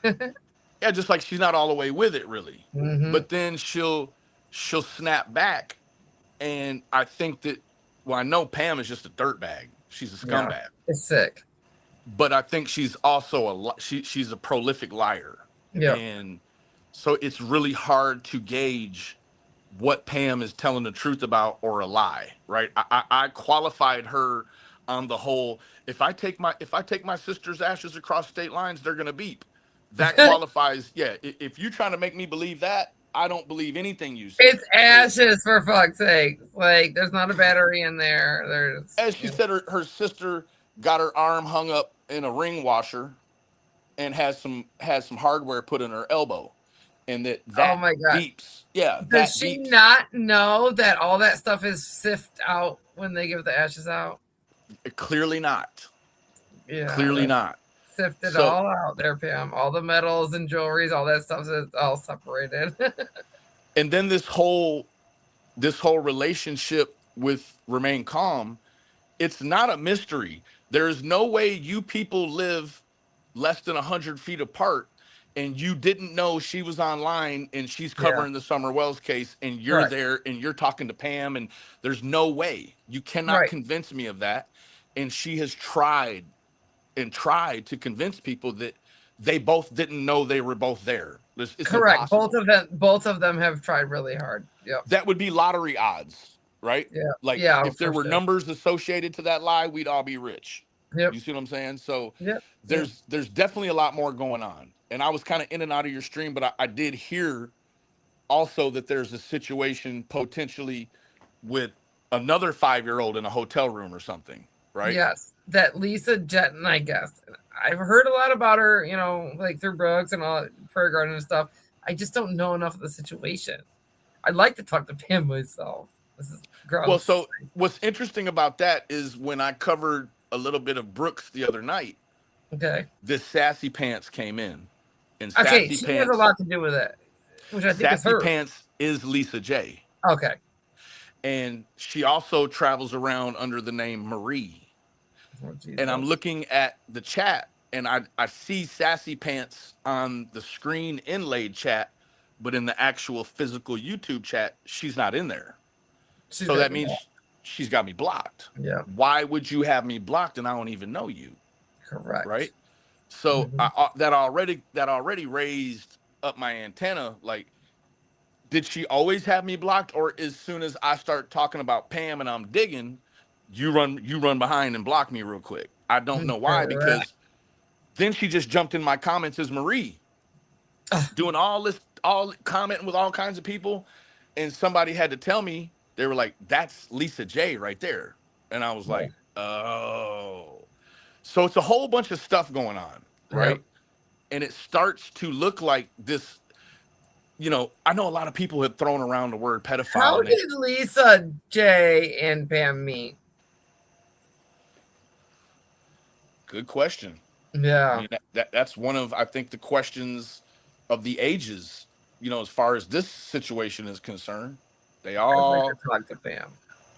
Yeah, just like she's not all the way with it, really. Mm-hmm. But then she'll snap back. And I think that, well, I know Pam is just a dirtbag. She's a scumbag. Yeah, it's sick. But I think she's also she's a prolific liar. Yeah. And so it's really hard to gauge what Pam is telling the truth about or a lie, right? I qualified her on the whole, if I take my sister's ashes across state lines, they're gonna beep. That qualifies, yeah. If you're trying to make me believe that, I don't believe anything you say. It's ashes, for fuck's sake. Like, there's not a battery in there. As she said, her sister got her arm hung up in a ring washer and has some hardware put in her elbow. And that oh my God. beeps. Yeah. Does she not know that all that stuff is sifted out when they give the ashes out? Clearly not. Yeah. Clearly not. Sifted all out there, Pam. All the metals and jewelries, all that stuff is all separated. And then this whole relationship with Remain Calm, it's not a mystery. There is no way you people live less than 100 feet apart and you didn't know she was online and she's covering the Summer Wells case and you're there and you're talking to Pam, and there's no way. You cannot convince me of that. And she has tried to convince people that they both didn't know they were both there. It's correct. Impossible. Both of them have tried really hard. Yeah. That would be lottery odds. right? Yeah. Like Yeah. if there For were sure. numbers associated to that lie, we'd all be rich. Yep. You see what I'm saying? So Yep. there's definitely a lot more going on. And I was kind of in and out of your stream, but I did hear also that there's a situation potentially with another 5-year-old in a hotel room or something, right? Yes, that Lisa Jetton, I guess. I've heard a lot about her, you know, like through Brooks and all Prayer Garden and stuff. I just don't know enough of the situation. I'd like to talk to Pam myself. This is Well, gross. so what's interesting about that is when I covered a little bit of Brooks the other night, Okay. this Sassy Pants came in. And Okay, Sassy she has a Pants, lot to do with it, which I think is Sassy her. Pants is Lisa J. Okay. And she also travels around under the name Marie. Oh, And I'm Jesus. looking at the chat and I see Sassy Pants on the screen inlaid chat, but in the actual physical YouTube chat, she's not in there. She's So got that me means she's got me blocked. Yeah. Why would you have me blocked and I don't even know you? Correct. Right? So Mhm. that already raised up my antenna. Like, did she always have me blocked, or as soon as I start talking about Pam and I'm digging, you run behind and block me real quick? I don't know why, Correct. because then she just jumped in my comments as Marie, Ugh. doing all commenting with all kinds of people, and somebody had to tell me. They were like, "That's Lisa J right there," and I was Yeah. like, "Oh." So it's a whole bunch of stuff going on, Yep. right? And it starts to look like this. You know, I know a lot of people have thrown around the word pedophile, How and did Lisa J and Pam meet? good question. I Yeah. mean, that's one of, I think, the questions of the ages. You know, as far as this situation is concerned, they I'd like to all, talk to Pam.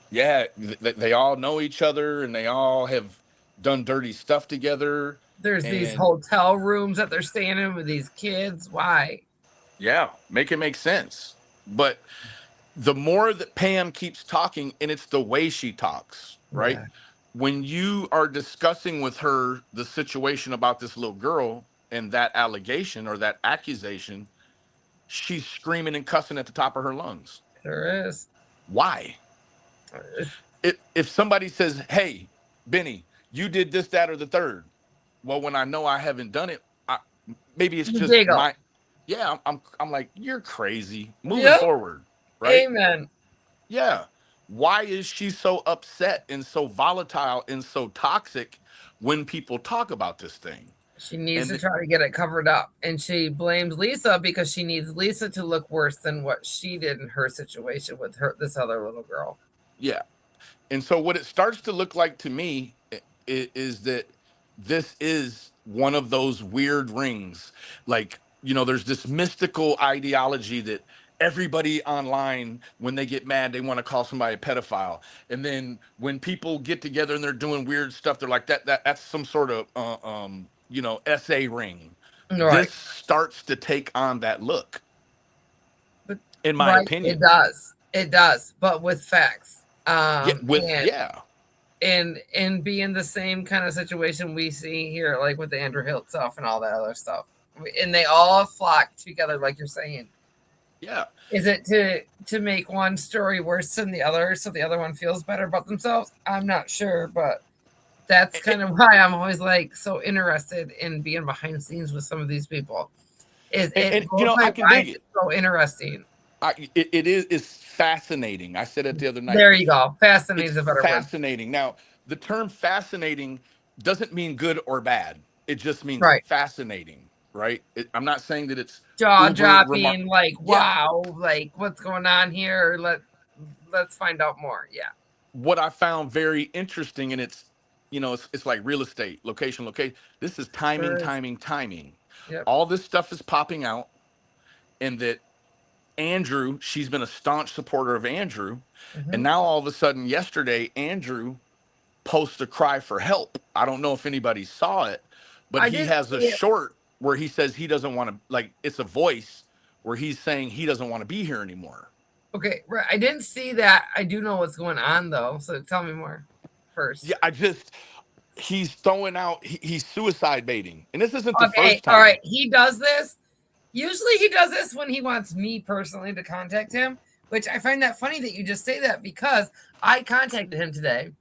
yeah, they all know each other, and they all have done dirty stuff together. There's these And hotel rooms that they're staying in with these kids. Why? yeah, make it make sense. But the more that Pam keeps talking, and it's the way she talks, right? Yeah. When you are discussing with her the situation about this little girl and that allegation or that accusation, she's screaming and cussing at the top of her lungs. There is. Why? If somebody says, "Hey, Benny, you did this, that, or the third," well, when I know I haven't done it, maybe it's You just giggle. my, yeah. I'm like, you're crazy. Moving Yep. forward, right? Amen. Yeah. Why is she so upset and so volatile and so toxic when people talk about this thing? She needs And to try to get it covered up. And she blames Lisa because she needs Lisa to look worse than what she did in her situation with her this other little girl. yeah. And so what it starts to look like to me is that this is one of those weird rings. Like, you know, there's this mystical ideology that everybody online, when they get mad, they want to call somebody a pedophile. And then when people get together and they're doing weird stuff, they're like, that's some sort of you know, SA ring. Right. This starts to take on that look, But in my right, it opinion. does. It does, but with facts. Yeah, And be in the same kind of situation we see here, like with the Andrew Hill stuff and all that other stuff. And they all flock together, like you're saying. Yeah. Is it to make one story worse than the other so the other one feels better about themselves? I'm not sure, but that's kind of why I'm always like so interested in being behind the scenes with some of these people. And you know, I can dig it. So interesting. It is fascinating. I said it the other night. There you go. Fascinating is a better fascinating. Now, the term fascinating doesn't mean good or bad. It just means Right. fascinating, right? I'm not saying that it's jaw dropping, like, wow, like what's going on here? Let's find out more. Yeah. What I found very interesting, and it's, you know, it's like real estate, location. This is timing. Yep. All this stuff is popping out, and that Andrew, she's been a staunch supporter of Andrew. And now all of a sudden yesterday, Andrew posts a cry for help. I don't know if anybody saw it, but he has a short where he says he doesn't want to, like, it's a voice where he's saying he doesn't want to be here anymore. Okay, right. I didn't see that. I do know what's going on though. So tell me more first. Yeah, he's throwing out, he's suicide baiting. And this isn't the first time. All right. He does this. Usually he does this when he wants me personally to contact him. which I find that funny that you just say that, because I contacted him today.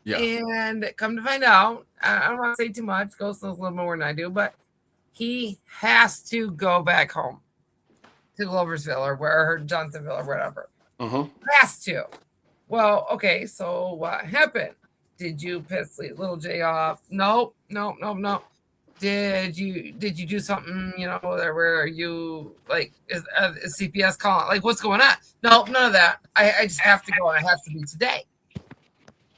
Yeah. And come to find out, I don't want to say too much. Ghost knows a little more than I do, but he has to go back home to Gloversville or Johnsonville or whatever. Has to. Well, okay, so what happened? Did you piss little Jay off? Nope. Did you do something, where you like is CPS calling? Like, what's going on? Nope, none of that. I just have to go and I have to be today.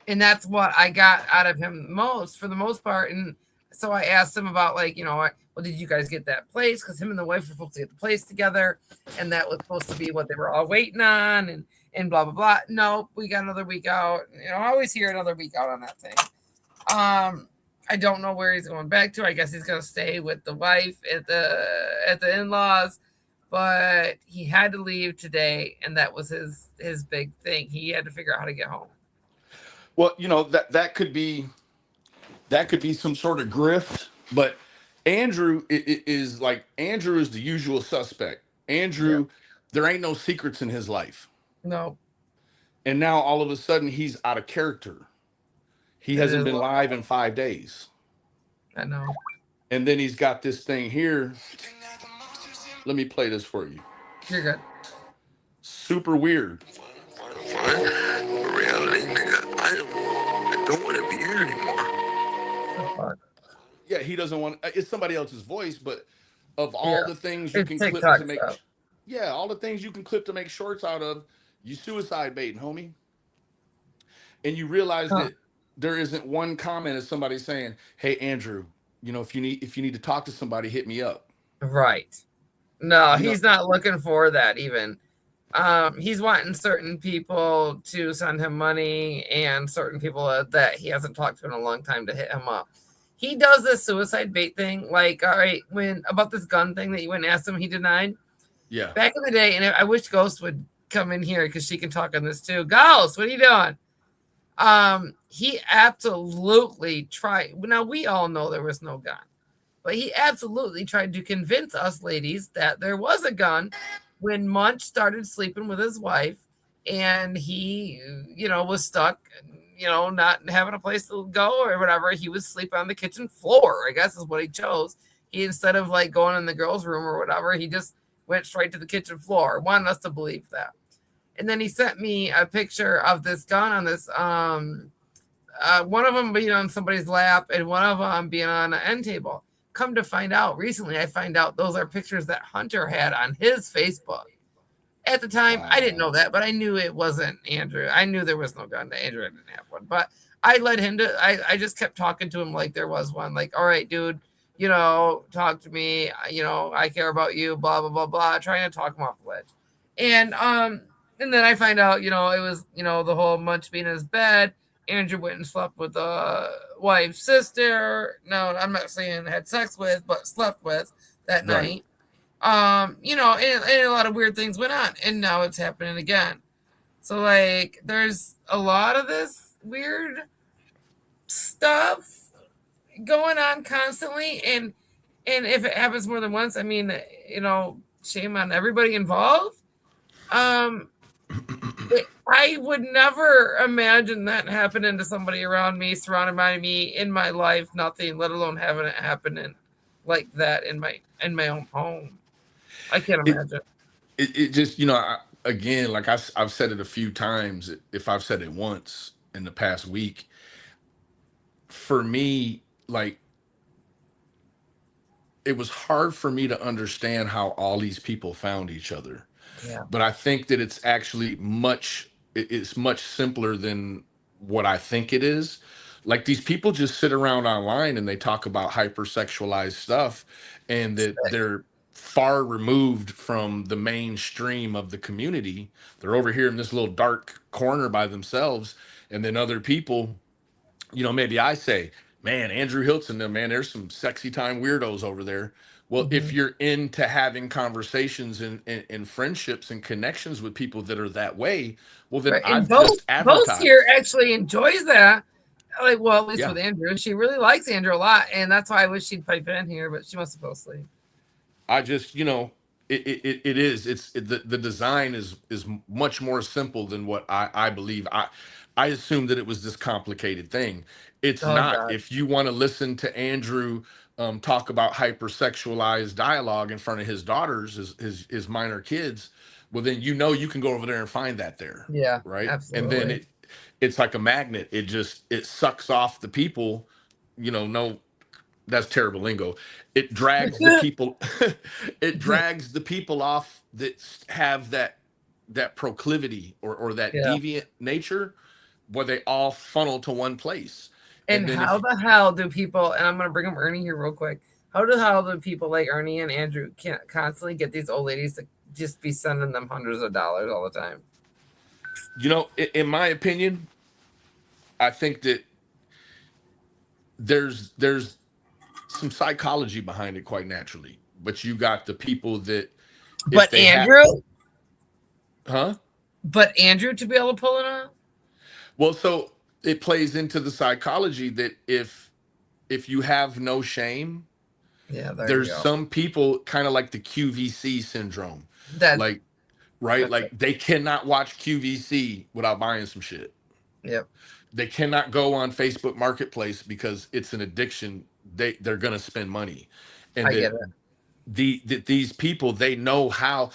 And that's what I got out of him for the most part. And so I asked him about, like, well, did you guys get that place? Because him and the wife were supposed to get the place together, and that was supposed to be what they were all waiting on, and blah blah blah. Nope, we got another week out. I always hear another week out on that thing. I don't know where he's going back to. I guess he's gonna stay with the wife at the in-laws, but he had to leave today, and that was his big thing. He had to figure out how to get home. Well, that could be some sort of grift, but Andrew is the usual suspect. Andrew, there ain't no secrets in his life. No. And now all of a sudden he's out of character. He hasn't been live in 5 days. I know. And then he's got this thing here. Let me play this for you. You're good. Super weird. Reality, nigga, I don't want to be here anymore. Yeah, he doesn't want. It's somebody else's voice, but of all the things you can clip TikTok to make, stuff. all the things you can clip to make shorts out of, you suicide baiting, homie. And you realize that there isn't one comment of somebody saying, "Hey, Andrew, if you need to talk to somebody, hit me up." Right. No, he's not looking for that even. He's wanting certain people to send him money and certain people that he hasn't talked to in a long time to hit him up. He does this suicide bait thing. Like, all right, about this gun thing that you went and asked him, he denied. Yeah. Back in the day, and I wish Ghost would come in here because she can talk on this too. Ghost, what are you doing? He absolutely tried. Now, we all know there was no gun, but he absolutely tried to convince us ladies that there was a gun when Munch started sleeping with his wife, and he, was stuck, not having a place to go or whatever. He was sleeping on the kitchen floor, I guess is what he chose. He, instead of like going in the girls' room or whatever, he just went straight to the kitchen floor, wanted us to believe that. And then he sent me a picture of this gun on this, one of them being on somebody's lap and one of them being on an end table. Come to find out, recently I find out those are pictures that Hunter had on his Facebook. At the time, I didn't know that, but I knew it wasn't Andrew. I knew there was no gun. Andrew didn't have one, but I led him to, I just kept talking to him like there was one. Like, all right, dude, talk to me. I care about you, blah, blah, blah, blah. Trying to talk him off the ledge. And then I find out, it was, the whole Munch being in his bed. Andrew went and slept with the wife's sister. No, I'm not saying had sex with, but slept with that night. And a lot of weird things went on, and now it's happening again. So, like, there's a lot of this weird stuff going on constantly, and if it happens more than once, I mean, shame on everybody involved. I would never imagine that happening to somebody around me, surrounded by me, in my life, nothing, let alone having it happen like that in my own home. I can't imagine. It just, again, like I've said it a few times, if I've said it once in the past week, for me, like, it was hard for me to understand how all these people found each other. Yeah. But I think that it's actually much simpler than what I think it is. Like, these people just sit around online and they talk about hypersexualized stuff, and that they're far removed from the mainstream of the community. They're over here in this little dark corner by themselves. And then other people, maybe I say, man, Andrew Hilton, man, there's some sexy time weirdos over there. Well, if you're into having conversations and friendships and connections with people that are that way, well, then I've just advertised. Both here actually enjoys that. Like, well, at least with Andrew. She really likes Andrew a lot, and that's why I wish she'd pipe in here, but she must have fell asleep. I just, It is. The design is much more simple than what I believe. I assumed that it was this complicated thing. It's Oh not. God. If you want to listen to Andrew talk about hypersexualized dialogue in front of his daughters, his minor kids, well then you can go over there and find that there, Yeah, right? And then absolutely. it's like a magnet. It sucks off the people. No, that's terrible lingo. It drags the people it drags the people off that have that proclivity or that Yeah. deviant nature, where they all funnel to one place. And And then how if the hell do people, and I'm going to bring up Ernie here real quick. How the hell do people like Ernie and Andrew can't constantly get these old ladies to just be sending them hundreds of dollars all the time? in my opinion, I think that there's some psychology behind it quite naturally. But you got the people that if But they have, Andrew, huh? but Andrew to be able to pull it off? Well, so it plays into the psychology that if you have no shame, Yeah, there you there's go. some people kind of like the QVC syndrome, That like right, that's it. like they cannot watch QVC without buying some shit. Yep. They cannot go on Facebook Marketplace because it's an addiction. They're gonna spend money, and I get that it. these people, they don't know how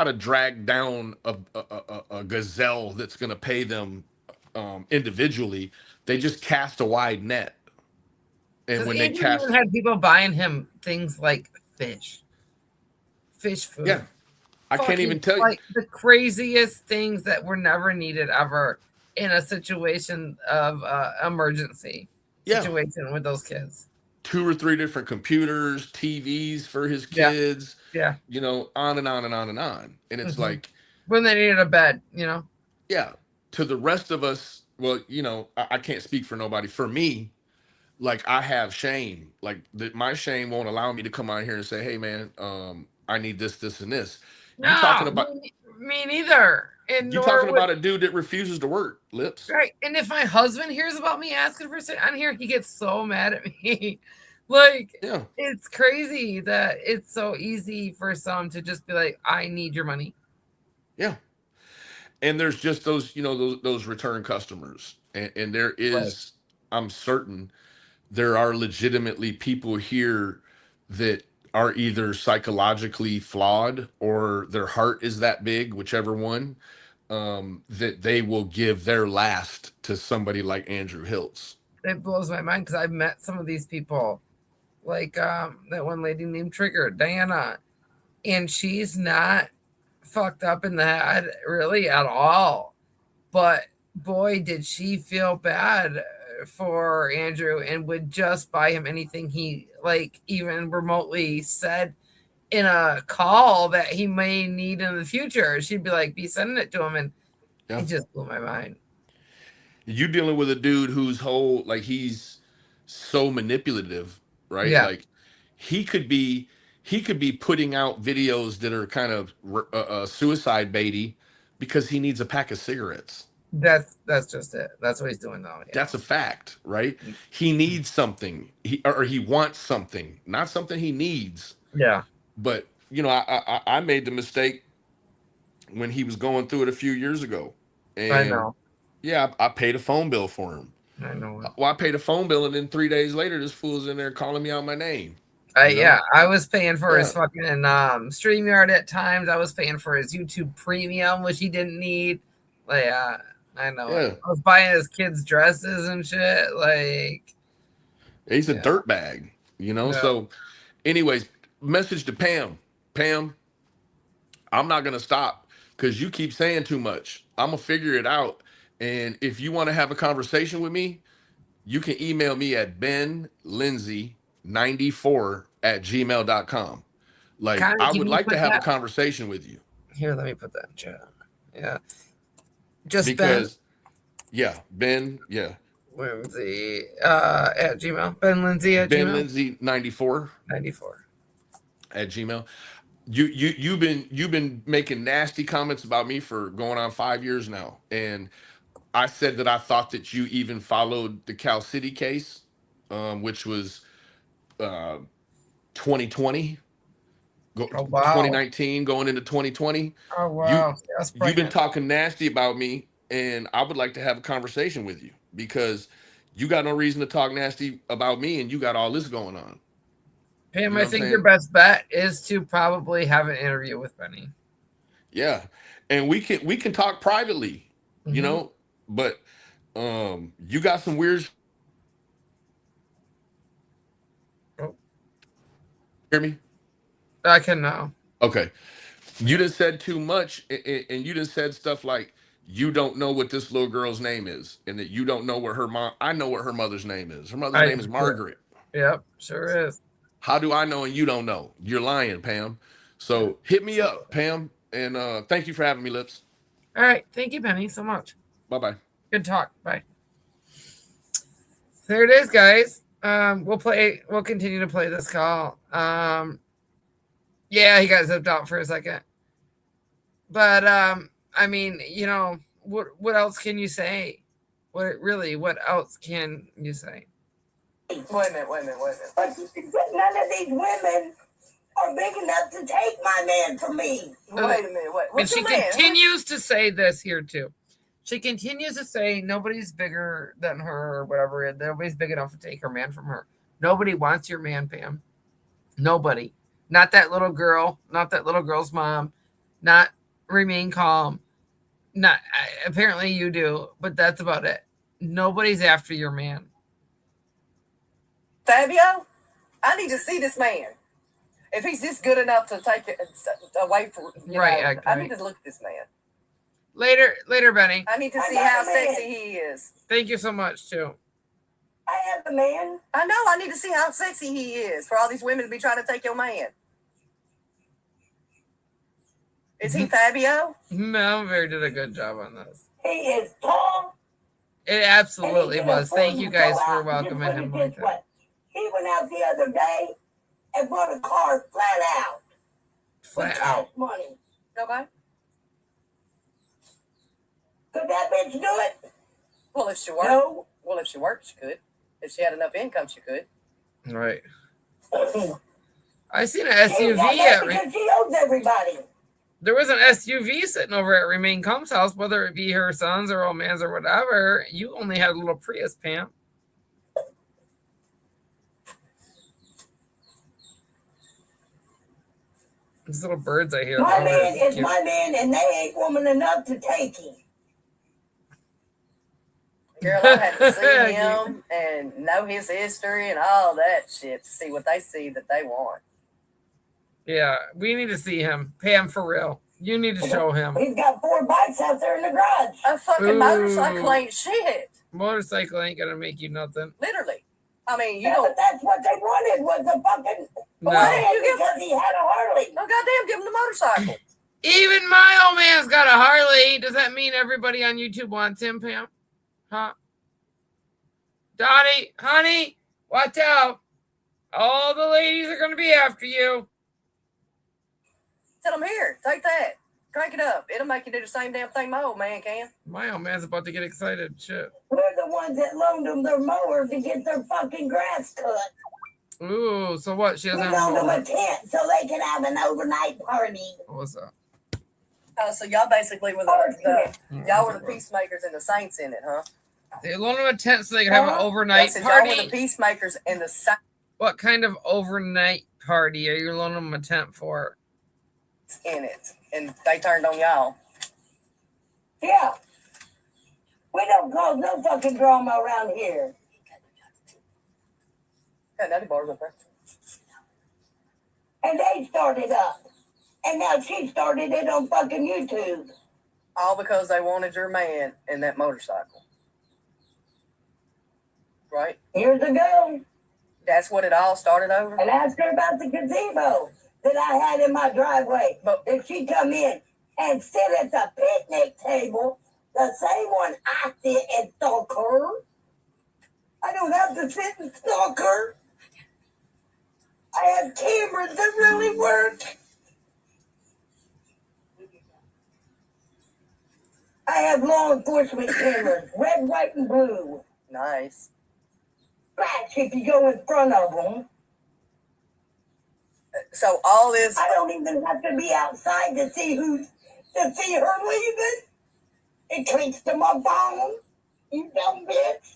to drag down a gazelle that's gonna pay them individually. They just cast a wide net, and Because when they Andrew even cast, had people buying him things like fish yeah, food. I can't even Fucking tell you. like the craziest things that were never needed ever in a situation of emergency Yeah, situation with those kids. 2 or 3 different computers, TVs for his Yeah, kids, yeah. on and on and on and on. And it's hmm like, When they needed a bed. yeah, to the rest of us, well, I can't speak for nobody. For me, like I have shame. Like my shame won't allow me to come out here and say, "Hey, man, I need this, this, and this." You talking No, about me neither. And you nor talking would about a dude that refuses to work, lips? right. And if my husband hears about me asking for something on here, he gets so mad at me. Like Yeah, it's crazy that it's so easy for some to just be like, "I need your money." yeah. And there's just those, those return customers, and there Right. is, I'm certain, there are legitimately people here that are either psychologically flawed or their heart is that big, whichever one, that they will give their last to somebody like Andrew Hiltz. It blows my mind because I've met some of these people, like that one lady named Trigger, Diana, and she's not fucked up in the head really at all. But boy, did she feel bad for Andrew and would just buy him anything he like even remotely said in a call that he may need in the future. She'd be like, be sending it to him, and Yeah, it just blew my mind. you dealing with a dude whose whole, like, he's so manipulative, right? Yeah, Like he could be he could be putting out videos that are kind of suicide baity because he needs a pack of cigarettes. that's just it. That's what he's doing now. That's a fact, right? He needs something, or he wants something, not something he needs. Yeah, But I made the mistake when he was going through it a few years ago, I and know. yeah, I paid a phone bill for him. I know it. Well, I paid a phone bill, and then 3 days later, this fool's in there calling me out my name. You know? Yeah, I was paying for his Yeah, fucking StreamYard at times. I was paying for his YouTube Premium, which he didn't need. Like, I know it. yeah. I was buying his kids' dresses and shit. Like, He's a yeah, dirt bag. yeah. So, anyways, message to Pam. Pam, I'm not gonna stop because you keep saying too much. I'm gonna figure it out. And if you want to have a conversation with me, you can email me at benlindsay94@gmail.com. Like, Connie, I can would you like to put have a that conversation with you here? Let me put that in chat. Yeah, just Ben because, yeah, Ben, yeah, Lindsay at Gmail. Ben Lindsay at Ben Gmail. Lindsay 94 94. at Gmail. You've been making nasty comments about me for going on 5 years now, and I said that I thought that you even followed the Cal City case, which was uh, 2020. Oh, wow. 2019 going into 2020. Oh, wow. You've been talking nasty about me, and I would like to have a conversation with you because you got no reason to talk nasty about me, and you got all this going on. Pam, You know I what think I'm your saying? best bet is to probably have an interview with Benny. Yeah, and we can talk privately, you Mhm. know, but you got some weird. Oh, Hear me? I can now. Okay. You just said too much, and you just said stuff like you don't know what this little girl's name is, and that you don't know what her mom. I know what her mother's name is. Her mother's name is Margaret. Yep, sure is. How do I know and you don't know? You're lying, Pam. So hit me up, Pam, and thank you for having me, Lips. All right, thank you, Benny, so much. Bye-bye. Good talk. Bye. There it is, guys. We'll continue to play this call. Yeah, he got zipped out for a second. But I mean, what else can you say? What else can you say? Wait a minute. But none of these women are big enough to take my man from me. Wait a minute. And she continues to say this here too. She continues to say nobody's bigger than her or whatever. Nobody's big enough to take her man from her. Nobody wants your man, Pam. Nobody. Not that little girl. Not that little girl's mom. Not Remain Calm. Not apparently you do, but that's about it. Nobody's after your man. Fabio, I need to see this man. If he's just good enough to take it away from Right. I need to look at this man. Later, Benny. I need to see how sexy he is. Thank you so much too. I have a man. I know. I need to see how sexy he is for all these women to be trying to take your man. Is he Fabio? No, Mary did a good job on this. He is tall. It absolutely was. Thank you guys for welcoming him like that. He went out the other day and bought a car flat out. Flat with out. cash money. Okay. Could that bitch do it? Well, if she worked. No. Well, if she worked, she could. If she had enough income, she could. Right. I seen an SUV because she owes everybody. There was an SUV sitting over at Remain Calm's house, whether it be her son's or old man's or whatever. You only had a little Prius, Pam. These little birds I hear. My man is my man, and they ain't woman enough to take him. Girl, I had to see him and know his history and all that shit to see what they see that they want. Yeah, we need to see him. Pam, for real. You need to show him. He's got 4 bikes out there in the garage. A fucking motorcycle ain't shit. Motorcycle ain't gonna make you nothing. Literally. I mean, but that's what they wanted was a fucking No. because he had a Harley. Oh, goddamn, give him the motorcycle. Even my old man's got a Harley. Does that mean everybody on YouTube wants him, Pam? Huh? Donnie, honey, watch out. All the ladies are going to be after you. Tell them here, take that. Crank it up. It'll make you do the same damn thing my old man can. My old man's about to get excited. Shit. We're the ones that loaned them their mower to get their fucking grass cut. Ooh, so what? She We doesn't loaned have them a tent so they could have an overnight party. What's up? So y'all basically were y'all were the peacemakers and the saints in it, huh? They loaned them a tent so they could have an overnight Y'all party. were the peacemakers and the saints What kind of overnight party are you loaning them a tent for? in it, and they turned on y'all. Yeah. We don't cause no fucking drama around here. Got nutty bars up there. And they started up. And now she started it on fucking YouTube. All because they wanted your man in that motorcycle. Right? Years ago. That's what it all started over? And ask her about the gazebo that I had in my driveway. But if she come in and sit at the picnic table, the same one I sit and stalk her. I don't have to sit and stalk her. I have cameras that really work. I have law enforcement cameras, red, white, and blue. Nice. Flash if you go in front of them. So all this. I don't even have to be outside to see her leaving. It clicks to my phone. You dumb bitch.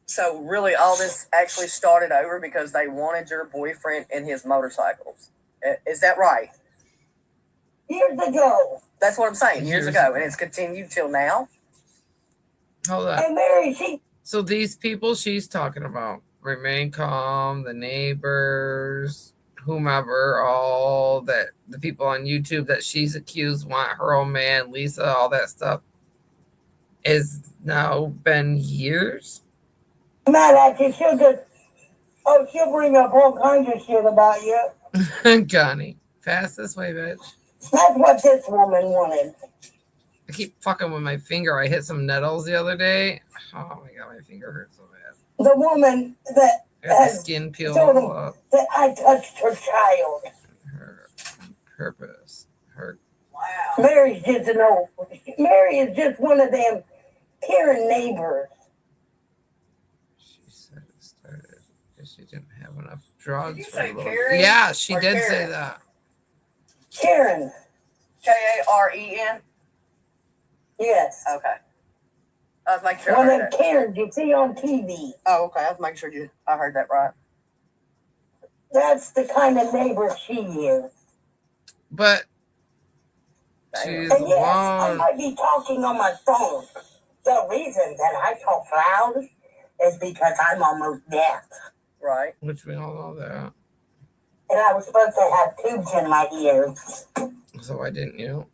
So really, all this actually started over because they wanted your boyfriend and his motorcycles. Is that right? Years ago. That's what I'm saying. Years ago, and it's continued till now. Hold on. And Mary, So these people she's talking about, remain calm, the neighbors, whomever, all that, the people on YouTube that she's accused want her old man, Lisa, all that stuff, is now been years. mad at you. She'll bring up all kinds of shit about you. Connie, pass this way, bitch. That's what this woman wanted. I keep fucking with my finger. I hit some nettles the other day. Oh my god, my finger hurts so bad. The woman that I got the skin peeled all up. that I touched her child. Her purpose. Her. Wow. Mary is just one of them caring neighbors. She said it started because she didn't have enough drugs. Did you for say a little- Karen Yeah, she or did say Karen? that. Karen. Karen? Yes. Okay. I was making sure. One I of heard them that. Karens you see on TV. Oh, okay. I was making sure I heard that right. That's the kind of neighbor she is. But she's And yes, I one. might be talking on my phone. The reason that I talk loud is because I'm almost deaf. Right. Which we all know that. And I was supposed to have tubes in my ears. So why didn't you?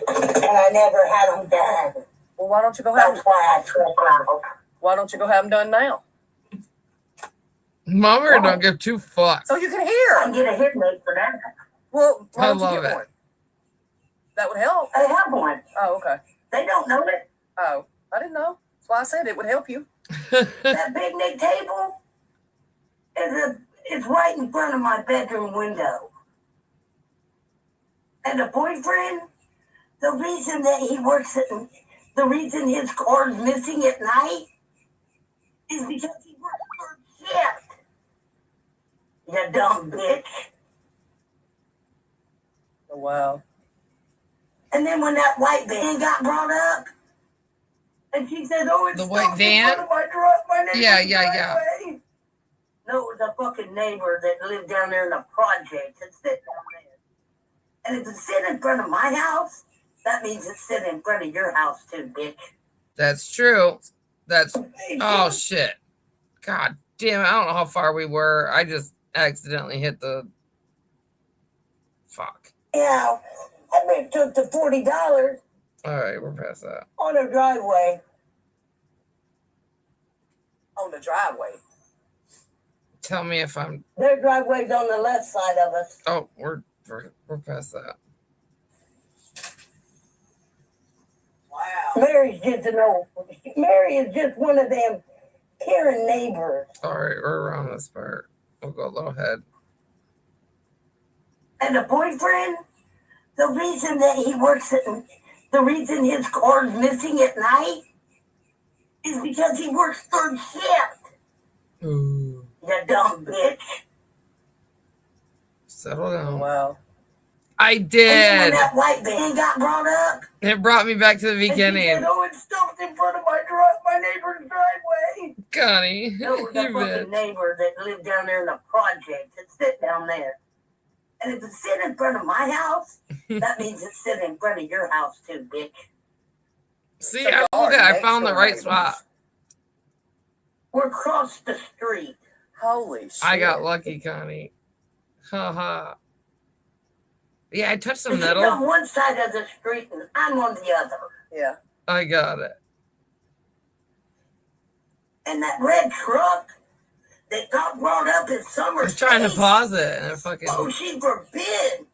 And I never had them done. Well, why don't you go have That's why I talk loud. Why don't you go have them done now? Mama don't give two fucks. So you can I hear. get a hearing aid for that. Well, why I don't you love get it. one? That would help. I have one. Oh, okay. They don't know it. Oh, I didn't know. That's why I said it would help you. That picnic table is right in front of my bedroom window. And the boyfriend, the reason his car's missing at night is because he works third shift. You dumb bitch. Oh, wow. And then when that white van got brought up, and she said, "Oh, it's The white stopped in van? front of my neighbor's Yeah. driveway." No, it was a fucking neighbor that lived down there in the projects that sit down there. And if it's sitting in front of my house, that means it's sitting in front of your house too, bitch. That's true. That's oh shit. God damn it. I don't know how far we were. I just accidentally hit the fuck. Yeah, that bitch took the $40 All right, we're past that. on her driveway. On the driveway. Tell me if I'm. Their driveway's on the left side of us. Oh, we're past that. Wow. Mary is just one of them caring neighbors. All right, we're around this part. We'll go a little ahead. And the boyfriend, the reason his car's missing at night is because he works third shift. Ooh. You dumb bitch. Settle down. Wow. I And then when did. that white van got brought up, It brought me back to the and she beginning. said, "Oh, it's stopped in front of my neighbor's driveway." Connie, No, it was a you fucking bitch. neighbor that lived down there in the projects that sit down there. And if it's sitting in front of my house, that means it's sitting in front of your house too, bitch. See, So I y'all told you, are I next found the door right neighbors. spot. We're across the street. Holy shit. I got lucky, Connie. Haha. Yeah, I touched some She's nettles. on one side of the street and I'm on the other. Yeah. I got it. And that red truck that got brought up in I summer. was trying to pause it, and it fucking. Oh, she forbid.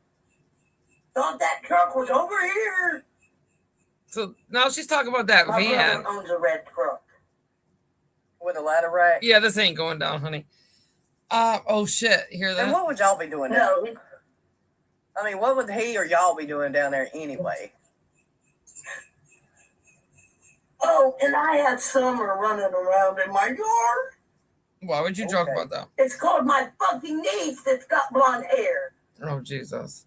Thought that truck was over here. So now she's talking about that My van. brother owns a red truck. With a ladder rack. Yeah, this ain't going down, honey. Oh shit, hear And that? what would y'all be doing down No, there? I mean, what would he or y'all be doing down there anyway? oh, and I had Summer running around in my yard. Why would you joke Okay. about that? It's called my fucking niece that's got blonde hair. Oh, Jesus.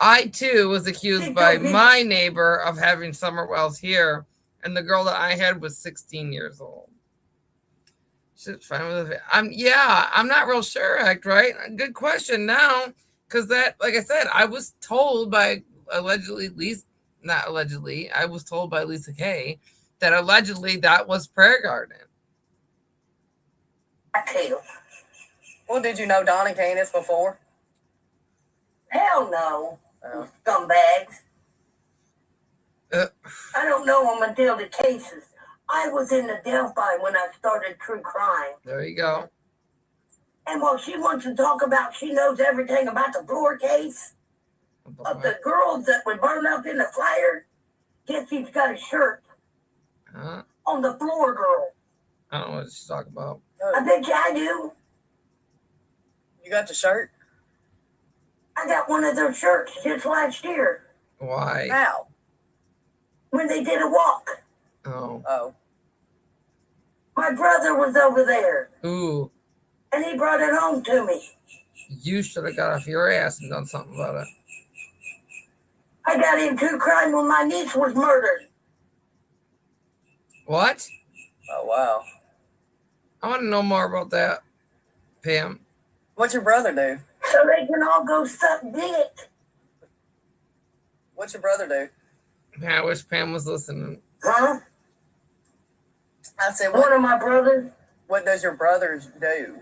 I, too, was accused by my neighbor of having summer wells here, and the girl that I had was 16 years old. She's fine with it. I'm not real sure, Act Right. Good question now, because that, like I said, I was told by allegedly, not allegedly, I was told by Lisa Kay that allegedly that was Prayer Garden. Well, did you know Donnie Canis before? Hell no. Oh. Scumbags. I don't know them until the cases. I was in the Delphi when I started true crime. There you go. And while she wants to talk about, she knows everything about the floor case of the girls that were burned up in the fire. Guess she's got a shirt on the floor girl. I don't know what she's talking about. I bet you I do. You got the shirt? I got one of their shirts just last year. Why? How? When they did a walk. Oh. My brother was over there. Ooh. And he brought it home to me. You should have got off your ass and done something about it. I got into crime when my niece was murdered. What? Oh, wow. I want to know more about that, Pam. What's your brother do? So they can all go suck dick. What's your brother do? Man, I wish Pam was listening. Huh? I said, One of my brothers. What does your brother do?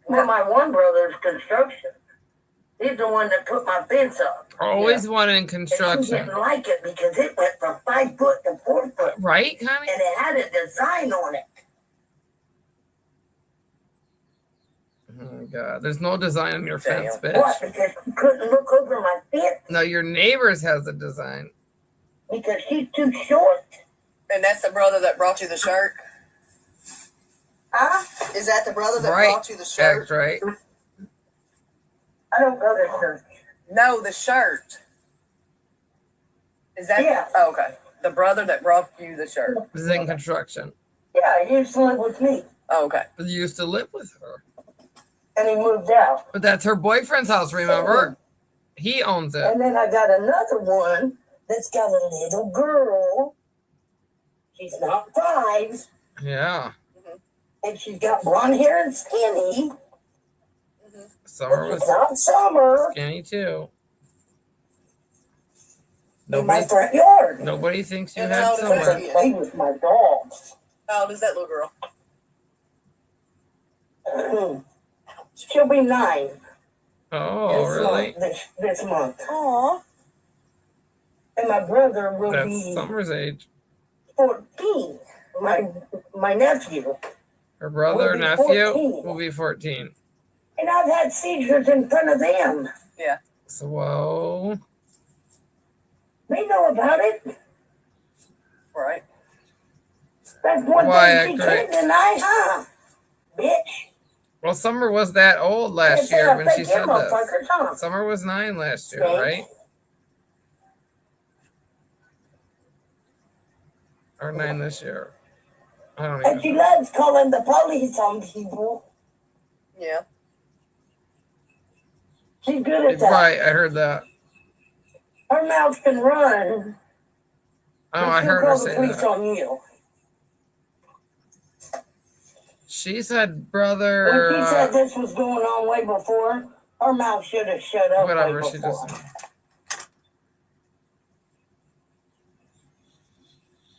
Well, my one brother's construction. He's the one that put my fence up. Always wanted in And she construction. didn't like it because it went from 5 foot to 4 foot. Right, Connie? And it had a design on it. Oh, God. There's no design on your fence, bitch. What? Because she couldn't look over my fence? No, your neighbor's has a design. Because she's too short. And that's the brother that brought you the shirt? Huh? Is that the brother that Right. brought you the shirt? Act right. I don't go to church. No, the shirt. Is that? Yeah. Oh, okay. The brother that brought you the shirt. This is in construction. Yeah, he used to live with me. Oh, okay. But you used to live with her. And he moved out. But that's her boyfriend's house, remember? He owns it. And then I got another one that's got a little girl. She's not 5. Yeah. And she's got blonde hair and skinny. Summer But was she's not Summer. skinny, too. In my front yard. Nobody thinks you And had how does that Summer. feel? Play with my dogs. How old is that little girl? She'll be 9. Oh, really? This month. Aw. And my brother will That's be Summer's age. 14. My nephew. Her brother or Will be nephew 14. will be 14. And I've had seizures in front of them. Yeah. So, whoa. They know about it. Right. That's one Why, thing she Act Right. can't deny, huh? Bitch. Well, Summer was that old last It's a year when she fake said this. motherfuckers, huh? Summer was 9 last year, Thanks. right? Or 9 this year. I don't And she even know. loves calling the police on people. Yeah. She's good at that. Right, I heard that. Her mouth can run. Oh, but I she'll heard her call the say police that. on you. She said When brother. she said this was going on way before, her mouth should have shut up Whatever, way she before. just.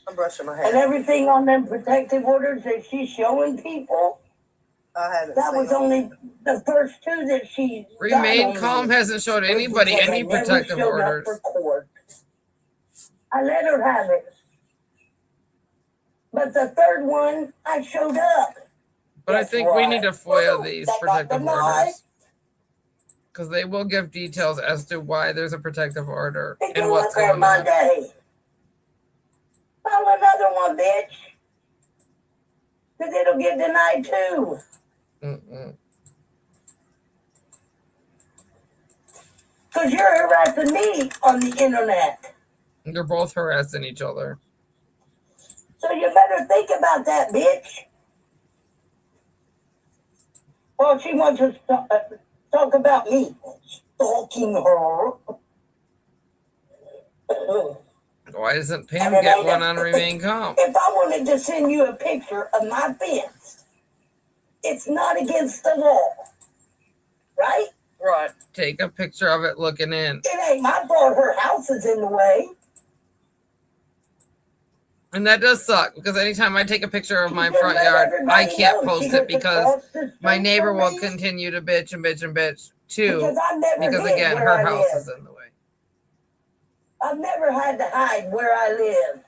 I'm brushing my And hair. everything on them protective orders that she's showing people, I haven't that seen was them. only the first 2 that she Remain got on calm me. hasn't showed Was anybody because any I never protective showed up orders. for court. I let her have it. But the 3rd one, I showed up. But I That's think we right. need to FOIA Woo, these that got protective denied. orders. Because they will give details as to why there's a protective order They and do what's it there going on. Monday. File another one, bitch. Because it'll get denied too. Mm-mm. Because you're harassing me on the internet. They're both harassing each other. So So you better think about that, bitch. Well, she wants to talk about me stalking her. Why doesn't Pam get one on Remain Calm? If I wanted to send you a picture of my fence, it's not against the law, right? Right. Take a picture of it looking in. It ain't my fault her house is in the way. And that does suck because anytime I take a picture of my front yard, I can't post it because my neighbor will continue to bitch and bitch and bitch too. Because again, her house is in the way. I've never had to hide where I live.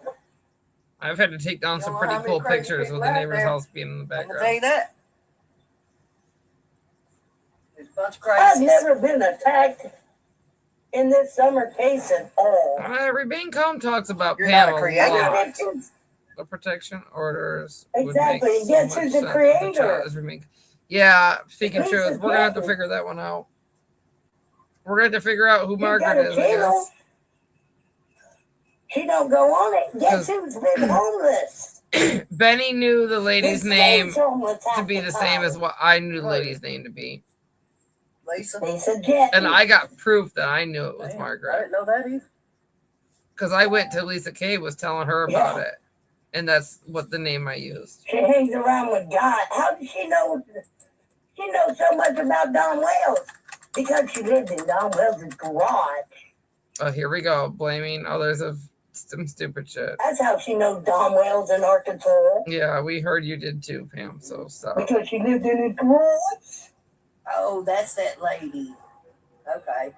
I've had to take down some pretty cool pictures with the neighbor's house being in the I'm gonna background. tell you that. There's a bunch of I've crazies. never been attacked in this summer case at all. Remain Calm talks about You're Pam not a a creator. lot. The protection orders. Exactly. Would make Yes, so who's much the sense if creator? child is yeah, speaking Who's truth, the we're gonna have to creator? figure that one out. We're gonna have to figure out who You Margaret got a is, I channel. guess. She don't go on it. Guess who's been homeless? Benny knew the lady's This name stays homeless to half be the same time. as what I knew the lady's name to be. Lisa. Lisa Jet. And I got proof that I knew it was Damn, I Margaret. didn't know that either. Because I went to Lisa Kay was telling her about it. And that's what the name I used. She hangs around with God. How does she know? She knows so much about Don Wells because she lived in Don Wells' garage. Oh, here we go. Blaming others of some stupid shit. That's how she knows Don Wells in Arkansas. Yeah, we heard you did too, Pam. So stop. Because she lived in his garage. Oh, that's that lady. Okay.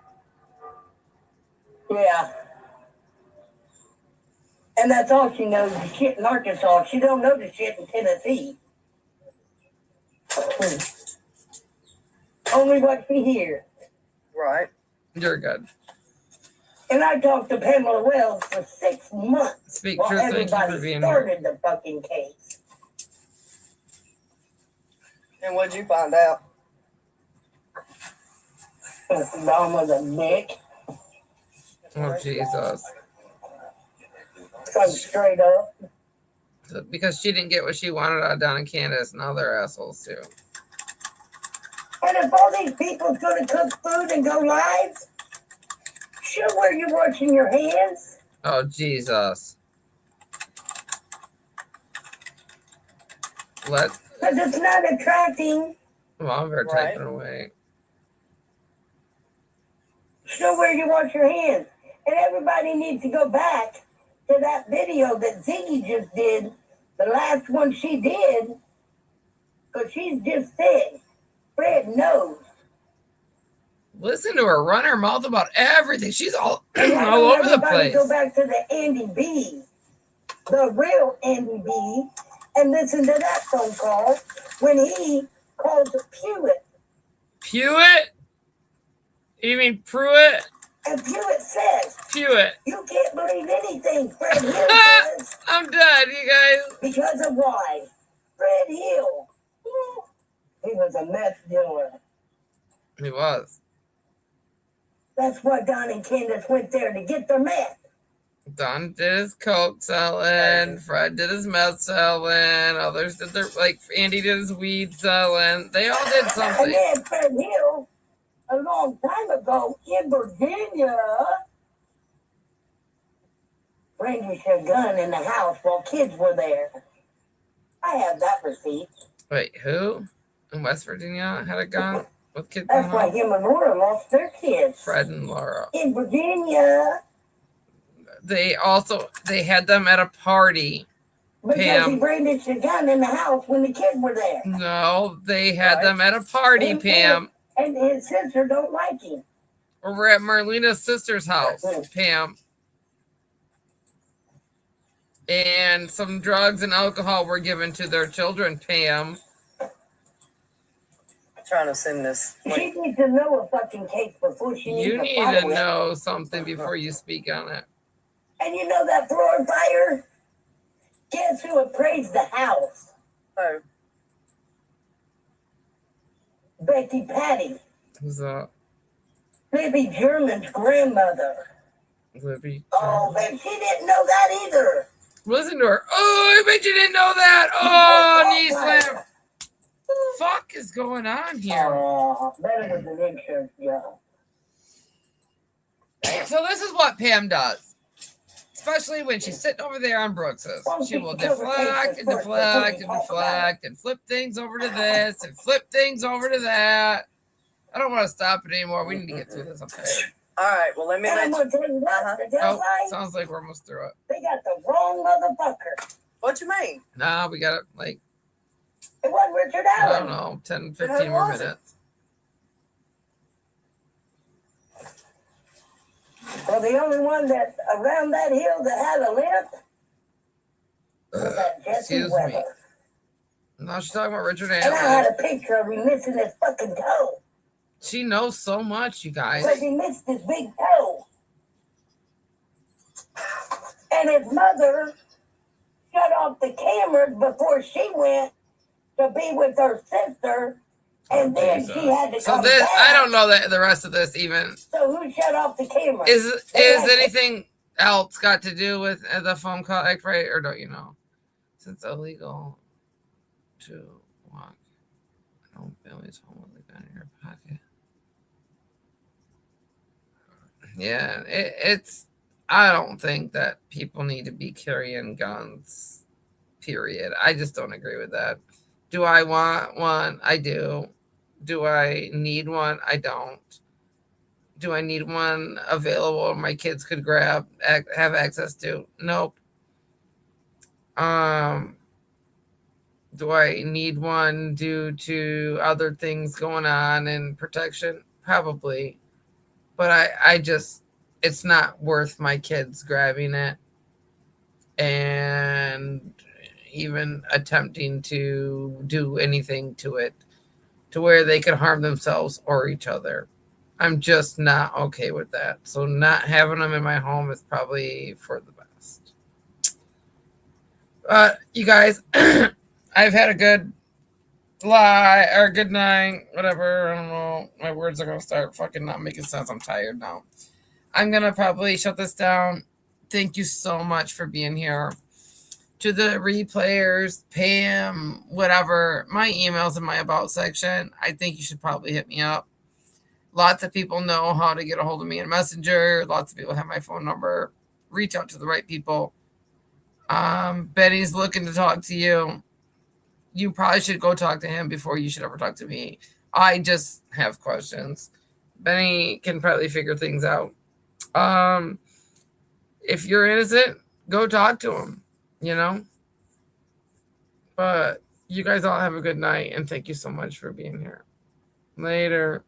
Yeah. And that's all she knows, the shit in Arkansas. She don't know the shit in Tennessee. Only what she hears. Right. You're good. And I talked to Pamela Wells for 6 months. Speak while truth. Thank you for everybody being here. started the fucking case. And what'd you find out? Don was a dick. Oh, Jesus. So straight up. Because she didn't get what she wanted out of Don and Candace. Now they're assholes too. And if all these people's gonna cook food and go live, show where you're washing your hands. Oh, Jesus. Let. Because it's not attracting. Well, I'm very Right. typing away. Show where you wash your hands. And everybody needs to go back to that video that Ziggy just did, the last one she did, because she's just said, Fred knows. Listen to her run her mouth about everything. She's all, And why all don't over the everybody place. Go back to the Andy B, the real Andy B, and listen to that phone call when he called Pewitt. Pewitt? You mean Pruitt? And Pewitt says, Pewitt. you can't believe anything Fred Hill says. I'm done, you guys. Because of why? Fred Hill. He was a meth dealer. He was. That's why Don and Candace went there to get their meth. Don did his coke selling. Fred did his meth selling. Others did their, like, Andy did his weed selling. They all did And something. then Fred Hill, a long time ago in Virginia, brandished a gun in the house while kids were there. I have that receipt. Wait, who? In West Virginia had a gun with kids in That's the why house? him and Laura lost their kids. Fred and Laura. In Virginia. They had them at a party. Because Pam. he brandished a gun in the house when the kids were there. No, they had them at a party, Pam. And his sister don't like him. Over at Marlena's sister's house, Pam. And some drugs and alcohol were given to their children, Pam. I'm trying to send this. She needs to know a fucking case before she needs You to need follow to it. know something before you speak on it. And you know that floor fire? Guess who appraised the house? Oh, Becky Patty. Who's that? Libby German's grandmother. Libby. Oh, man, she didn't know that either. Listen to her. Oh, I bet you didn't know that. Oh, knee slam. Fuck is going on here? Oh, better with an insurance job. So this is what Pam does. Especially when she's sitting over there on Brooks's. She will deflect and deflect and deflect and flip things over to this and flip things over to that. I don't want to stop it anymore. We need to get through this. I'm tired. All right, well, let me let you. Oh, sounds like we're almost through it. They got the wrong motherfucker. What you mean? Nah, we got it like, It wasn't Richard I Allen. don't know, 10, 15 more minutes. Well, the only one that around that hill that had a limp was that Jesse Excuse Weber. me. No, she's talking about Richard And I had Allen. a picture of him missing his fucking toe. She knows so much, you guys. Because he missed his big toe. And his mother shut off the cameras before she went to be with her sister. And then she had to So come this, back. I don't know the rest of this even. So who shut off the cameras? Is anything else got to do with the phone call X-ray, or don't you know? Since illegal to walk, no Billy's home with a gun in your pocket. Yeah, it's. I don't think that people need to be carrying guns. Period. I just don't agree with that. Do I want one? I do. Do I need one? I don't. Do I need one available my kids could grab, have access to? Nope. Do I need one due to other things going on and protection? Probably. But I just, it's not worth my kids grabbing it and even attempting to do anything to it to where they could harm themselves or each other. I'm just not okay with that. So not having them in my home is probably for the best. You guys, I've had a good lie or good night, whatever. I don't know. My words are going to start fucking not making sense. I'm tired now. I'm going to probably shut this down. Thank you so much for being here. To the replayers, Pam, whatever, my email's in my about section. I think you should probably hit me up. Lots of people know how to get a hold of me in Messenger. Lots of people have my phone number. Reach out to the right people. Benny's looking to talk to you. You probably should go talk to him before you should ever talk to me. I just have questions. Benny can probably figure things out. If you're innocent, go talk to him, you know? But you guys all have a good night, and thank you so much for being here. Later.